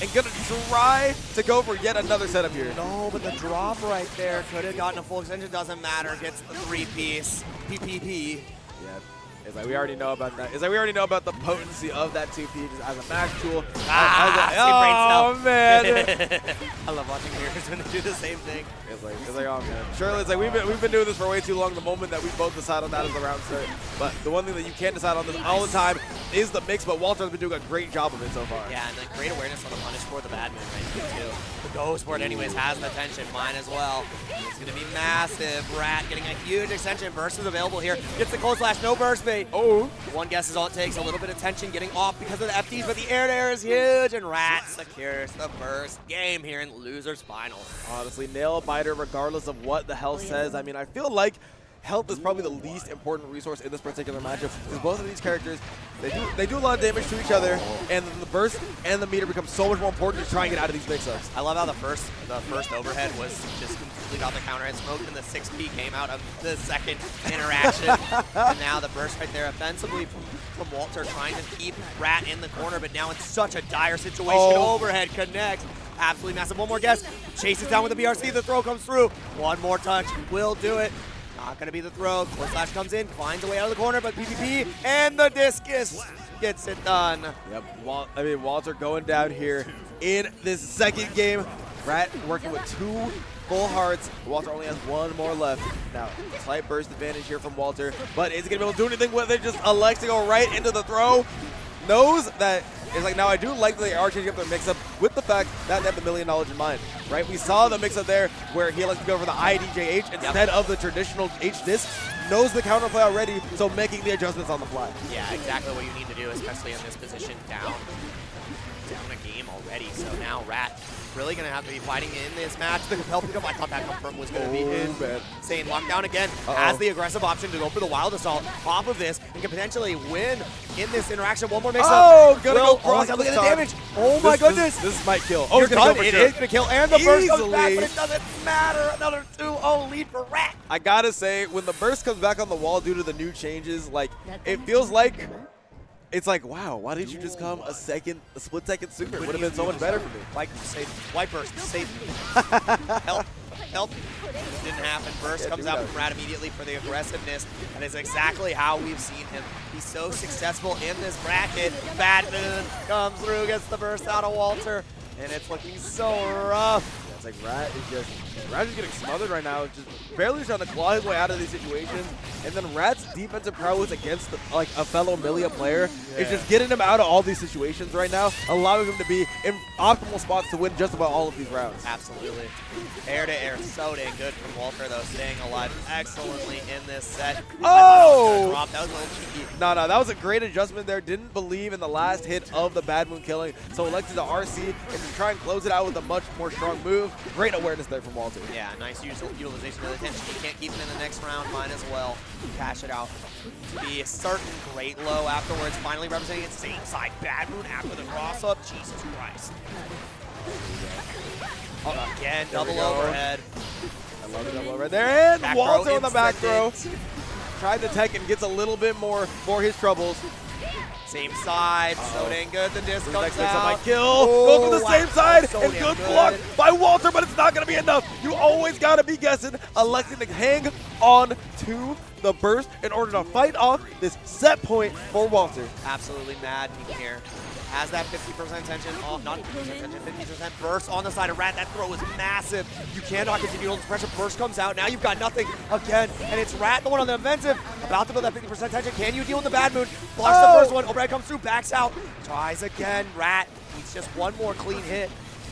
and going to try to go for yet another setup here. No, but the drop right there could have gotten a full extension. Doesn't matter. Gets the 3-piece. PPP. Yeah. It's like we already know about that. It's like we already know about the potency of that 2P just as a match tool. Oh man! I love watching heroes when they do the same thing. It's like oh man. Surely it's like we've been doing this for way too long. The moment that we both decide on that is the round start. But the one thing that you can't decide on this all the time is the mix. But Walter's been doing a great job of it so far. Yeah, and the great awareness on the punish for the bad move right here too. The ghost board anyways has the attention. Mine as well. It's gonna be massive. Rat getting a huge extension. Burst is available here. Gets the cold slash. No burst bait. Oh. One guess is all it takes. A little bit of tension getting off because of the FDs, but the air to air is huge, and Rat secures the first game here in Losers Finals. Honestly, nail biter regardless of what the health says. I mean, I feel like health is probably the least important resource in this particular matchup because both of these characters, they do a lot of damage to each other, and the burst and the meter become so much more important to try and get out of these mix-ups. I love how the first overhead was just completely got the counter and smoked, and the 6P came out of the second interaction. And now the burst right there offensively from Walter trying to keep Rat in the corner, but now in such a dire situation. Oh. Overhead connects. Absolutely massive. One more guess. Chases down with the BRC. The throw comes through. One more touch will do it. Not going to be the throw. Core slash comes in, finds a way out of the corner, but PPP and the discus gets it done. Yep, I mean, Walter going down here in this second game. Rat working with two full hearts. Walter only has one more left. Now, slight burst advantage here from Walter, but is he going to be able to do anything with it? Just elects to go right into the throw. Knows that it's like, now I do like that they are changing up their mix-up with the fact that they have the Millia knowledge in mind, right? We saw the mix-up there where he likes to go for the IDJH instead of the traditional H-disc. Knows the counterplay already, so making the adjustments on the fly. Yeah, exactly what you need to do, especially in this position, down a game already. So now Rat really going to have to be fighting in this match. The compel pickup, I thought that confirm was going to be insane. Lockdown again, has the aggressive option to go for the wild assault off of this and can potentially win in this interaction. One more mix-up. Oh, gonna go cross. Look at the damage. Oh my goodness. This might kill. Oh, it's gonna go for It sure. is going to kill, and the burst comes back, Easily. but it doesn't matter. Another 2-0 lead for Rat. I gotta say, when the burst comes back on the wall due to the new changes, like, it feels like, it's like, wow, why didn't you just come a split second sooner? It would have been so much better for me. White burst, save me. Help. Help. Didn't happen. Burst comes out from Rat immediately for the aggressiveness. That is exactly how we've seen him. He's so successful in this bracket. Bad Moon comes through, gets the burst out of Walter, and it's looking so rough. It's like Rat is getting smothered right now, just barely trying to claw his way out of these situations. And then Rat's defensive prowess against like a fellow Millia player is just getting him out of all these situations right now, allowing him to be in optimal spots to win just about all of these rounds. Absolutely. Air to air, so dang good from Walter though, staying alive excellently in this set. Oh! That was a little cheeky. No, that was a great adjustment there. Didn't believe in the last hit of the Bad Moon killing, so elected to RC and to try and close it out with a much more strong move. Great awareness there from Walter. Yeah, nice utilization of the attention. You can't keep him in the next round, might as well cash it out. To be a certain great low afterwards, finally representing it same side. Bad Moon after the cross up. Jesus Christ. Again, double overhead. I love the double overhead there. And Back Walter throw on the back throw. Tried to tech and gets a little bit more for his troubles. Same side, so dang good. The disc comes out. My kill. Goes to the same side. So and good block by Walter, but it's not going to be enough. You always got to be guessing, electing to hang on to the burst in order to fight off this set point for Walter. Absolutely maddening here. Has that 50% tension, not 50% tension, 50% burst on the side of Rat. That throw is massive. You cannot continue to hold pressure. Burst comes out. Now you've got nothing again, and it's Rat, the one on the offensive, about to build that 50% tension. Can you deal with the Bad Moon? Blocks the first one. Overhead comes through, backs out, tries again. Rat needs just one more clean hit.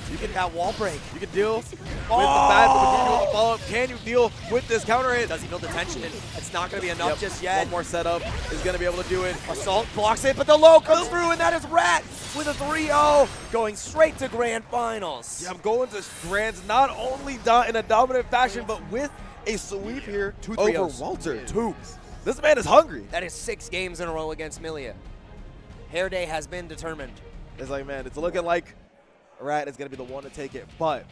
You get that wall break. You can deal with the Bad Moon. Can you deal with the follow-up? Can you deal with this counter hit? Does he build the tension? It's not going to be enough just yet. One more setup is going to be able to do it. Assault blocks it, but the low comes through, and that is Rat with a 3-0, going straight to Grand Finals. Yeah, I'm going to Grands not only in a dominant fashion, but with a sweep here over Walter. This man is hungry. That is 6 games in a row against Millia. Hair Day has been determined. It's like, man, it's looking like Rat is going to be the one to take it, but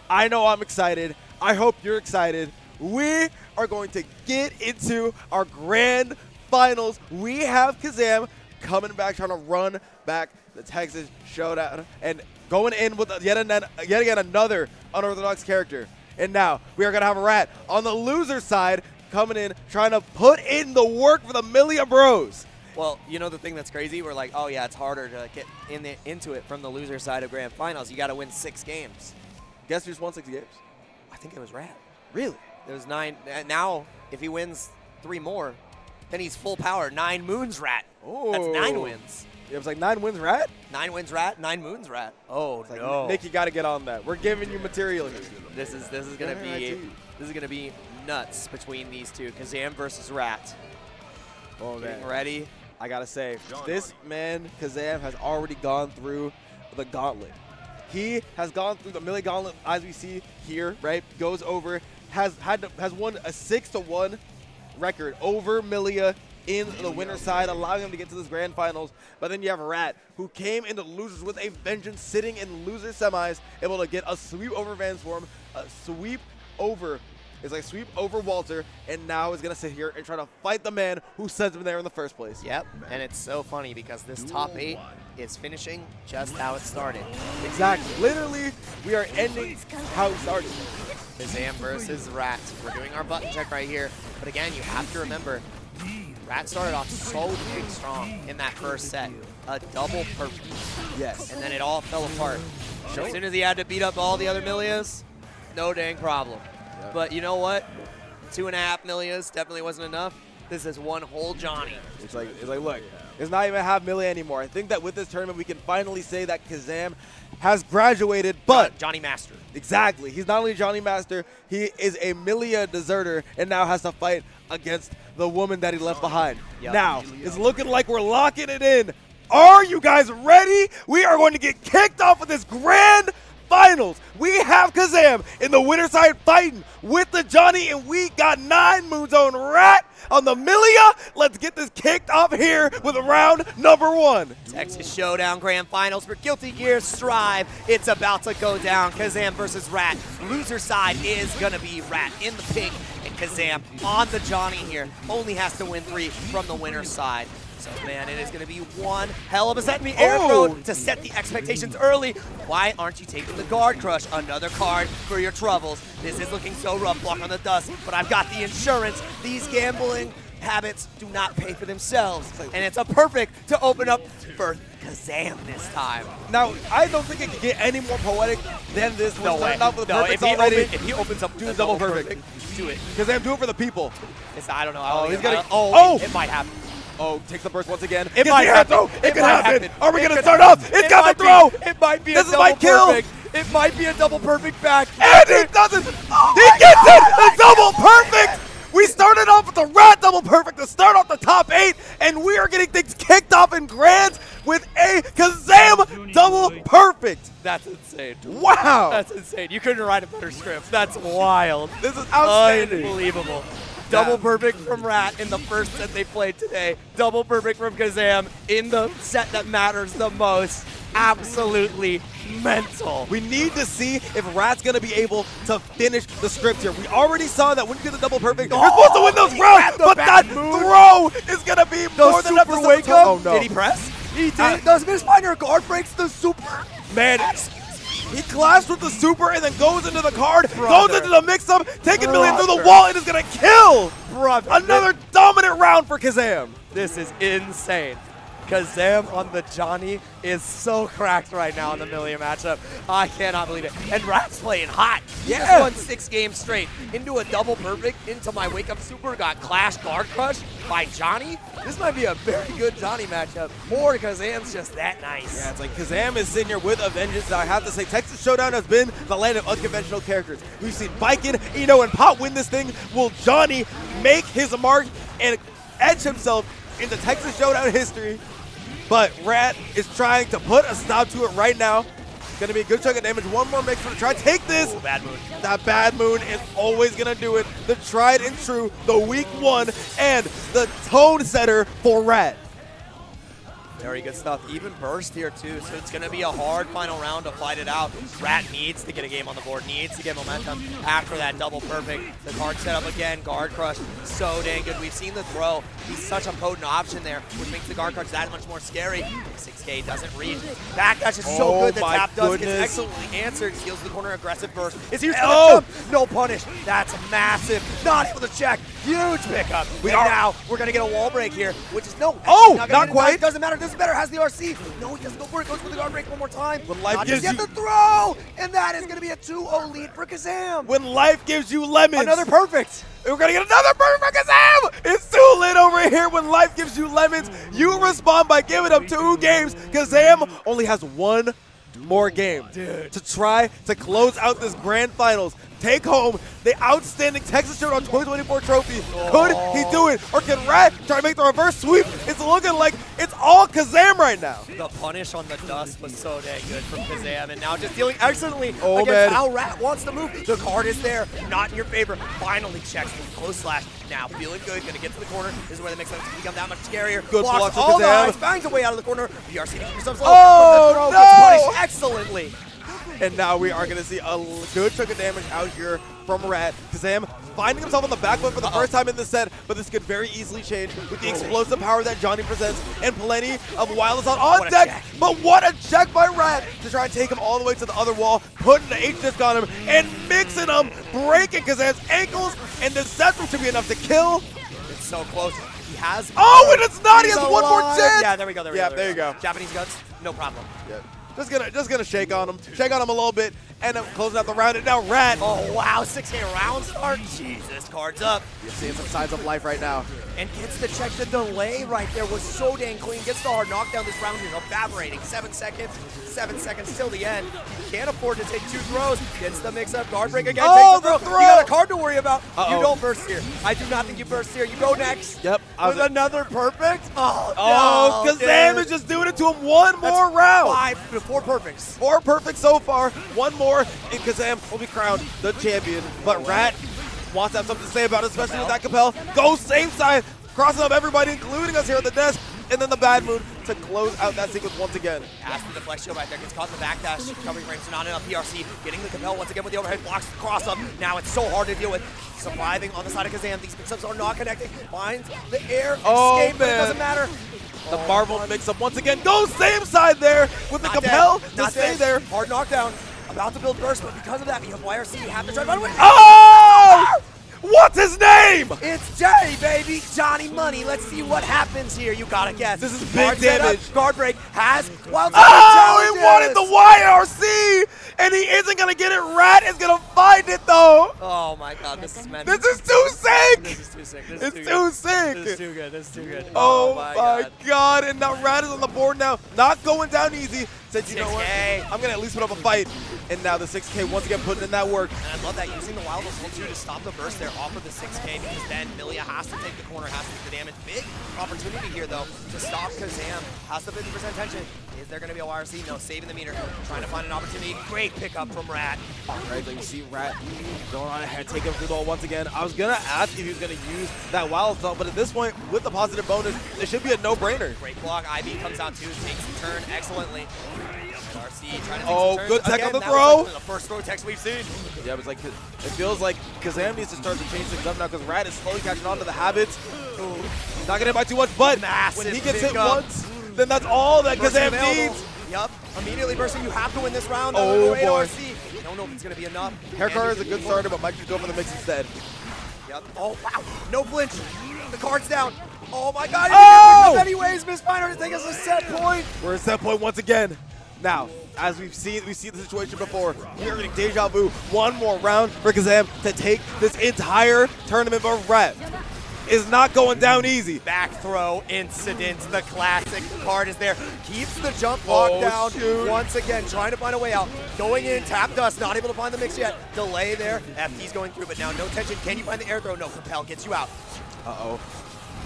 I know I'm excited. I hope you're excited. We are going to get into our grand finals. We have Kazam coming back, trying to run back the Texas Showdown and going in with yet again another unorthodox character. And now we are going to have Rat on the loser side coming in, trying to put in the work for the Millia Bros. Well, you know the thing that's crazy? We're like, oh yeah, it's harder to get into it from the loser side of Grand Finals. You got to win 6 games. Guess who just won 6 games? I think it was Rat. Really? There was 9. Now, if he wins 3 more, then he's full power. 9 moons Rat. Oh. That's 9 wins. It was like 9 wins Rat? 9 wins Rat, 9 moons Rat. Oh like, no. Nick, you got to get on that. We're giving you material here. This is gonna be nuts between these two. Kazam versus Rat. Oh man. Getting ready. I gotta say, this man, Kazam, has already gone through the gauntlet. He has gone through the Millia gauntlet, as we see here, right? Goes over, has won a 6-1 record over Millia in the winner's side, allowing him to get to this grand finals. But then you have Rat, who came into losers with a vengeance, sitting in loser semis, able to get a sweep over Vanswarm, a sweep over. It's like sweep over Walter, and now is going to sit here and try to fight the man who sent him there in the first place. Yep, and it's so funny because this top 8 is finishing just how it started. Exactly. Literally, we are ending how it started. Kazam versus Rat. We're doing our button check right here. But again, you have to remember, Rat started off so big strong in that first set. A double perfect. Yes. And then it all fell apart. As soon as he had to beat up all the other Millias, no dang problem. But you know what? 2.5 Millias definitely wasn't enough. This is one whole Johnny. It's like look, it's not even half Millia anymore. I think that with this tournament, we can finally say that Kazam has graduated, but Johnny Master. Exactly. He's not only Johnny Master, he is a Millia deserter and now has to fight against the woman that he left behind. Yep. Now, it's looking like we're locking it in. Are you guys ready? We are going to get kicked off of this grand finals. We have Kazam in the winner side fighting with the Johnny, and we got 9 moons on Rat on the Millia. Let's get this kicked off here with round number 1. Texas Showdown Grand Finals for Guilty Gear Strive. It's about to go down. Kazam versus Rat. Loser side is going to be Rat in the pink, and Kazam on the Johnny here. Only has to win 3 from the winner side. So, man, it is going to be one hell of a set in the air throw to set the expectations early. Why aren't you taking the guard crush? Another card for your troubles. This is looking so rough, block on the dust, but I've got the insurance. These gambling habits do not pay for themselves, and it's a perfect to open up for Kazam this time. Now, I don't think it can get any more poetic than this. No way. If he opens up do the double perfect, do it. Kazam, do it for the people. I don't know. It might happen. Oh, takes the burst once again. It might happen. It can happen. Are we going to start off? It's got the throw. It might be a double perfect. It might be a double perfect back. And he doesn't. He gets it. A double perfect. We started off with the Rat double perfect to start off the top 8, and we are getting things kicked off in grands with a Kazam double perfect. That's insane. Wow. That's insane. You couldn't write a better script. That's wild. This is outstanding. Unbelievable. Double perfect from Rat in the first set they played today. Double perfect from Kazam in the set that matters the most. Absolutely mental. We need to see if Rat's going to be able to finish the script here. We already saw that when you get the double perfect, you're supposed to win those rounds, but that throw is going to be more than enough to wake up. Oh, no. Did he press? He did. Does Mistfinder guard breaks the super? Man, he clashed with the super and then goes into the card, goes into the mix-up, taking Millia through the wall, and is going to kill another dominant round for Kazam. This is insane. Kazam on the Johnny is so cracked right now in the Millia matchup. I cannot believe it. And Rat's playing hot. He just won 6 games straight. Into a double perfect, into my wake-up super, got Clash guard crush by Johnny. This might be a very good Johnny matchup. Or Kazam's just that nice. Yeah, it's like Kazam is sitting here with a vengeance. I have to say, Texas Showdown has been the land of unconventional characters. We've seen Baiken, Eno, and Pot win this thing. Will Johnny make his mark and edge himself into Texas Showdown history? But Rat is trying to put a stop to it right now. Going to be a good chunk of damage. One more mix to try to take this. Ooh, bad moon. That bad moon is always going to do it. The tried and true, the week 1, and the tone setter for Rat. Very good stuff. Even burst here, too. So it's going to be a hard final round to fight it out. Rat needs to get a game on the board, needs to get momentum after that double perfect. The card set up again, guard crush. So dang good. We've seen the throw. He's such a potent option there, which makes the guard crush that much more scary. 6K doesn't read. Backdash is so good. The tap does get excellently answered. Steals the corner, aggressive burst. Is he gonna jump? No punish. That's massive. Not able to check. Huge pickup. Now we're going to get a wall break here, which is not quite. Doesn't matter. Doesn't matter. Has the RC. No, he doesn't go for it. Goes for the guard break one more time. When life not gives just yet the throw, and that is going to be a 2-0 lead for Kazam. When life gives you lemons. Another perfect. We're going to get another perfect for Kazam. It's too lit over here. When life gives you lemons, you respond by giving up 2 games. Kazam only has 1 more game to try to close out this grand finals. Take home the outstanding Texas Showdown 2024 trophy. Could he do it? Or can Rat try to make the reverse sweep? It's looking like it's all Kazam right now. The punish on the dust was so dang good from Kazam, and now just dealing excellently against how Rat wants to move. The card is there, not in your favor. Finally checks with close slash. Now feeling good, gonna get to the corner. This is where the mix-up become that much scarier. Good block for all Kazam. nice, bangs away out of the corner. PRC keeps himself slow. Oh, no! Gets punished excellently. And now we are going to see a good chunk of damage out here from Rat. Kazam finding himself on the back foot for the first time in this set, but this could very easily change with the explosive power that Johnny presents and plenty of wild assault on deck. But what a check by Rat to try and take him all the way to the other wall, putting the H-disc on him and mixing him, breaking Kazam's ankles, and the Deception should be enough to kill. It's so close. He has. Oh, and it's not. He has one more chance. Yeah, there we go. There you go. Japanese guns, no problem. Yeah. Just gonna shake on him a little bit, and I'm closing out the round. And now Rat. Oh wow, 6K round start. Jesus, cards up. You're seeing some signs of life right now. And gets the check. The delay right there was so dang clean. Gets the hard knockdown. This round is evaporating. 7 seconds. 7 seconds till the end. Can't afford to take 2 throws. Gets the mix-up. Guard break again. Oh, takes the throw. You got a card to worry about. You don't burst here. I do not think you burst here. You go next. Yep. With another perfect. Oh, no, Kazam is just doing it to him one more round. 4 perfects. 4 perfects so far. 1 more, and Kazam will be crowned the champion. But Rat wants to have something to say about it, especially with that Capel. Goes same side, crossing up everybody, including us here at the desk. And then the bad moon to close out that sequence once again. Asks the flex shield right there, gets caught in the backdash. Covering range, not enough. PRC getting the Capel once again with the overhead, blocks the cross up. Now it's so hard to deal with. Surviving on the side of Kazam. These mix-ups are not connecting. Finds the air escape, but it doesn't matter. The Marvel mix-up once again goes same side there with the compel to stay there. Hard knockdown. About to build burst, but because of that, you have YRC. You have to try to run away. Oh! What's his name? It's Johnny, baby. Johnny Money. Let's see what happens here. You gotta guess. This is big damage. Guard break has wild. Oh, he wanted the YRC, and he isn't gonna get it. Rat is gonna find it though. Oh my God, this is meant. This is too sick. This is too sick. It's too sick. This is too good. This is too good. Oh my God. And now Rat is on the board now. Not going down easy. Said, you know what? I'm gonna at least put up a fight. And now the 6K once again putting in that work. And I love that, using the Wild Assault too to stop the burst there off of the 6K, because then Millia has to take the corner, has to take the damage. Big opportunity here though to stop Kazam. Has the 50% tension. Is there going to be a YRC? No, saving the meter. Trying to find an opportunity. Great pickup from Rat. All right, so you see Rat going on ahead, taking through the wall once again. I was going to ask if he was going to use that Wild Assault, but at this point, with the positive bonus, it should be a no-brainer. Great block. Ivy comes out too, takes the turn excellently. RC trying to take good tech again, on the throw. Like the first throw text we've seen. Yeah, it's like it feels like Kazam needs to start to change things up now because Rat is slowly catching on to the habits. He's not going to hit by too much, but when he gets hit once, then that's all that Kazam needs. Yup, immediately bursting. You have to win this round. Oh boy. RC. I don't know if it's going to be enough. Haircar is a good starter, but might just go for the mix instead. Yep. Oh, wow. No flinch. The card's down. Oh, my God. Oh! Anyways, Miss Finer to take us a set point. We're at set point once again. Now, as we see the situation before, we are getting deja vu. One more round for Kazam to take this entire tournament, but Rat is not going down easy. Back throw incident, the classic. The card is there. Keeps the jump locked down. Shoot. Once again, trying to find a way out. Going in, tap dust, not able to find the mix yet. Delay there. FT's going through, but now no tension. Can you find the air throw? No, compel gets you out. Uh-oh.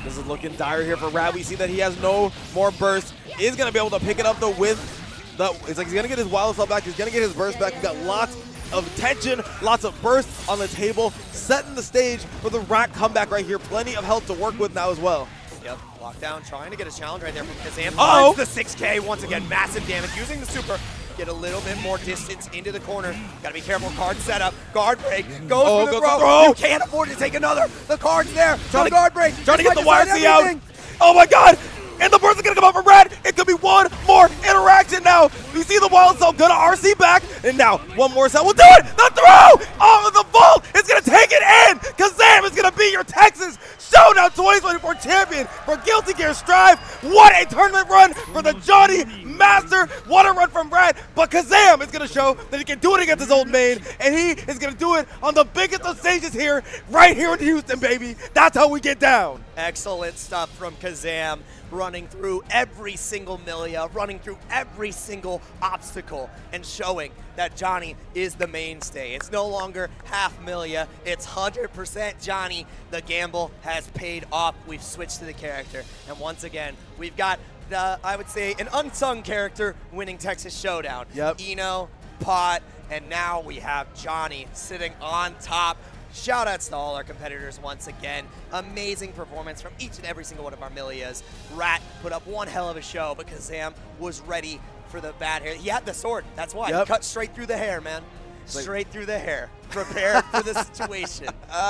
This is looking dire here for Rat. We see that he has no more burst. Is going to be able to pick it up though with it's like he's going to get his Wild Assault back. He's going to get his burst back. He's got lots of tension, lots of burst on the table, setting the stage for the Rat comeback right here. Plenty of health to work with now as well. Yep, lockdown, trying to get a challenge right there from Kazam. Oh, the 6K once again, massive damage. Using the super, get a little bit more distance into the corner. Got to be careful. Card setup, guard break, goes for the throw. You can't afford to take another. The card's there. Guard break. Trying to get the YRC out. Oh my God. And the burst is going to come out from Rat. It could be one more interaction now. You see the Wild Assault going to RC back. And now one more set will do it. The throw off of the vault is going to take it in. Kazam is going to be your Texas Showdown 2024 champion for Guilty Gear Strive. What a tournament run for the Johnny Master. What a run from Rat. But Kazam is going to show that he can do it against his old main. And he is going to do it on the biggest of stages here, right here in Houston, baby. That's how we get down. Excellent stuff from Kazam. Running through every single Millia, running through every single obstacle, and showing that Johnny is the mainstay. It's no longer half Millia, it's 100% Johnny. The gamble has paid off. We've switched to the character, and once again, we've got I would say, an unsung character winning Texas Showdown. Yep. Eno, Pot, and now we have Johnny sitting on top. Shoutouts to all our competitors once again. Amazing performance from each and every single one of our Millias. Rat put up one hell of a show, but Kazam was ready for the bad hair. He had the sword, that's why. Yep. Cut straight through the hair, man. Straight through the hair. Prepared for the situation.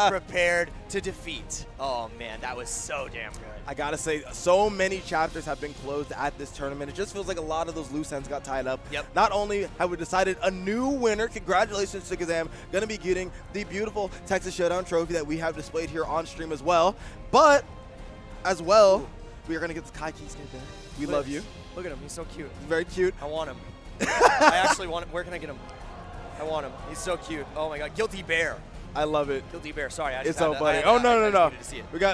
Prepared to defeat. Oh man, that was so damn good. I gotta say, so many chapters have been closed at this tournament. It just feels like a lot of those loose ends got tied up. Yep. Not only have we decided a new winner, congratulations to Kazam, gonna be getting the beautiful Texas Showdown trophy that we have displayed here on stream as well, but as well, we are gonna get the Kai Key skin there. We love you. Look at him, he's so cute. Very cute. I want him. I actually want him. Where can I get him? I want him. He's so cute. Oh my God, Guilty Bear. I love it. Guilty Bear. Sorry, I it's just so funny. Oh no.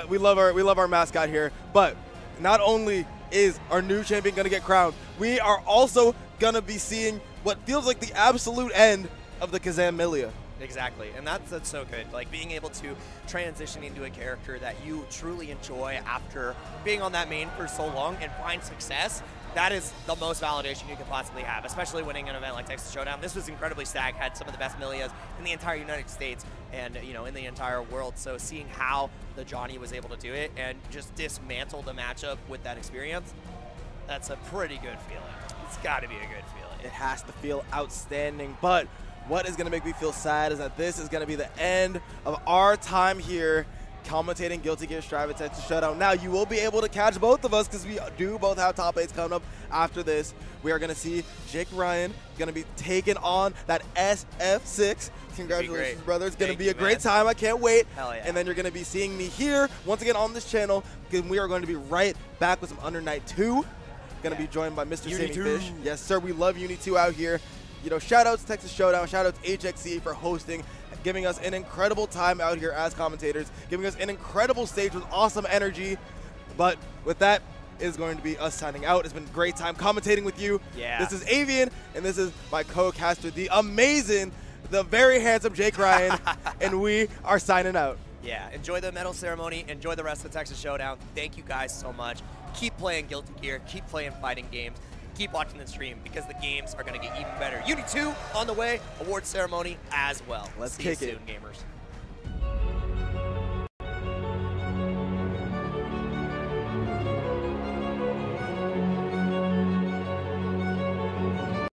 We love our mascot here. But not only is our new champion gonna get crowned, we are also gonna be seeing what feels like the absolute end of the Kazam Millia. Exactly, and that's so good. Like being able to transition into a character that you truly enjoy after being on that main for so long and find success. That is the most validation you could possibly have, especially winning an event like Texas Showdown. This was incredibly stacked, had some of the best Millias in the entire United States and in the entire world. So seeing how the Johnny was able to do it and just dismantle the matchup with that experience, that's a pretty good feeling. It's got to be a good feeling. It has to feel outstanding, but what is going to make me feel sad is that this is going to be the end of our time here commentating Guilty Gear Strive at Texas Showdown. Now, you will be able to catch both of us because we do both have top 8s coming up after this. We are going to see Jake Ryan going to be taking on that SF6. Congratulations, brother. It's going to be a great time. I can't wait. Hell yeah. And then you're going to be seeing me here once again on this channel because we are going to be right back with some Under Night 2. Going to be joined by Mr. Sammy Fish. Yes, sir. We love Uni 2 out here. You know, shout out to Texas Showdown. Shout out to HXC for hosting, giving us an incredible time out here as commentators, giving us an incredible stage with awesome energy. But with that, it is going to be us signing out. It's been a great time commentating with you. Yeah. This is Avian, and this is my co-caster, the amazing, the very handsome Jake Ryan, and we are signing out. Yeah, enjoy the medal ceremony. Enjoy the rest of the Texas Showdown. Thank you guys so much. Keep playing Guilty Gear. Keep playing fighting games. Keep watching the stream because the games are going to get even better. Uni 2 on the way. Award ceremony as well. Let's See kick you it. soon, gamers.